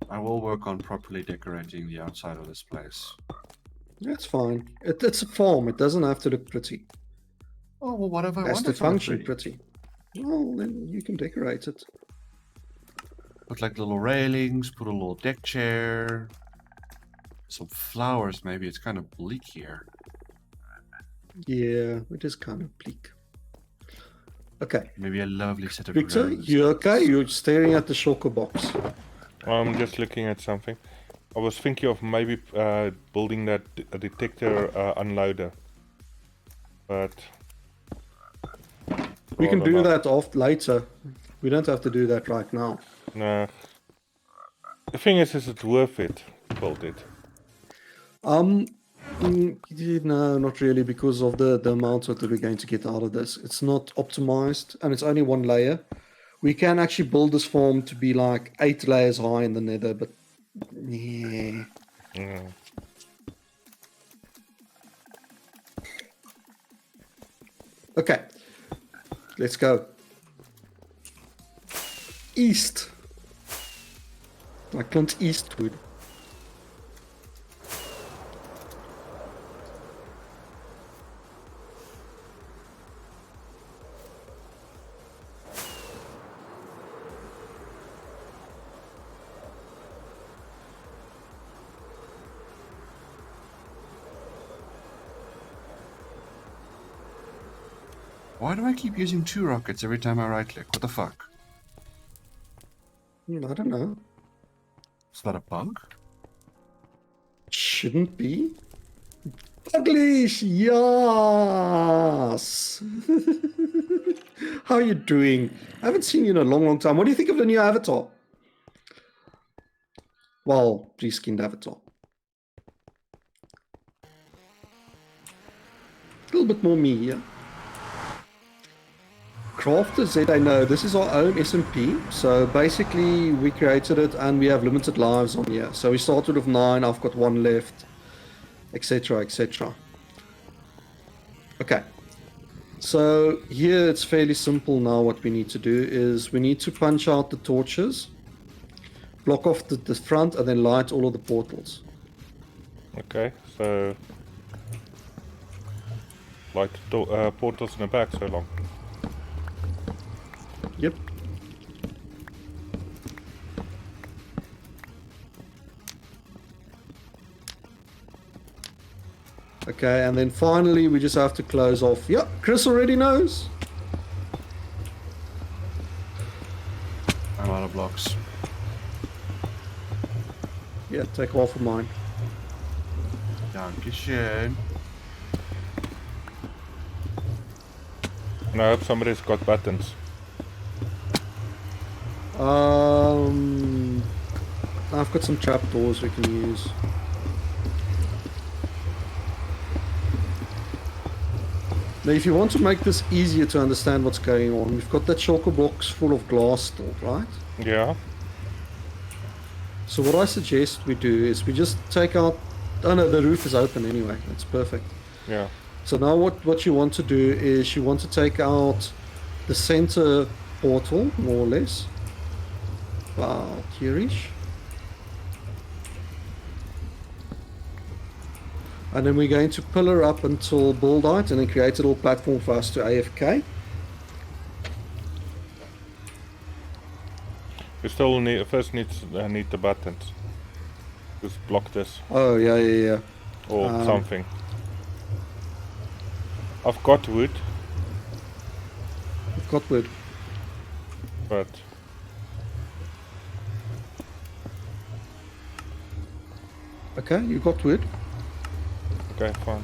S5: I will work on properly decorating the outside of this place.
S2: That's fine. It's a farm. It doesn't have to look pretty.
S5: Oh, well, what if I
S2: It has
S5: want
S2: to
S5: it to look
S2: function
S5: pretty?
S2: pretty. Well, then you can decorate it.
S5: Put like little railings, put a little deck chair, some flowers maybe. It's kind of bleak here.
S2: Yeah, it is kind of bleak. Okay.
S5: Maybe a lovely set of
S2: Victor,
S5: roses.
S2: you okay? You're staring at the shulker box.
S1: I'm just looking at something. I was thinking of maybe building that detector unloader. But
S2: We can
S1: rather
S2: do
S1: not.
S2: that off later. We don't have to do that right now.
S1: Nah. The thing is it worth it to build it?
S2: No, not really, because of the amount that we're going to get out of this. It's not optimized, and it's only one layer. We can actually build this farm to be like 8 layers high in the nether, but yeah.
S1: Mm.
S2: Okay, let's go. East. Like Clint Eastwood.
S5: Why do I keep using 2 rockets every time I right click? What the fuck?
S2: I don't know.
S5: Is that a bug?
S2: Shouldn't be. English, yes. How are you doing? I haven't seen you in a long, long time. What do you think of the new avatar? Well, reskinned avatar. A little bit more me, yeah. Crafted Z, I know. This is our own SMP. So basically, we created it and we have limited lives on here. So we started with 9, I've got 1 left, etc, etc. Okay. So here it's fairly simple now. What we need to do is we need to punch out the torches, block off the front, and then light all of the portals.
S1: Okay, so light the portals in the back so long.
S2: Yep. Okay, and then finally we just have to close off. Yep, Chris already knows.
S5: I'm out of blocks.
S2: Yeah, take half of mine.
S5: Dankeschön.
S1: And I hope somebody's got buttons.
S2: I've got some trapdoors we can use. Now, if you want to make this easier to understand what's going on, we've got that shulker box full of glass still, right?
S1: Yeah.
S2: So what I suggest we do is we just take out... Oh no, the roof is open anyway. That's perfect.
S1: Yeah.
S2: So now what you want to do is you want to take out the center portal, more or less. About here-ish. And then we're going to pillar up until build height and then create a little platform for us to AFK.
S1: We still need need the buttons. Just block this
S2: Oh, yeah.
S1: or something. I've got wood,
S2: We've got wood.
S1: but
S2: Okay, you got wood.
S1: okay, fine.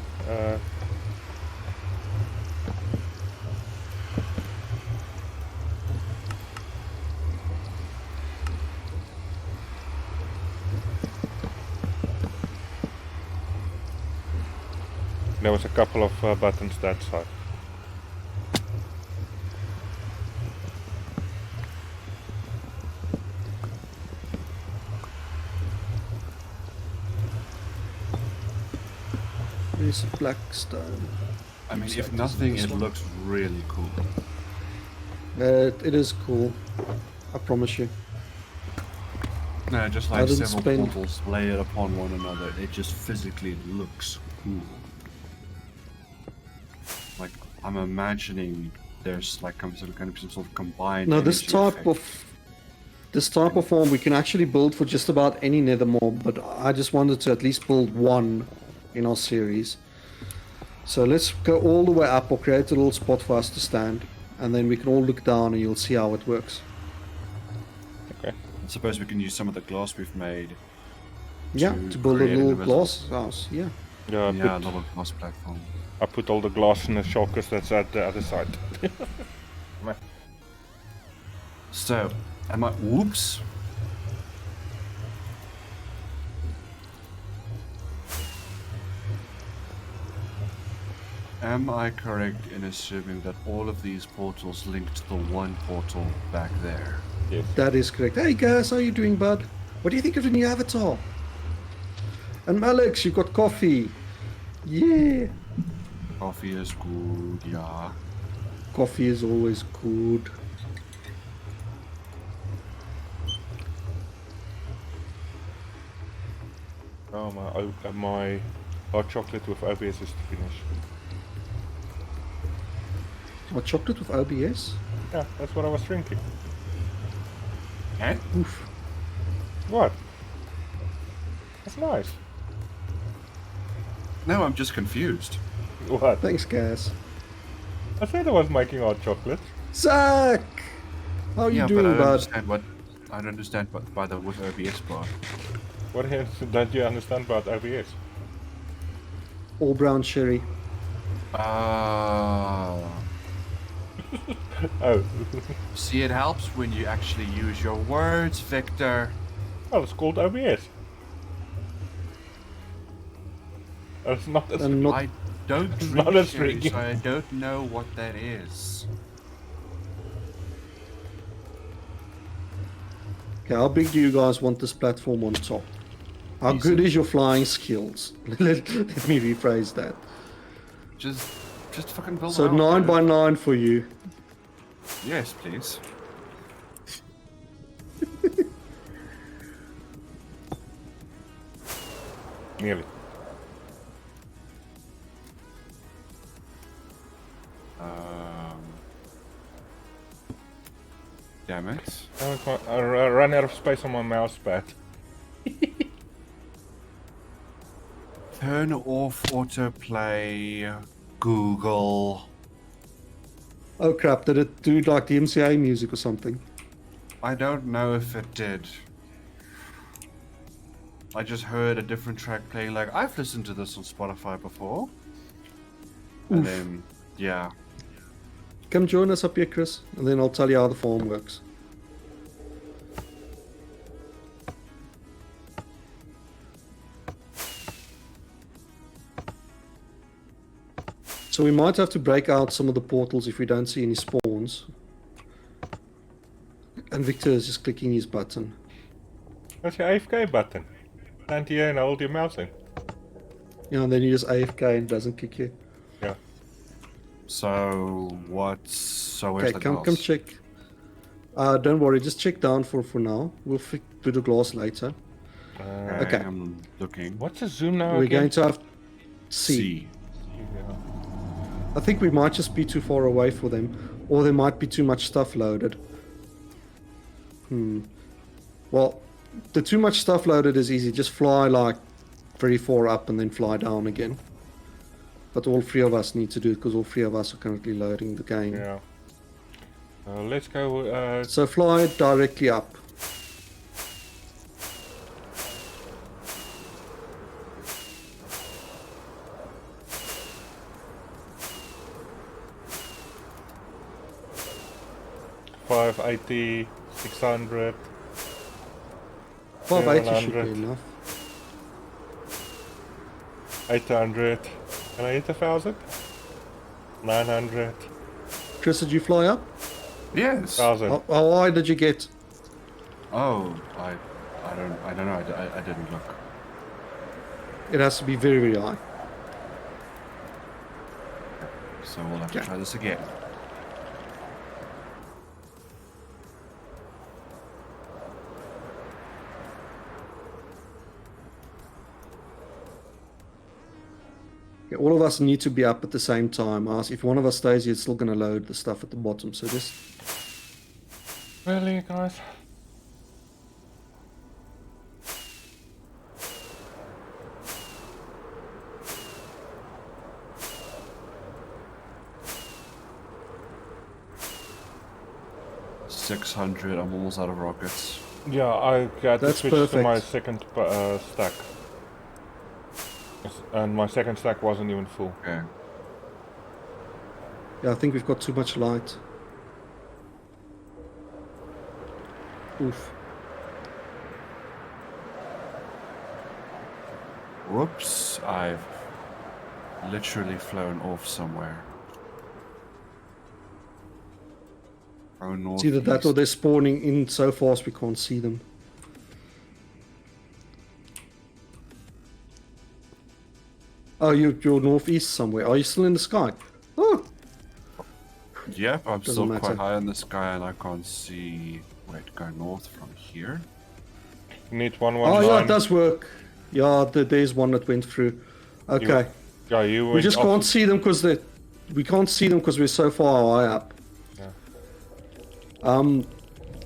S1: There was a couple of buttons that side.
S2: There's black stone.
S5: I mean, if nothing, it looks really cool.
S2: It is cool. I promise you.
S5: No, just
S2: I
S5: like
S2: didn't
S5: several
S2: spend-
S5: portals layered upon one another. It just physically looks cool. Like, I'm imagining there's like going to be some sort of combined.
S2: No, this
S5: energy
S2: type
S5: effect.
S2: of form we can actually build for just about any nether mob, but I just wanted to at least build one in our series. So let's go all the way up or create a little spot for us to stand, and then we can all look down and you'll see how it works.
S1: Okay.
S5: I suppose we can use some of the glass we've made.
S2: Yeah,
S5: To
S2: to build a
S5: create an
S2: little
S5: invisible-
S2: glass house. Yeah.
S1: Yeah,
S5: Yeah, a little glass platform.
S1: I put all the glass in the shulkers that's at the other side.
S5: So, am I? Whoops. Am I correct in assuming that all of these portals link to the one portal back there?
S1: Yes.
S2: That is correct. Hey guys, how you doing, bud? What do you think of the new avatar? And Alex, you got coffee. Yeah.
S5: Coffee is good, yeah.
S2: Coffee is always good.
S1: Oh, my hot chocolate with OBS is to finish.
S2: What, chocolate with OBS?
S1: Yeah, that's what I was drinking.
S5: Eh?
S2: Oof.
S1: What? That's nice.
S5: No, I'm just confused.
S1: What?
S2: Thanks, guys.
S1: I said I was making hot chocolate.
S2: Zach! How you
S5: Yeah,
S2: doing,
S5: but I don't
S2: bud?
S5: understand what. I don't understand what by the with OBS bar.
S1: What don't you understand about OBS?
S2: All brown cherry.
S5: Ah.
S1: Oh,
S5: See, it helps when you actually use your words, Victor.
S1: oh, it's called OBS. It's not as
S2: And not
S5: I don't
S1: Not
S5: drink
S1: as
S5: sherry,
S1: drinking.
S5: so I don't know what that is.
S2: Okay, how big do you guys want this platform on top? How good
S5: Decent.
S2: is your flying skills? let me rephrase that.
S5: Just fucking build
S2: So
S5: it out,
S2: 9
S5: dude.
S2: by 9 for you.
S5: Yes, please.
S1: nearly.
S5: Damn it.
S1: I ran out of space on my mouse pad.
S5: Turn off autoplay. Google.
S2: Oh crap, did it do like the MCA music or something?
S5: I don't know if it did. I just heard a different track playing. Like, I've listened to this on Spotify before. And
S2: Oof.
S5: then, yeah.
S2: Come join us up here, Chris, and then I'll tell you how the farm works. So we might have to break out some of the portals if we don't see any spawns. And Victor is just clicking his button.
S1: That's your AFK button. Stand here and hold your mouse in.
S2: Yeah, and then you just AFK and it doesn't kick you.
S1: Yeah.
S5: So, where's
S2: Okay,
S5: the
S2: come
S5: glass?
S2: check. Don't worry, just check down for now. We'll do the glass later. Okay.
S5: I'm looking.
S1: What's the zoom now
S2: We're
S1: again?
S2: going to have C.
S1: Yeah.
S2: I think we might just be too far away for them, or there might be too much stuff loaded. Well, the too much stuff loaded is easy. Just fly like very far up and then fly down again. But all three of us need to do it because all three of us are currently loading the game.
S1: Yeah. Let's go.
S2: So fly directly up.
S1: Five 580, 600.
S2: 580 should
S1: 700.
S2: be enough.
S1: 800. Can I hit 1,000? 900.
S2: Chris, did you fly up?
S5: Yes.
S1: 1,000.
S2: How high did you get?
S5: Oh, I don't know. I didn't look.
S2: It has to be very, very high.
S5: So we'll have to
S2: Yeah.
S5: try this again.
S2: Yeah, all of us need to be up at the same time. If one of us stays here, it's still going to load the stuff at the bottom. So just
S1: Really, guys?
S5: $600. I'm almost out of rockets.
S1: Yeah, I had to
S2: That's
S1: switch to my
S2: perfect.
S1: second stack. And my second stack wasn't even full.
S5: Okay.
S2: yeah, I think we've got too much light. Oof.
S5: Whoops. I've literally flown off somewhere. Oh, north.
S2: It's either that or they're spawning in so fast we can't see them. Oh, you're northeast somewhere. Are you still in the sky? Oh,
S5: Yep, I'm
S2: Doesn't
S5: still
S2: matter.
S5: quite high in the sky and I can't see. Wait, go north from here?
S1: You need 119.
S2: oh yeah, it does work. Yeah, there's one that went through. Okay,
S1: Yeah, you
S2: we
S1: went
S2: just
S1: off-
S2: can't see them because we can't see them because we're so far high up.
S1: Yeah.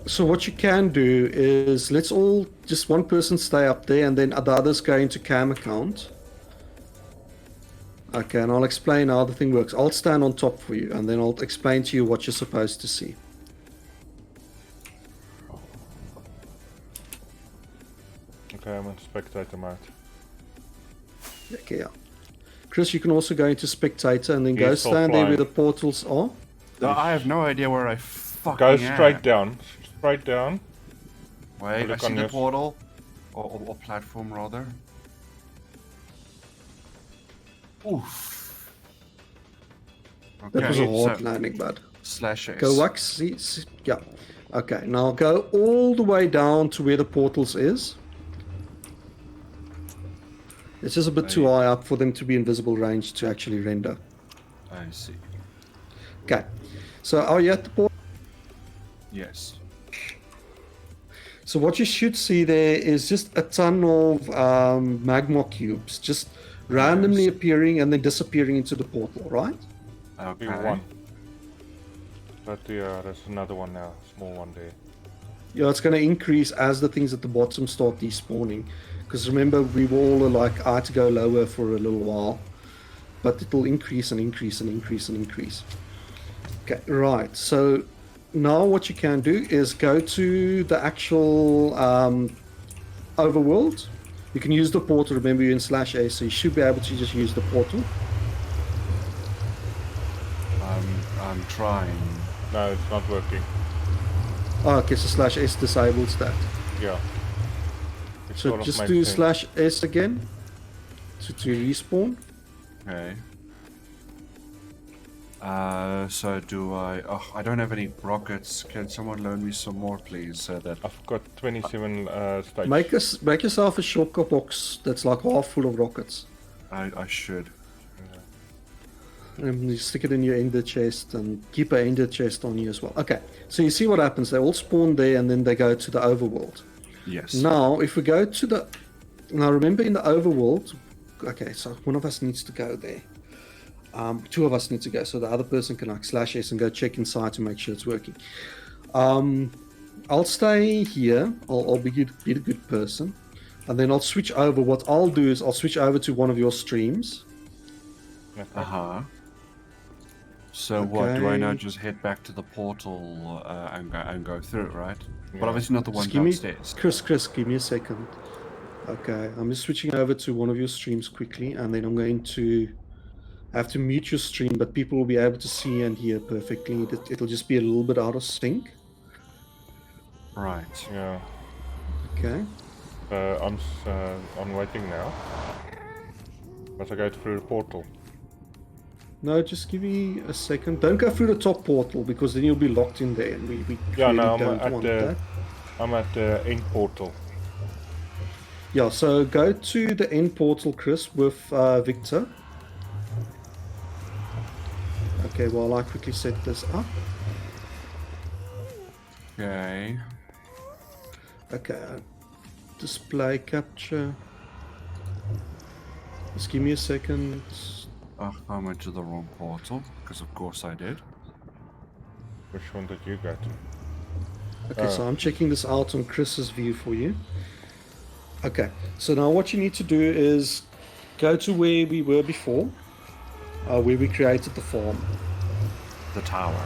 S2: So what you can do is let's all just one person stay up there and then the others go into cam account. Okay, and I'll explain how the thing works. I'll stand on top for you and then I'll explain to you what you're supposed to see.
S1: Okay, I'm in spectator mode.
S2: Okay, yeah. Chris, you can also go into spectator and then go
S1: He's still
S2: stand there where
S1: flying.
S2: the portals are.
S5: No, I have no idea where I fucking
S1: Go
S5: am.
S1: straight down. Straight down.
S5: Wait, I
S1: Look
S5: see
S1: on
S5: the
S1: your-
S5: portal. Or platform, rather. Oof. Okay,
S2: That was a hard
S5: so
S2: landing, bud.
S5: slash S.
S2: Go wax. See, yeah. Okay, now go all the way down to where the portals is. It's just a bit too high up for them to be in visible range to actually render.
S5: I see.
S2: Okay, so are you at the portal?
S5: Yes.
S2: So what you should see there is just a ton of magma cubes just randomly
S5: Yes.
S2: appearing and then disappearing into the portal, right?
S5: Okay.
S1: Do one. But yeah, there's another one now. Small one there.
S2: Yeah, it's going to increase as the things at the bottom start despawning. Because remember, we were all like, I had to go lower for a little while. But it will increase and increase and increase and increase. Okay, right. So now what you can do is go to the actual overworld. You can use the portal. Remember, you're in /A, so you should be able to just use the portal.
S5: I'm trying.
S1: No, it's not working.
S2: Oh, okay, so /S disables that.
S1: Yeah. It
S2: So
S1: sort of
S2: just
S1: makes
S2: do
S1: sense.
S2: /S again to respawn.
S5: Okay. So do I? Oh, I don't have any rockets. Can someone loan me some more, please? So that
S1: I've got 27 stages.
S2: Make yourself a shortcut box that's like half full of rockets.
S5: I should.
S2: And you stick it in your ender chest and keep an ender chest on you as well. Okay, so you see what happens. They all spawn there and then they go to the overworld.
S5: Yes.
S2: Now, if we go to the... Now, remember in the overworld... Okay, so one of us needs to go there. Two of us need to go, so the other person can like /S and go check inside to make sure it's working. I'll stay here. I'll be a good person. And then I'll switch over. What I'll do is I'll switch over to one of your streams.
S5: Uh huh. So what do I now?
S2: Okay.
S5: Just head back to the portal and go through it, right?
S1: Yeah.
S5: But obviously not the one
S2: Just give me,
S5: downstairs.
S2: Chris, give me a second. Okay, I'm just switching over to one of your streams quickly, and then I'm going to have to mute your stream, but people will be able to see and hear perfectly. It'll just be a little bit out of sync.
S5: Right.
S1: Yeah.
S2: Okay.
S1: I'm waiting now. Must I go through the portal?
S2: No, just give me a second. Don't go through the top portal because then you'll be locked in there, and we
S1: Yeah,
S2: really
S1: no, I'm
S2: don't
S1: at
S2: want
S1: the
S2: that.
S1: I'm at the end portal.
S2: Yeah, so go to the end portal, Chris, with Victor. Okay, while I quickly set this up.
S5: Okay.
S2: Okay, display capture. Just give me a second.
S5: Oh, I went to the wrong portal because of course I did.
S1: Which one did you go to?
S2: Okay, so I'm checking this out on Chris's view for you. Okay, so now what you need to do is go to where we were before, where we created the farm.
S5: The tower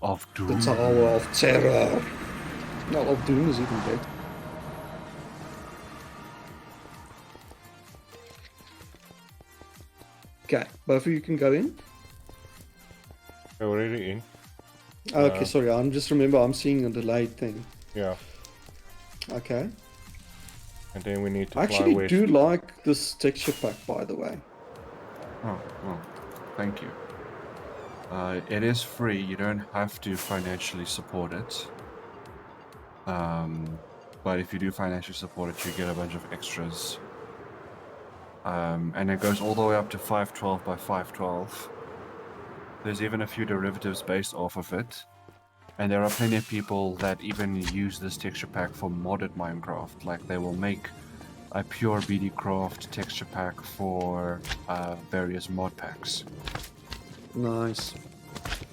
S5: of doom.
S2: The Tower of Terror. Not of Doom is even dead. Okay, both of you can go in.
S1: They're already in.
S2: Okay, sorry, I'm just remember I'm seeing a delayed thing.
S1: Yeah.
S2: Okay.
S1: And then we need to
S2: I
S1: fly
S2: actually
S1: west.
S2: do like this texture pack, by the way.
S5: Oh, well, thank you. It is free. You don't have to financially support it. But if you do financially support it, you get a bunch of extras. And it goes all the way up to 512 by 512. There's even a few derivatives based off of it. And there are plenty of people that even use this texture pack for modded Minecraft. Like they will make a pure BDcraft texture pack for various mod packs.
S2: Nice.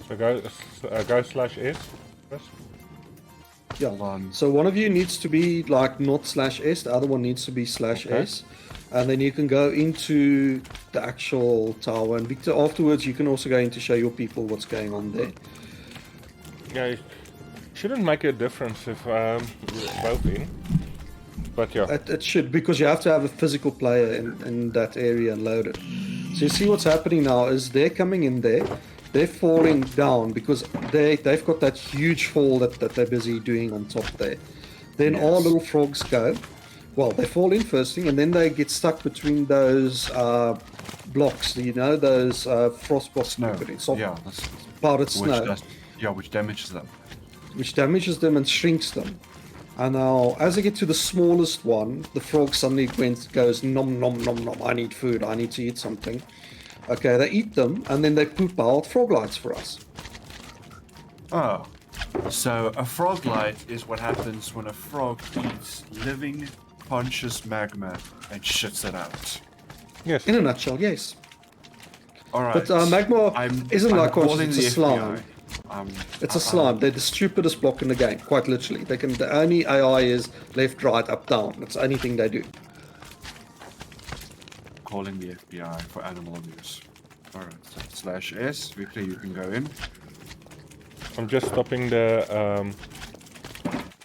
S1: So go /S. Chris?
S2: Yeah.
S5: Hold on.
S2: So one of you needs to be like not /S, the other one needs to be /S. And then you can go into the actual tower. And Victor, afterwards you can also go in to show your people what's going on there.
S1: Yeah, it shouldn't make a difference if we're both in. But yeah.
S2: It should, because you have to have a physical player in that area and load it. So you see what's happening now is they're coming in there, they're falling down because they've got that huge fall that they're busy doing on top there. Then our
S5: Yes.
S2: little frogs go. Well, they fall in first thing, and then they get stuck between those blocks. You know, those frost blocks.
S5: Snow.
S2: we put in, soft
S5: Yeah, that's,
S2: powdered
S5: which
S2: snow,
S5: does, yeah, which damages them.
S2: which damages them and shrinks them. And now, as they get to the smallest one, the frog suddenly goes nom nom nom nom. I need food. I need to eat something. Okay, they eat them, and then they poop out frog lights for us.
S5: Oh. So a frog light is what happens when a frog eats living, conscious magma and shits it out.
S1: Yes.
S2: In a nutshell, yes.
S5: Alright.
S2: But magma isn't like conscious,
S5: calling
S2: it's a
S5: the
S2: slime.
S5: FBI.
S2: It's a slime. They're the stupidest block in the game, quite literally. The only AI is left, right, up, down. That's the only thing they do.
S5: Calling the FBI for animal abuse. Alright, so /S, Victor, you can go in.
S1: I'm just stopping the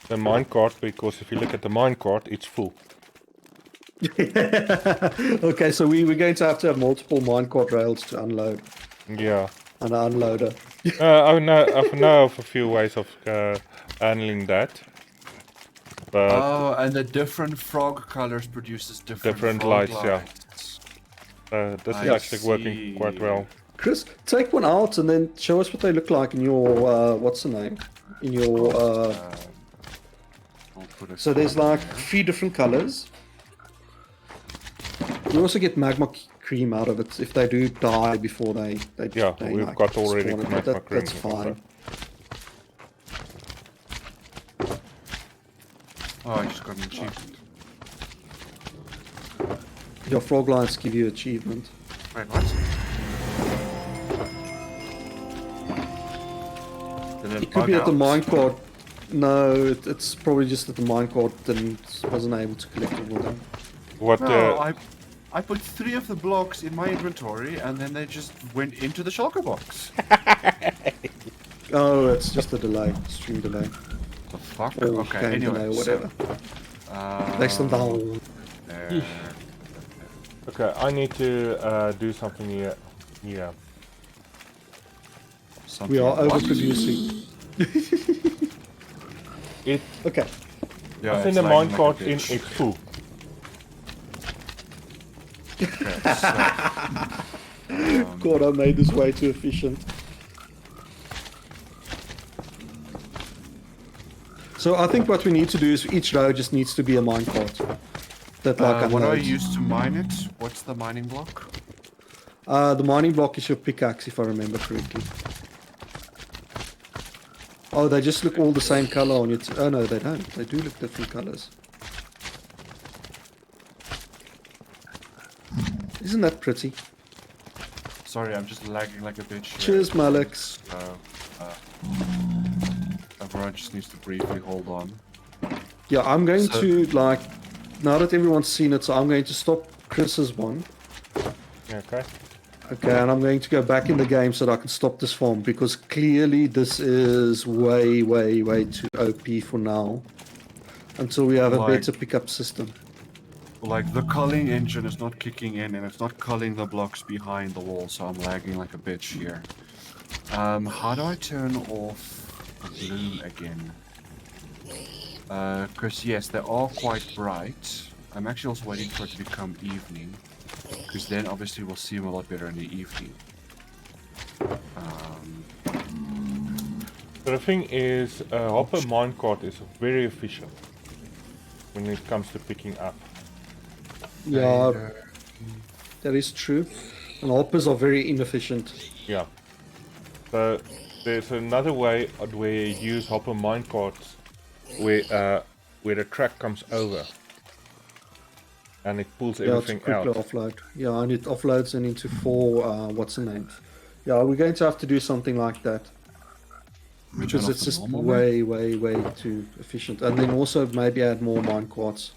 S1: minecart because if you look at the minecart, it's full.
S2: Okay, so we're going to have multiple minecart rails to unload.
S1: Yeah.
S2: And an unloader.
S1: I know of a few ways of handling that. But
S5: Oh, and the different frog colors produces different frog
S1: lights, yeah.
S5: lights.
S1: this is
S5: I
S1: actually working quite
S5: see.
S1: well.
S2: Chris, take one out and then show us what they look like in your, what's the name? In your,
S5: I'll put a
S2: so there's
S5: color
S2: like
S5: there.
S2: 3 different colors. You also get magma cream out of it if they do die before they
S1: Yeah,
S2: they,
S1: we've
S2: like,
S1: got already
S2: spawn it, but
S1: magma cream
S2: that's
S1: also.
S2: fine.
S5: Oh, I just got an achievement.
S2: Your frog lights give you achievement.
S5: Wait, what? Did it
S2: It could be
S5: bug
S2: that the
S5: out?
S2: minecart. No, it's probably just that the minecart wasn't able to collect all of them.
S1: What?
S5: No, I put 3 of the blocks in my inventory and then they just went into the shulker box.
S2: Oh, it's just a delay, stream delay.
S5: The fuck?
S2: Or
S5: Okay,
S2: game
S5: anyway.
S2: delay, or whatever.
S5: So,
S2: Next them down.
S5: there.
S1: Okay, I need to do something here. Yeah.
S5: Something
S2: We are
S5: what?
S2: overproducing.
S1: It.
S2: Okay.
S5: Yeah,
S1: I think
S5: it's
S1: the
S5: lagging like a
S1: minecart in
S5: bitch.
S1: it's full.
S5: Okay, so,
S2: God, I made this way too efficient. So I think what we need to do is each row just needs to be a minecart. That like
S5: what do I
S2: unloads.
S5: use to mine it? What's the mining block?
S2: The mining block is your pickaxe, if I remember correctly. Oh, they just look all the same color on it. Oh no, they don't. They do look different colors. Isn't that pretty?
S5: Sorry, I'm just lagging like a bitch. here.
S2: Cheers, Malix.
S5: So, everyone just needs to briefly hold on.
S2: Yeah, I'm going
S5: So-
S2: to like now that everyone's seen it, so I'm going to stop Chris's one.
S1: Okay.
S2: Okay, and I'm going to go back in the game so that I can stop this farm because clearly this is way, way, way too OP for now. Until we have a
S5: Like-
S2: better pickup system.
S5: Like, the culling engine is not kicking in and it's not culling the blocks behind the wall, so I'm lagging like a bitch here. How do I turn off the bloom again? Because yes, they are quite bright. I'm actually also waiting for it to become evening. Because then obviously we'll see them a lot better in the evening.
S1: So the thing is, Hopper minecart is very efficient when it comes to picking up.
S2: Yeah, that is true. And hoppers are very inefficient.
S1: Yeah. So there's another way where you use hopper minecarts where the track comes over and it pulls
S2: Yeah, it's
S1: everything
S2: quickly
S1: out.
S2: offload. Yeah, and it offloads it into 4, what's the name? Yeah, we're going to have to do something like that.
S5: We turn
S2: Because
S5: off
S2: it's
S5: the
S2: just
S5: normal way?
S2: way too efficient. And then also maybe add more minecarts.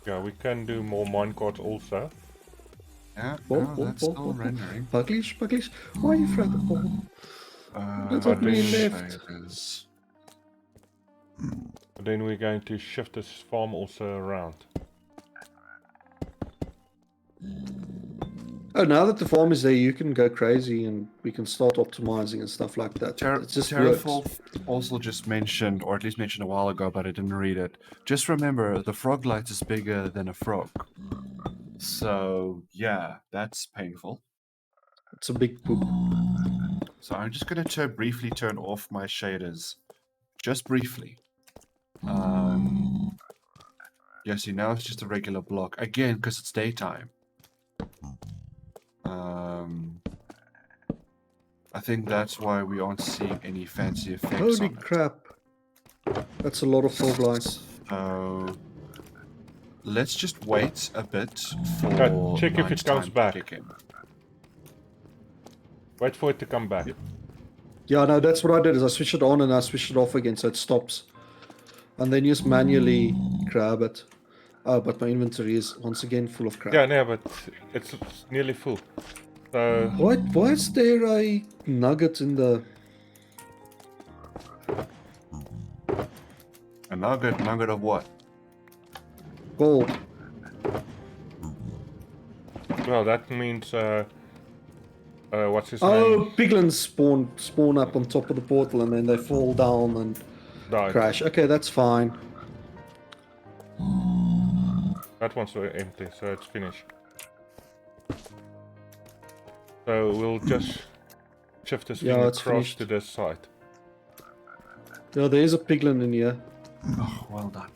S1: Yeah, we can do more minecarts also.
S5: Yeah,
S2: Oh,
S5: no,
S2: oh,
S5: that's
S2: oh,
S5: still
S2: oh,
S5: rendering.
S2: Puglish, Puglish, why are you afraid of ball? That's what we left.
S5: Shaders.
S1: But then we're going to shift this farm also around.
S2: Oh, now that the farm is there, you can go crazy and we can start optimizing and stuff like that. It just works.
S5: Terrafall also just mentioned, or at least mentioned a while ago, but I didn't read it. Just remember, the frog light is bigger than a frog. So, yeah, that's painful.
S2: It's a big poop.
S5: So I'm just going to briefly turn off my shaders. Just briefly. Yeah, see, now it's just a regular block. Again, because it's daytime. I think that's why we aren't seeing any fancy effects
S2: Holy
S5: on it.
S2: crap. That's a lot of frog lights.
S5: So let's just wait a bit for
S1: check if it
S5: night
S1: comes
S5: time to
S1: back.
S5: kick in.
S1: Wait for it to come back.
S2: Yeah, no, that's what I did is I switched it on and I switched it off again so it stops. And then just manually grab it. Oh, but my inventory is once again full of crap.
S1: Yeah, no, but it's nearly full. So
S2: Why is there a nugget in the...
S5: A nugget of what?
S2: gold?
S1: well, that means what's his
S2: Oh,
S1: name?
S2: piglins spawn up on top of the portal and then they fall down and
S1: Died.
S2: crash. Okay, that's fine.
S1: That one's empty, so it's finished. So we'll just shift this
S2: Yeah,
S1: thing
S2: it's
S1: across
S2: finished.
S1: to this side.
S2: Yeah, there is a piglin in here.
S5: Oh, well done.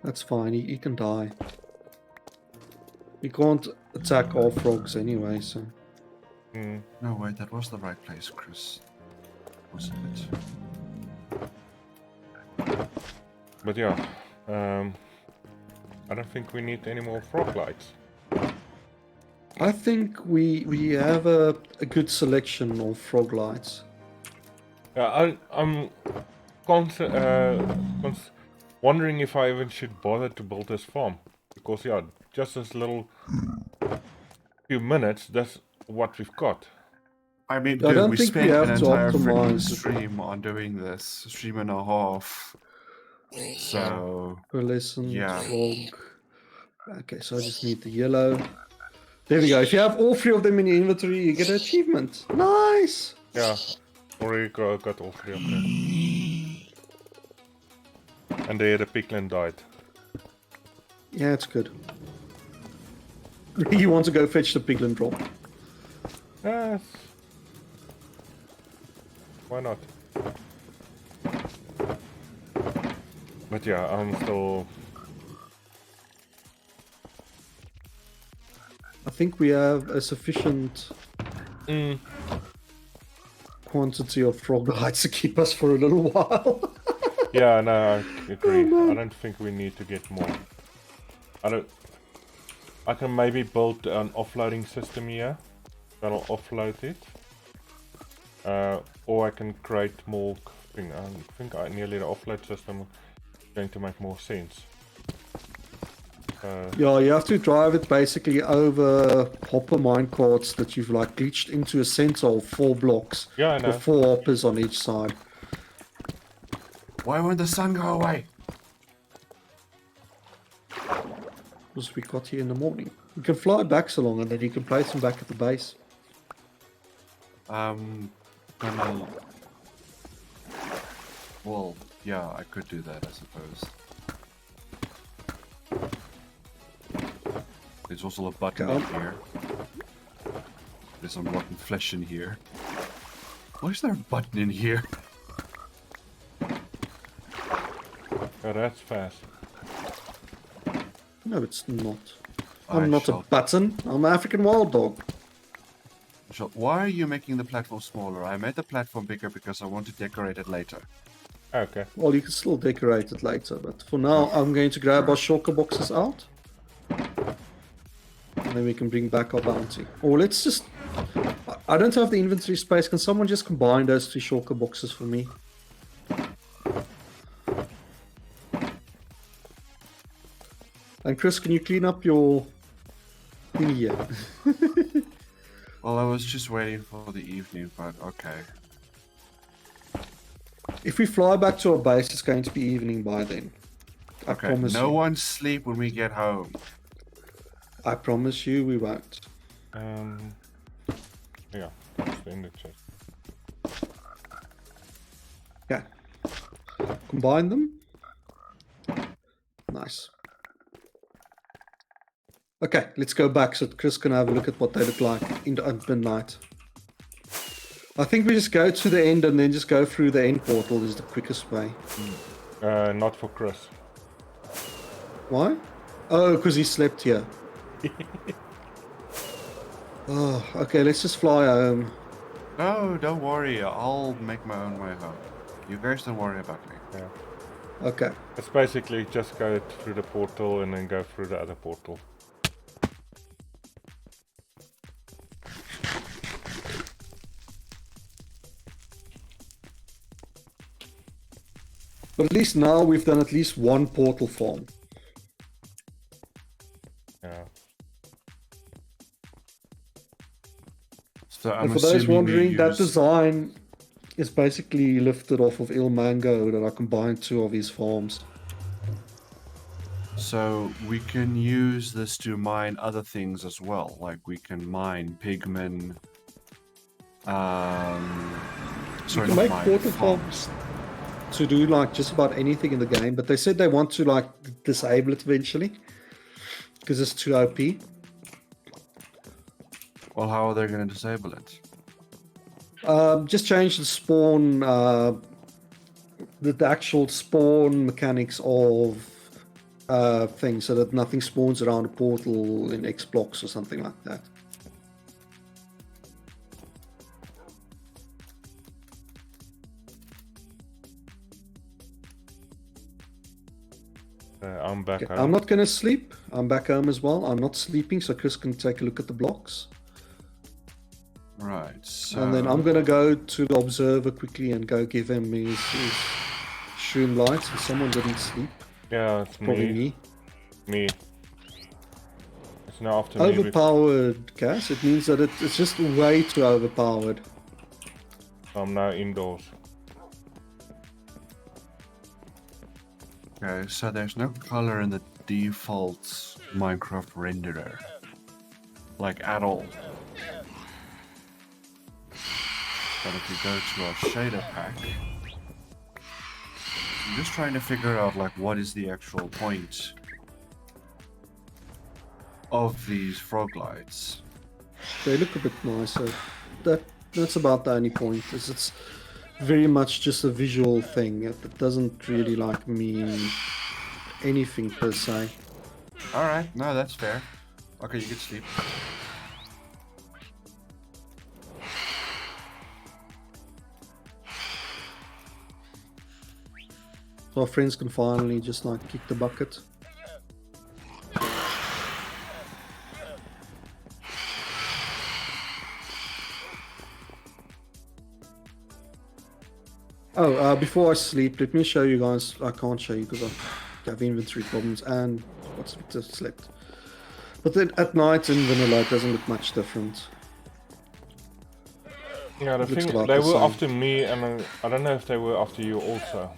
S2: That's fine, he can die. He can't attack all frogs anyway, so...
S1: Hmm.
S5: No, wait, that was the right place, Chris. Wasn't it?
S1: But yeah, I don't think we need any more frog lights.
S2: I think we have a good selection of frog lights.
S1: Yeah, I'm wondering if I even should bother to build this farm. Because yeah, just this little few minutes, that's what we've got.
S5: I mean,
S2: I
S5: dude,
S2: don't
S5: we
S2: think we
S5: spent
S2: have
S5: an
S2: to
S5: entire freaking
S2: optimize it.
S5: stream on doing this. Stream and a half. So,
S2: Pearlescent,
S5: Yeah.
S2: frog. Okay, so I just need the yellow. There we go. If you have all three of them in your inventory, you get an achievement. Nice!
S1: Yeah, already got all three of them. And there the piglin died.
S2: Yeah, it's good. You want to go fetch the piglin drop?
S1: Yes. Why not? But yeah, I'm still...
S2: I think we have a sufficient
S1: Mm,
S2: quantity of frog lights to keep us for a little while.
S1: yeah, no, I agree. I don't think we need to get more. I can maybe build an offloading system here. That'll offload it. Or I can create more... I think nearly the offload system is going to make more sense.
S2: Yeah, you have to drive it basically over hopper minecarts that you've like glitched into a center of 4 blocks.
S1: Yeah, I know.
S2: With 4 hoppers on each side.
S5: why won't the sun go away?
S2: Because we got here in the morning. You can fly back so long and then you can place them back at the base.
S5: Gonna... Well, yeah, I could do that, I suppose. There's also a button in
S2: Okay.
S5: here. There's some rotten flesh in here. Why is there a button in here?
S1: Oh, that's fast.
S2: No, it's not.
S5: I
S2: I'm not a
S5: shall-
S2: button. I'm an African wild dog.
S5: Why are you making the platform smaller? I made the platform bigger because I want to decorate it later.
S1: Okay.
S2: Well, you can still decorate it later, but for now, I'm going to grab our shulker boxes out. And then we can bring back our bounty. Or let's just... I don't have the inventory space. Can someone just combine those 2 shulker boxes for me? And Chris, can you clean up your thingy here?
S5: Well, I was just waiting for the evening, but okay.
S2: If we fly back to our base, it's going to be evening by then. I
S5: Okay,
S2: promise
S5: no
S2: you.
S5: one sleep when we get home.
S2: I promise you we won't.
S1: Yeah, that's the ender chest.
S2: Okay. Combine them. Nice. Okay, let's go back so Chris can have a look at what they look like in the midnight. I think we just go to the end and then just go through the end portal is the quickest way.
S1: Not for Chris.
S2: Why? Oh, because he slept here. Oh, okay, let's just fly home.
S5: No, don't worry. I'll make my own way home. You guys don't worry about me.
S1: Yeah.
S2: Okay.
S1: It's basically just go through the portal and then go through the other portal.
S2: But at least now we've done at least one portal farm.
S1: Yeah.
S5: So I'm
S2: And for those
S5: assuming we
S2: wondering, that
S5: use-
S2: design is basically lifted off of Il Mango that I combined two of his farms.
S5: So we can use this to mine other things as well. Like we can mine pigmen. Sorry,
S2: You can
S5: not
S2: make
S5: mine,
S2: portal
S5: farm.
S2: farms to do like just about anything in the game, but they said they want to like disable it eventually because it's too OP.
S5: Well, how are they going to disable it?
S2: Just change the spawn, the actual spawn mechanics of things so that nothing spawns around a portal in X blocks or something like that.
S1: I'm back
S2: Okay,
S1: home.
S2: I'm not gonna sleep. I'm back home as well. I'm not sleeping, so Chris can take a look at the blocks.
S5: Right. So
S2: And then I'm gonna go to the observer quickly and go give him his shroom lights. If someone didn't sleep,
S1: Yeah, it's
S2: probably me.
S1: Me. It's now after me.
S2: Overpowered gas. It means that it's just way too overpowered.
S1: I'm now indoors.
S5: Okay, so there's no color in the default Minecraft renderer. Like at all. But if you go to our shader pack, I'm just trying to figure out like what is the actual point of these frog lights.
S2: They look a bit nicer. That's about the only point. Is it's very much just a visual thing. It doesn't really like mean anything per se.
S5: Alright, no, that's fair. Okay, you can sleep.
S2: So our friends can finally just like kick the bucket. Oh, before I sleep, let me show you guys. I can't show you because I have inventory problems and what's just slept. But then at night in vanilla, it doesn't look much different.
S1: Yeah, the
S2: It looks
S1: thing,
S2: about
S1: they
S2: the
S1: were
S2: same.
S1: after me, and I don't know if they were after you also.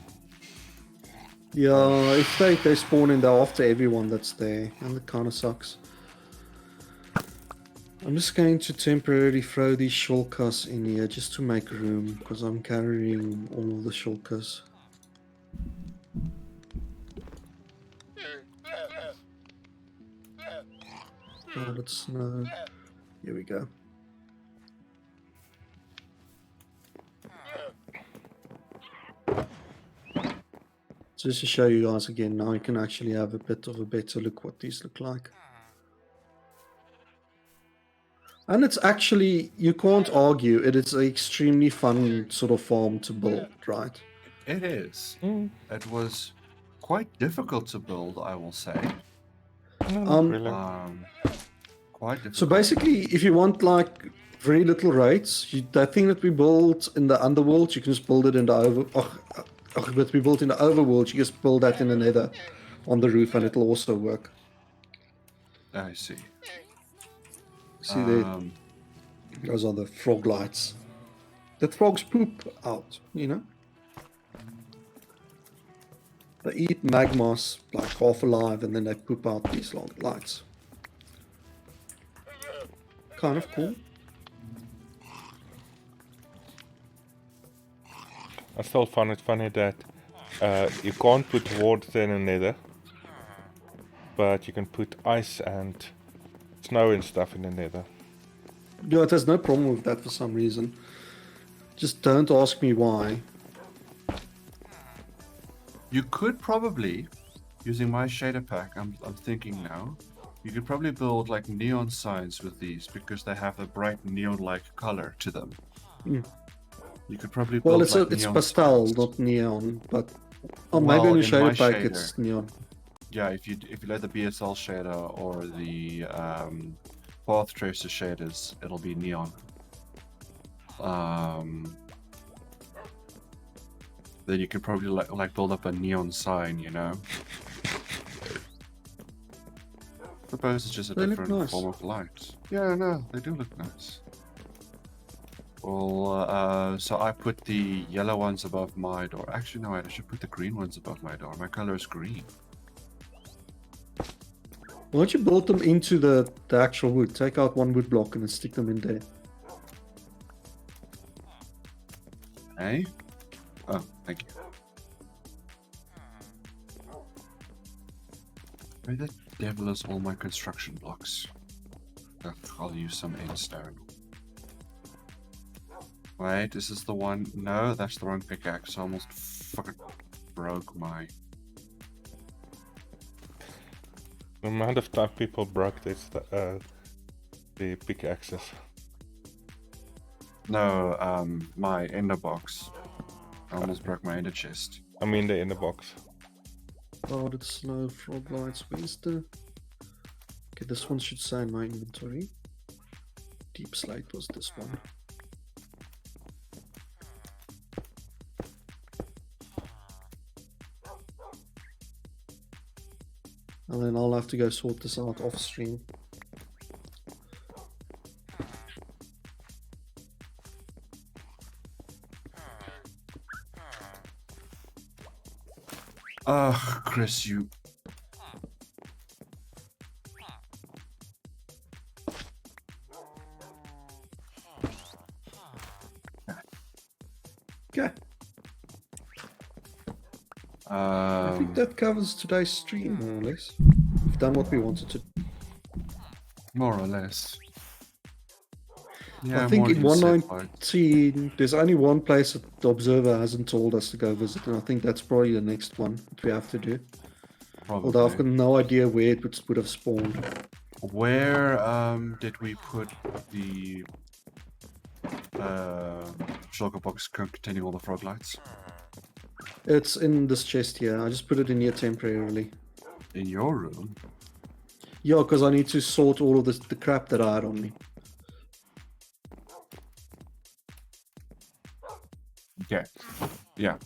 S2: Yeah, if they spawn in, they're after everyone that's there, and it kind of sucks. I'm just going to temporarily throw these shulkers in here just to make room, because I'm carrying all of the shulkers. Oh, that's snow. Here we go. So just to show you guys again, now you can actually have a bit of a better look what these look like. And it's actually, you can't argue, it is an extremely fun sort of farm to build, right?
S5: It is.
S1: Mm,
S5: It was quite difficult to build, I will say.
S1: no, not
S2: Um,
S1: really.
S5: Quite difficult.
S2: So basically, if you want like very little rates, that thing that we built in the underworld, you can just build it in the but we built in the overworld, you just build that in the nether on the roof and it'll also work.
S5: I see.
S2: See there, those are the frog lights. The frogs poop out, you know? They eat magmas like half alive and then they poop out these long lights. kind of cool.
S1: I still find it funny that you can't put water in the nether, but you can put ice and snow and stuff in the nether.
S2: Yeah, it has no problem with that for some reason. Just don't ask me why.
S5: You could probably, using my shader pack, I'm thinking now, you could probably build like neon signs with these because they have a bright neon-like color to them.
S2: Mm.
S5: You could probably
S2: Well,
S5: build like
S2: it's
S5: neon
S2: pastel,
S5: signs.
S2: not neon, but maybe
S5: Well,
S2: on the
S5: in my
S2: shader pack
S5: shader.
S2: it's neon.
S5: Yeah, if you let the BSL shader or the Path Tracer shaders, it'll be neon. Then you can probably like build up a neon sign, you know. I suppose it's just a
S2: They look
S5: different
S2: nice.
S5: form of light. Yeah, no, they do look nice. Well, so I put the yellow ones above my door. Actually, no, I should put the green ones above my door. My color is green.
S2: Why don't you build them into the actual wood? Take out one wood block and then stick them in there.
S5: Hey? Oh, thank you. Where the devil is all my construction blocks? Ugh, I'll use some endstone. Wait, this is the one. No, that's the wrong pickaxe. I almost fucking broke my.
S1: The amount of time people broke this, the pickaxes.
S5: No, my ender box. I almost broke my ender chest.
S1: I mean the inner box.
S2: Oh, the snow frog lights. Where's the... Okay, this one should say in my inventory. Deep slate was this one. And then I'll have to go sort this out off stream.
S5: Ugh, Chris, you.
S2: Okay, I think that covers today's stream, more or less. We've done what we wanted to.
S5: More or less. Yeah,
S2: I think
S5: more
S2: in
S5: than you said, like,
S2: 119, there's only one place that the Observer hasn't told us to go visit, and I think that's probably the next one that we have to do. Although I've got
S5: probably.
S2: no idea where it would have spawned.
S5: Where did we put the shulker box containing all the frog lights?
S2: It's in this chest here. I just put it in here temporarily.
S5: In your room?
S2: Yeah, because I need to sort all of the crap that I had on me.
S5: Okay. Yeah.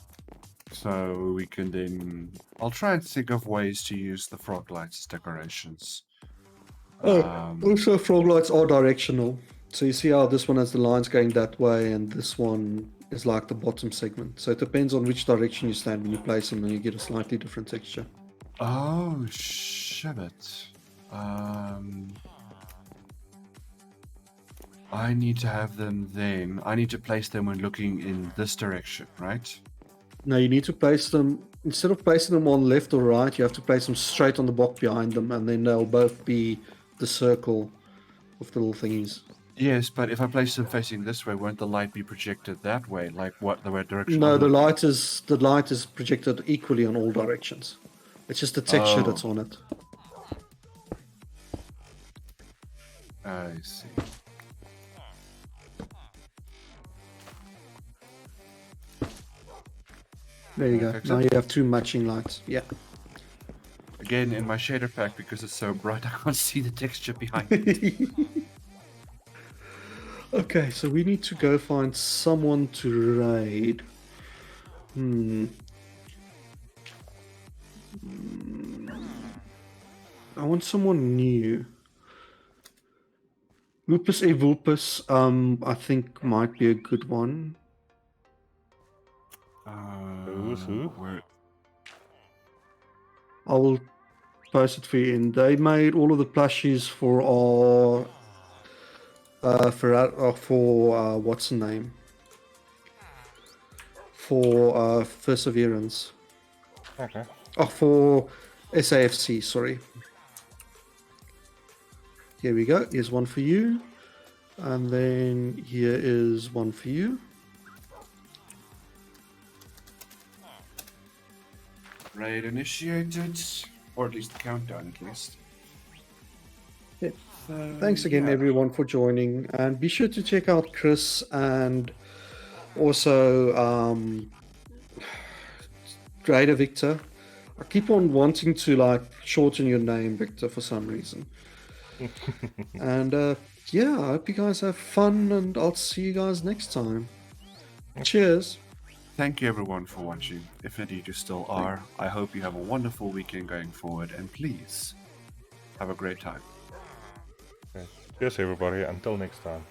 S5: So we can then. I'll try and think of ways to use the frog lights as decorations.
S2: Also, frog lights are directional. So you see how this one has the lines going that way, and this one is like the bottom segment. So it depends on which direction you stand when you place them, and you get a slightly different texture.
S5: Oh, shit. I need to have them then. I need to place them when looking in this direction, right?
S2: Now you need to place them, instead of placing them on left or right, you have to place them straight on the block behind them, and then they'll both be the circle of the little thingies.
S5: Yes, but if I place them facing this way, won't the light be projected that way? Like what the way direction?
S2: No,
S5: I'm
S2: the
S5: looking?
S2: light is projected equally on all directions. It's just the texture that's on it.
S5: I see.
S2: There you go.
S5: Fix
S2: Now
S5: it?
S2: you have two matching lights. Yeah.
S5: Again, in my shader pack, because it's so bright, I can't see the texture behind it.
S2: Okay, so we need to go find someone to raid. I want someone new. Lupus Evulpus, I think might be a good one.
S1: Who's who?
S5: Where?
S2: I will post it for you. And they made all of the plushies for our for what's the name? For Perseverance.
S1: Okay.
S2: Oh, for SAFC, sorry. Here we go. Here's one for you. And then here is one for you.
S5: Raid initiated, or at least the countdown, at least.
S2: Yeah. Thanks again,
S5: yeah.
S2: everyone, for joining. And be sure to check out Chris and also Trader Victor. I keep on wanting to like shorten your name, Victor, for some reason. And yeah, I hope you guys have fun, and I'll see you guys next time. Cheers.
S5: Thank you everyone for watching. If indeed you still are, I hope you have a wonderful weekend going forward, and please have a great time.
S1: Cheers, everybody. Until next time.